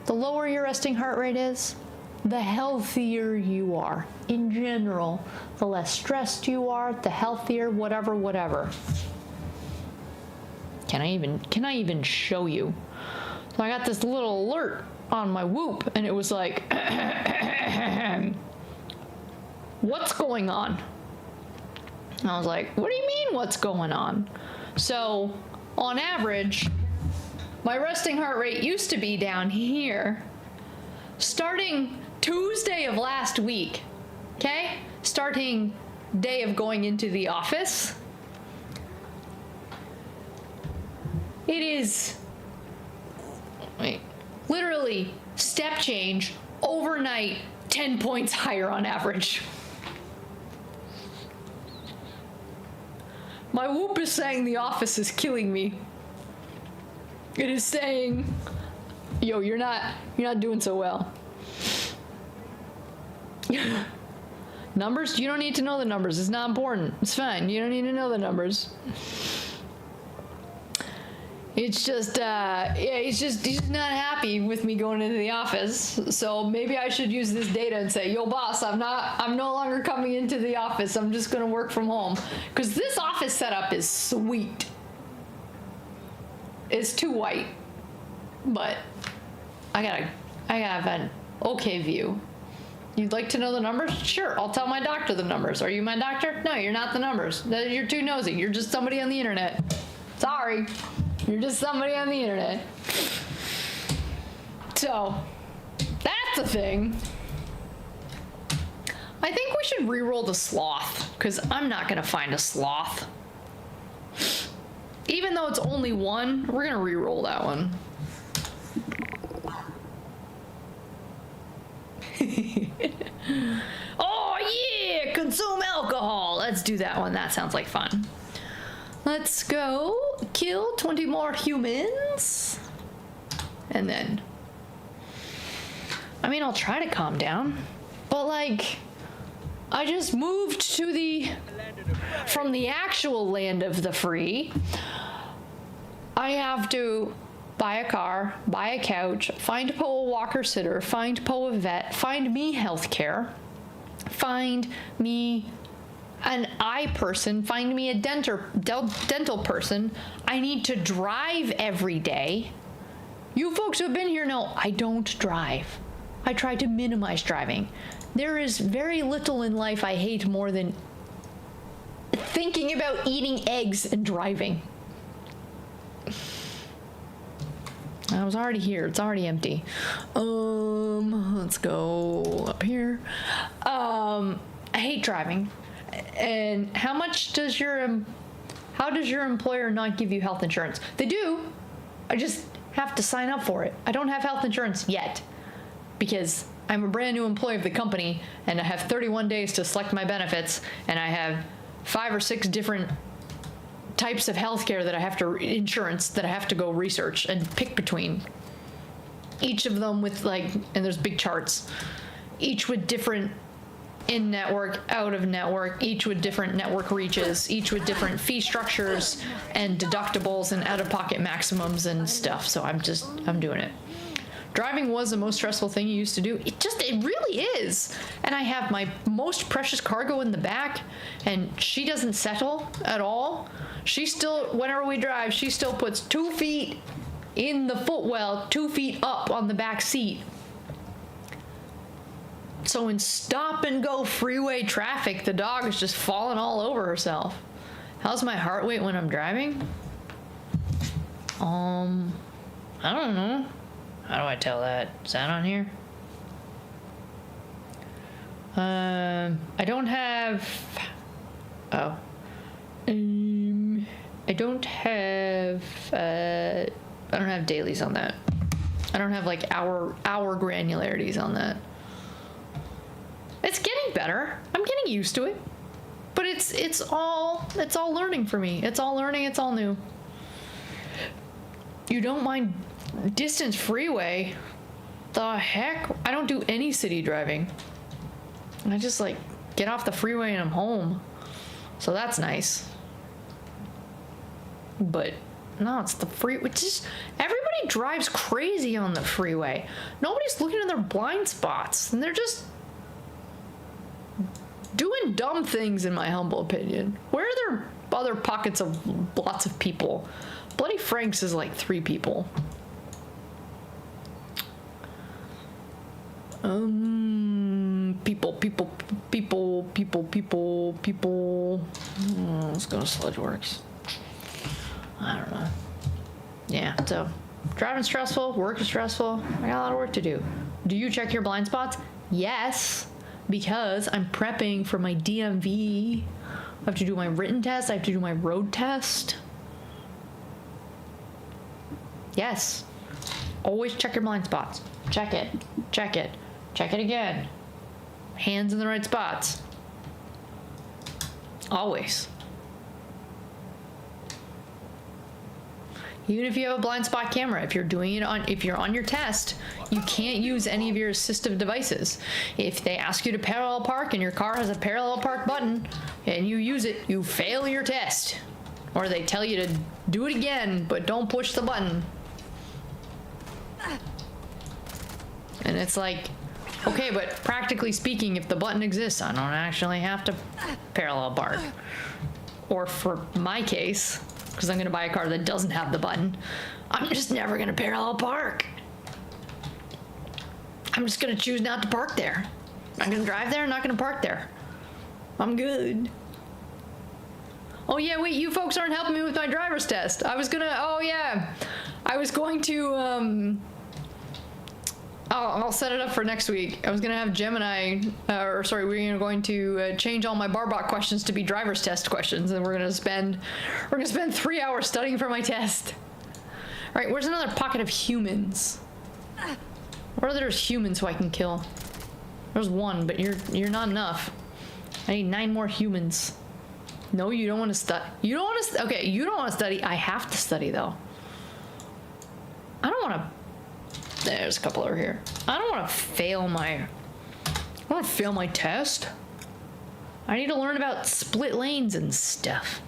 The lower your resting heart rate is, the healthier you are. In general, the less stressed you are, the healthier, whatever. Can I even show you? So I got this little alert on my Whoop, and it was like, what's going on? And I was like, what do you mean what's going on? So, on average, my resting heart rate used to be down here. Starting Tuesday of last week, okay? Starting day of going into the office. It is, literally step change overnight, 10 points higher on average. My Whoop is saying the office is killing me. It is saying, yo, you're not doing so well. Numbers? You don't need to know the numbers. It's not important. It's fine. You don't need to know the numbers. It's just, yeah, he's just not happy with me going into the office. So maybe I should use this data and say, yo, boss, I'm no longer coming into the office. I'm just going to work from home. Because this office setup is sweet. It's too white. But I gotta have an okay view. You'd like to know the numbers? Sure, I'll tell my doctor the numbers. Are you my doctor? No, you're not the numbers. You're too nosy. You're just somebody on the internet. Sorry. You're just somebody on the internet. So, that's a thing. I think we should re-roll the sloth, because I'm not going to find a sloth. Even though it's only one, we're going to re-roll that one. Oh yeah, consume alcohol. Let's do that one. That sounds like fun. Let's go kill 20 more humans. And then, I mean, I'll try to calm down, but like, I just moved to from the actual land of the free. I have to buy a car, buy a couch, find Poe a walker sitter, find Poe a vet, find me healthcare, find me an eye person, find me a dental person. I need to drive every day. You folks who have been here know I don't drive. I try to minimize driving. There is very little in life I hate more than thinking about eating eggs and driving. I was already here. It's already empty. Let's go up here. I hate driving. And how does your employer not give you health insurance? They do. I just have to sign up for it. I don't have health insurance yet because I'm a brand new employee of the company and I have 31 days to select my benefits, and I have 5 or 6 different types of healthcare that I have to insurance that I have to go research and pick between. Each of them with and there's big charts, each with different in-network, out-of-network, each with different network reaches, each with different fee structures and deductibles and out-of-pocket maximums and stuff. So I'm doing it. Driving was the most stressful thing you used to do. It really is. And I have my most precious cargo in the back, and she doesn't settle at all. She still, whenever we drive, she still puts 2 feet in the footwell, 2 feet up on the back seat. So in stop and go freeway traffic, the dog is just falling all over herself. How's my heart rate when I'm driving? I don't know. How do I tell that? Is that on here? I don't have. Oh. I don't have. I don't have dailies on that. I don't have hour granularities on that. It's getting better. I'm getting used to it, but it's all learning for me. It's all learning. It's all new. You don't mind distance freeway? The heck? I don't do any city driving. I just get off the freeway and I'm home. So that's nice. But no, it's the freeway. Everybody drives crazy on the freeway. Nobody's looking in their blind spots, and they're just doing dumb things, in my humble opinion. Where are there other pockets of lots of people? Bloody Frank's is 3 people. People. Let's go to Sledgeworks. I don't know. Yeah, so driving stressful, work is stressful. I got a lot of work to do. Do you check your blind spots? Yes, because I'm prepping for my DMV. I have to do my written test. I have to do my road test. Yes. Always check your blind spots. Check it. Check it. Check it again. Hands in the right spots. Always. Even if you have a blind spot camera, if you're doing it on, if you're on your test, you can't use any of your assistive devices. If they ask you to parallel park and your car has a parallel park button and you use it, you fail your test. Or they tell you to do it again, but don't push the button. And it's like, okay, but practically speaking, if the button exists, I don't actually have to parallel park. Or for my case, because I'm gonna buy a car that doesn't have the button, I'm just never gonna parallel park. I'm just gonna choose not to park there. I'm gonna drive there, I'm not gonna park there. I'm good. Oh yeah, wait, you folks aren't helping me with my driver's test. I was gonna, oh yeah. I was going to, I'll set it up for next week. I was gonna have Gemini, or sorry, we're going to change all my barbot questions to be driver's test questions, and we're gonna spend 3 hours studying for my test. All right, where's another pocket of humans? Where are there humans who I can kill? There's one, but you're not enough. I need 9 more humans. No, you don't want to study. You don't want to. Okay, you don't want to study. I have to study though. I don't want to. There's a couple over here. I don't want to fail my. I want to fail my test. I need to learn about split lanes and stuff.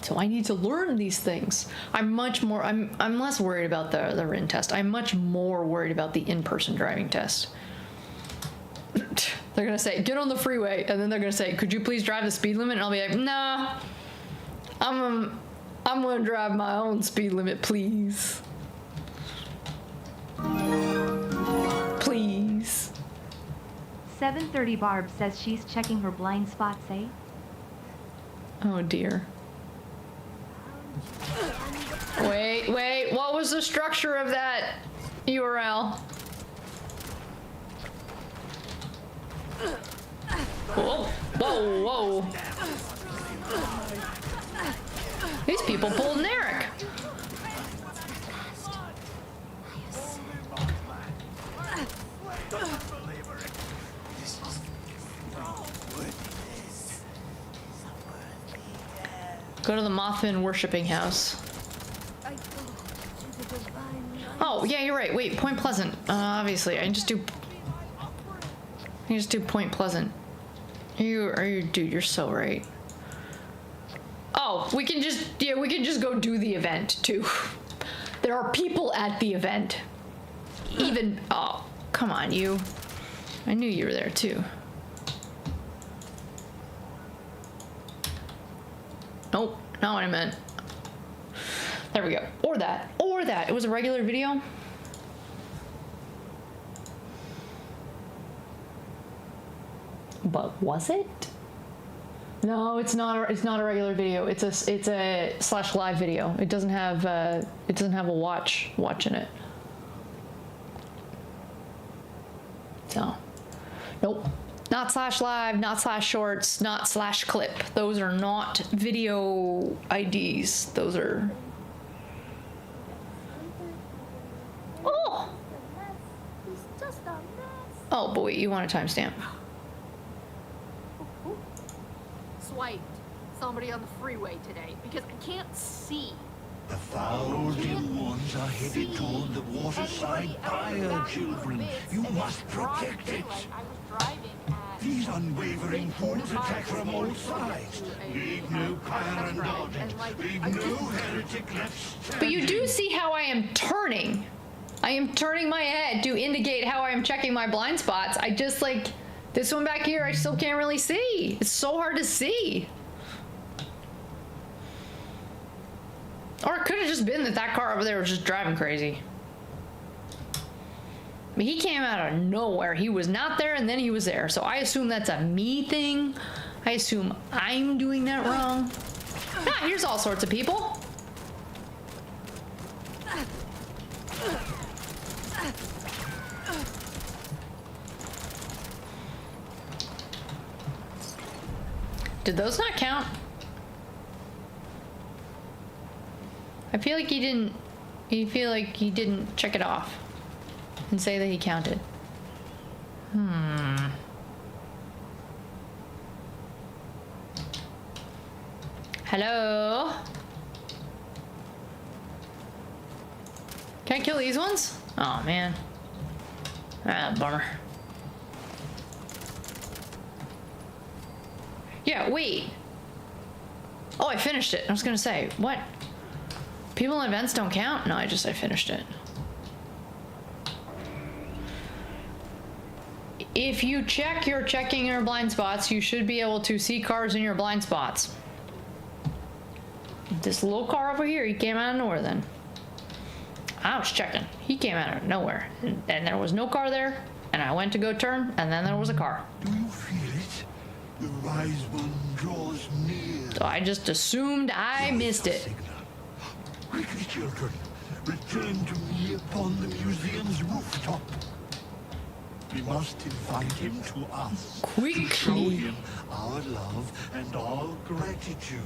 So I need to learn these things. I'm less worried about the written test. I'm much more worried about the in-person driving test. They're gonna say, get on the freeway, and then they're gonna say, could you please drive the speed limit? And I'll be like, nah, I'm gonna drive my own speed limit, please. Please. 7:30 Barb says she's checking her blind spots, eh? Oh dear. Wait, what was the structure of that URL? Whoa, whoa. These people pulled an Eric. Go to the Mothman worshipping house. Oh, yeah, you're right. Wait, Point Pleasant. Obviously, I can just do Point Pleasant. Dude, you're so right. Oh, we can just go do the event too. There are people at the event. Even, oh, come on, you. I knew you were there too. Nope, not what I meant. There we go. Or that. It was a regular video. But was it? No, it's not a regular video. It's a /live video. It doesn't have a watch in it. So, nope. Not /live, not /shorts, not /clip. Those are not video IDs. Those are. Oh. Oh boy, you want a timestamp? Swiped somebody on the freeway today because I can't see. The foul dim ones are headed toward the waterside fire, children. You must protect it. These unwavering fools attack from all sides. Leave no pyre indulgent. Leave no heretic left. But you do see how I am turning. I am turning my head to indicate how I am checking my blind spots. I just like this one back here. I still can't really see. It's so hard to see. Or it could have just been that car over there was just driving crazy. But he came out of nowhere. He was not there and then he was there. So I assume that's a me thing. I assume I'm doing that wrong. Ah, here's all sorts of people. Did those not count? I feel like he didn't. You feel like he didn't check it off and say that he counted. Hello? Can I kill these ones? Oh, man. Ah, bummer. Yeah, wait. Oh, I finished it. I was gonna say, what? People and events don't count? No, I finished it. If you check your checking your blind spots, you should be able to see cars in your blind spots. This little car over here, he came out of nowhere then. I was checking. He came out of nowhere. And there was no car there. And I went to go turn, and then there was a car. Do you feel it? The rise one draws near. So I just assumed I missed it. Quickly, children. Return to me upon the museum's rooftop. We must invite him to us. Quickly. To show him our love and our gratitude.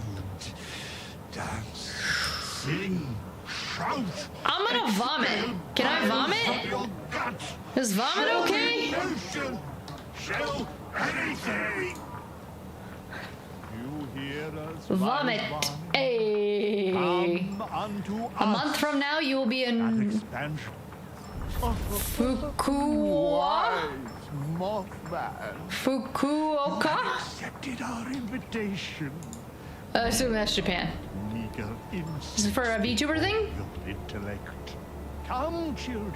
Dance, sing, shout. I'm gonna vomit. Can I vomit? Is vomit okay? Show anything. You hear us? Vomit. Hey. A month from now, you will be in Fukuoka. Fukuoka? Accepted our invitation. I assume that's Japan. Is it for a VTuber thing? Intellect. Come, children.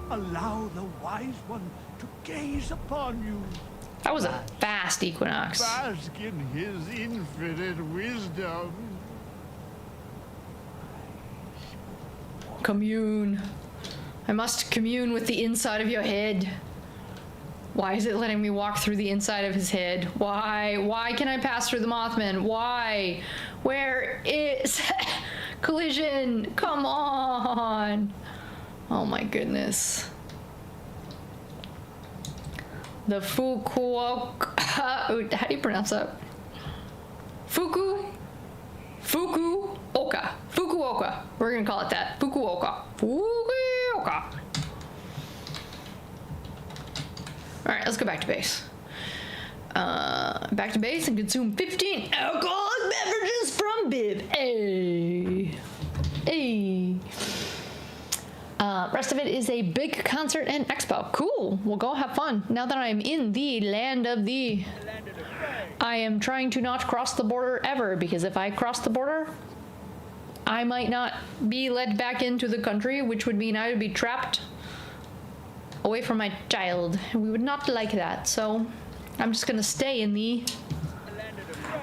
Allow the wise one to gaze upon you. That was a fast equinox. Bask in his infinite wisdom. Commune. I must commune with the inside of your head. Why is it letting me walk through the inside of his head? Why? Why can I pass through the Mothman? Why? Where is collision? Come on. Oh my goodness. The Fukuoka. How do you pronounce that? Fukuoka. Fukuoka. We're gonna call it that. Fukuoka. Fukuoka. All right, let's go back to base. Back to base and consume 15 alcoholic beverages from Bib. Hey. Hey. Rest of it is a big concert and expo. Cool. We'll go have fun. Now that I'm in the land of the... I am trying to not cross the border ever, because if I cross the border, I might not be led back into the country, which would mean I would be trapped away from my child. We would not like that. So I'm just going to stay in the...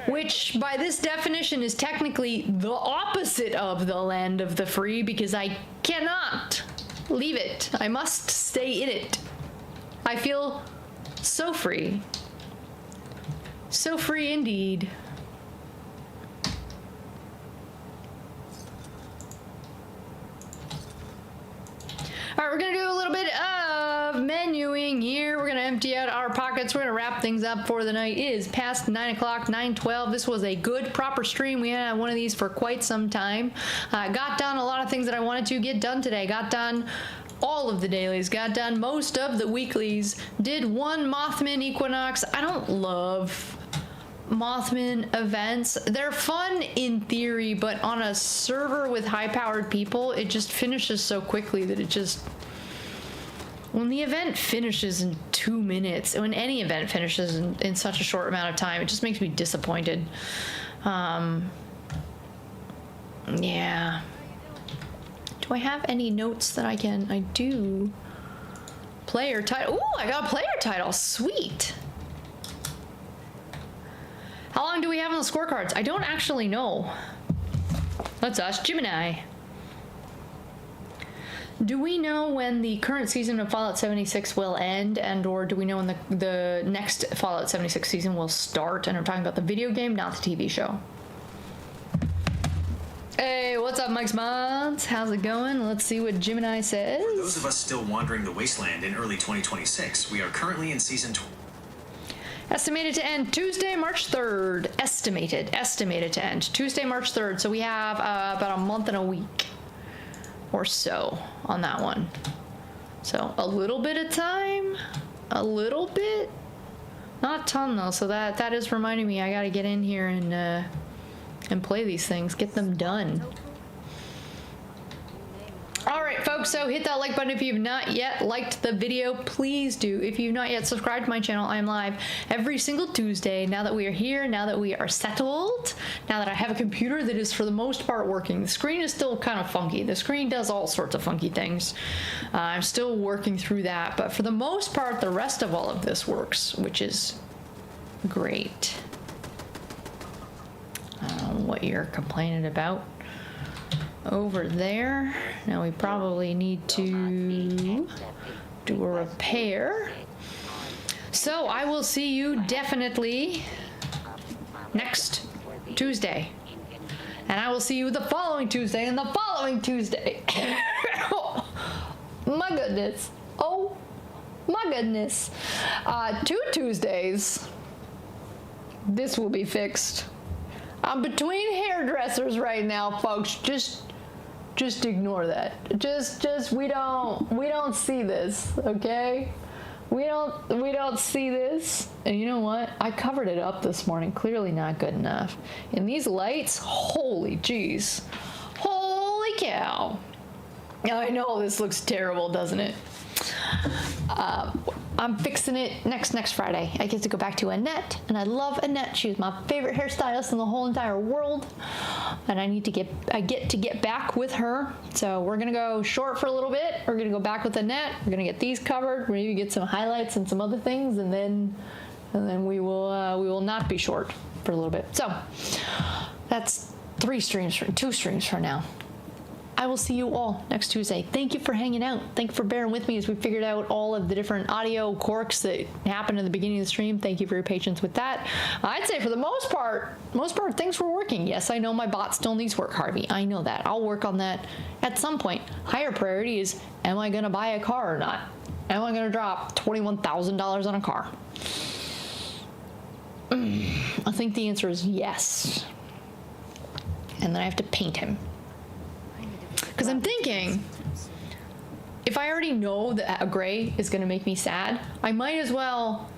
Which, by this definition, is technically the opposite of the land of the free, because I cannot leave it. I must stay in it. I feel so free. So free indeed. All right, we're gonna do a little bit of menuing here. We're gonna empty out our pockets. We're gonna wrap things up for the night. It is past 9 o'clock, 9:12. This was a good, proper stream. We had one of these for quite some time. Got done a lot of things that I wanted to get done today. Got done all of the dailies. Got done most of the weeklies. Did one Mothman Equinox. I don't love Mothman events. They're fun in theory, but on a server with high-powered people, it just finishes so quickly that it just... When the event finishes in 2 minutes, when any event finishes in such a short amount of time, it just makes me disappointed. Yeah. Do I have any notes that I can... I do. Player title. Ooh, I got a player title. Sweet. How long do we have on the scorecards? I don't actually know. Let's ask Gemini. Do we know when the current season of Fallout 76 will end, and or do we know when the next Fallout 76 season will start? And I'm talking about the video game, not the TV show. Hey, what's up, Mike's Mods? How's it going? Let's see what Gemini says. For those of us still wandering the wasteland in early 2026, we are currently in season 2. Estimated to end Tuesday, March 3rd. Estimated to end Tuesday, March 3rd. So we have about a month and a week or so on that one. So a little bit of time, a little bit, not a ton though. So that is reminding me I got to get in here and and play these things. Get them done. Alright folks, so hit that like button if you've not yet liked the video. Please do. If you've not yet subscribed to my channel, I am live every single Tuesday. Now that we are here, now that we are settled, now that I have a computer that is for the most part working. The screen is still kind of funky. The screen does all sorts of funky things. I'm still working through that, but for the most part, the rest of all of this works, which is great. I don't know what you're complaining about over there. Now we probably need to do a repair. So I will see you definitely next Tuesday. And I will see you the following Tuesday and the following Tuesday. Oh, my goodness. Oh my goodness. 2 Tuesdays. This will be fixed. I'm between hairdressers right now, folks. Just ignore that. Just we don't see this, okay? We don't see this. And you know what? I covered it up this morning. Clearly not good enough. And these lights, holy jeez. Holy cow. I know this looks terrible, doesn't it? I'm fixing it next Friday. I get to go back to Annette, and I love Annette. She's my favorite hairstylist in the whole entire world, and I get to get back with her. So we're gonna go short for a little bit. We're gonna go back with Annette. We're gonna get these covered. Maybe get some highlights and some other things, and then we will not be short for a little bit. So that's 2 streams for now. I will see you all next Tuesday. Thank you for hanging out. Thank you for bearing with me as we figured out all of the different audio quirks that happened in the beginning of the stream. Thank you for your patience with that. I'd say for the most part, things were working. Yes, I know my bot still needs work, Harvey. I know that. I'll work on that at some point. Higher priority is, am I going to buy a car or not? Am I going to drop $21,000 on a car? I think the answer is yes. And then I have to paint him. Because I'm thinking, if I already know that a gray is going to make me sad, I might as well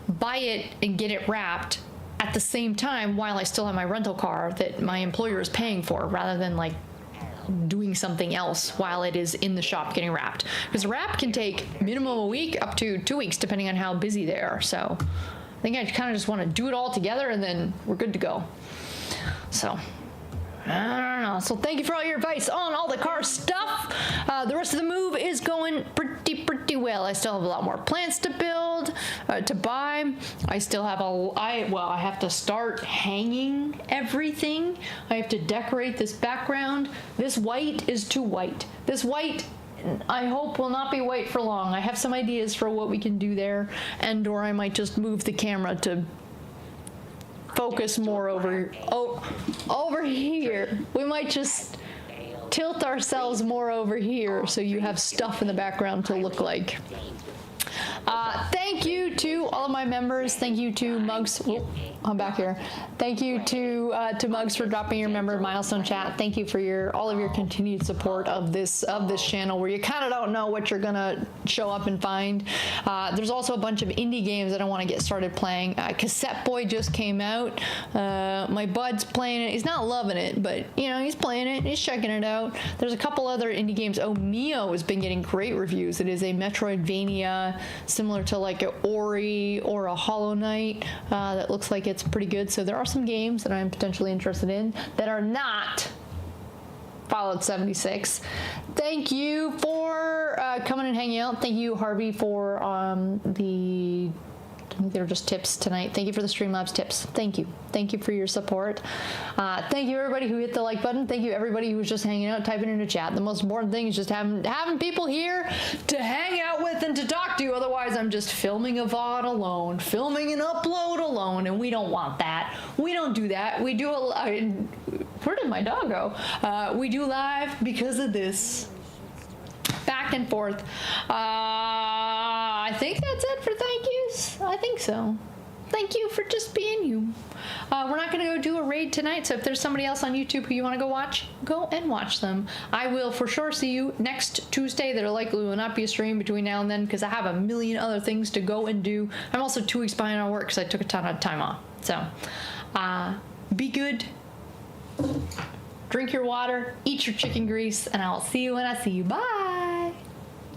buy it and get it wrapped at the same time while I still have my rental car that my employer is paying for, rather than like doing something else while it is in the shop getting wrapped. Because wrap can take minimum a week up to 2 weeks depending on how busy they are. So I think I kind of just want to do it all together and then we're good to go. So I don't know. So thank you for all your advice on all the car stuff. The rest of the move is going pretty well. I still have a lot more plants to build, to buy. I still have I have to start hanging everything. I have to decorate this background. This white is too white. This white, I hope, will not be white for long. I have some ideas for what we can do there, or I might just move the camera to focus more over here. We might just tilt ourselves more over here so you have stuff in the background to look like. Thank you to all of my members. Thank you to Mugs. Oh, I'm back here. Thank you to Mugs for dropping your member milestone chat. Thank you for all of your continued support of this channel, where you kind of don't know what you're gonna show up and find. There's also a bunch of indie games that I want to get started playing. Cassette Boy just came out. My bud's playing it. He's not loving it, but you know, he's playing it. He's checking it out. There's a couple other indie games. Oh, Neo has been getting great reviews. It is a Metroidvania similar to like a Ori or a Hollow Knight that looks like it's pretty good. So there are some games that I'm potentially interested in that are not Fallout 76. Thank you for coming and hanging out. Thank you, Harvey, for I think they were just tips tonight. Thank you for the Streamlabs tips. Thank you. Thank you for your support. Thank you, everybody who hit the like button. Thank you, everybody who was just hanging out, typing in the chat. The most important thing is just having people here to hang out with and to talk to. Otherwise, I'm just filming a VOD alone, filming an upload alone, and we don't want that. We don't do that. We do where did my dog go? We do live because of this. Back and forth. I think that's it for thank yous. I think so. Thank you for just being you. We're not going to go do a raid tonight, so if there's somebody else on YouTube who you want to go watch, go and watch them. I will for sure see you next Tuesday. There likely will not be a stream between now and then because I have a million other things to go and do. I'm also 2 weeks behind on work because I took a ton of time off. So be good, Drink your water, eat your chicken grease, and I'll see you when I see you. Bye.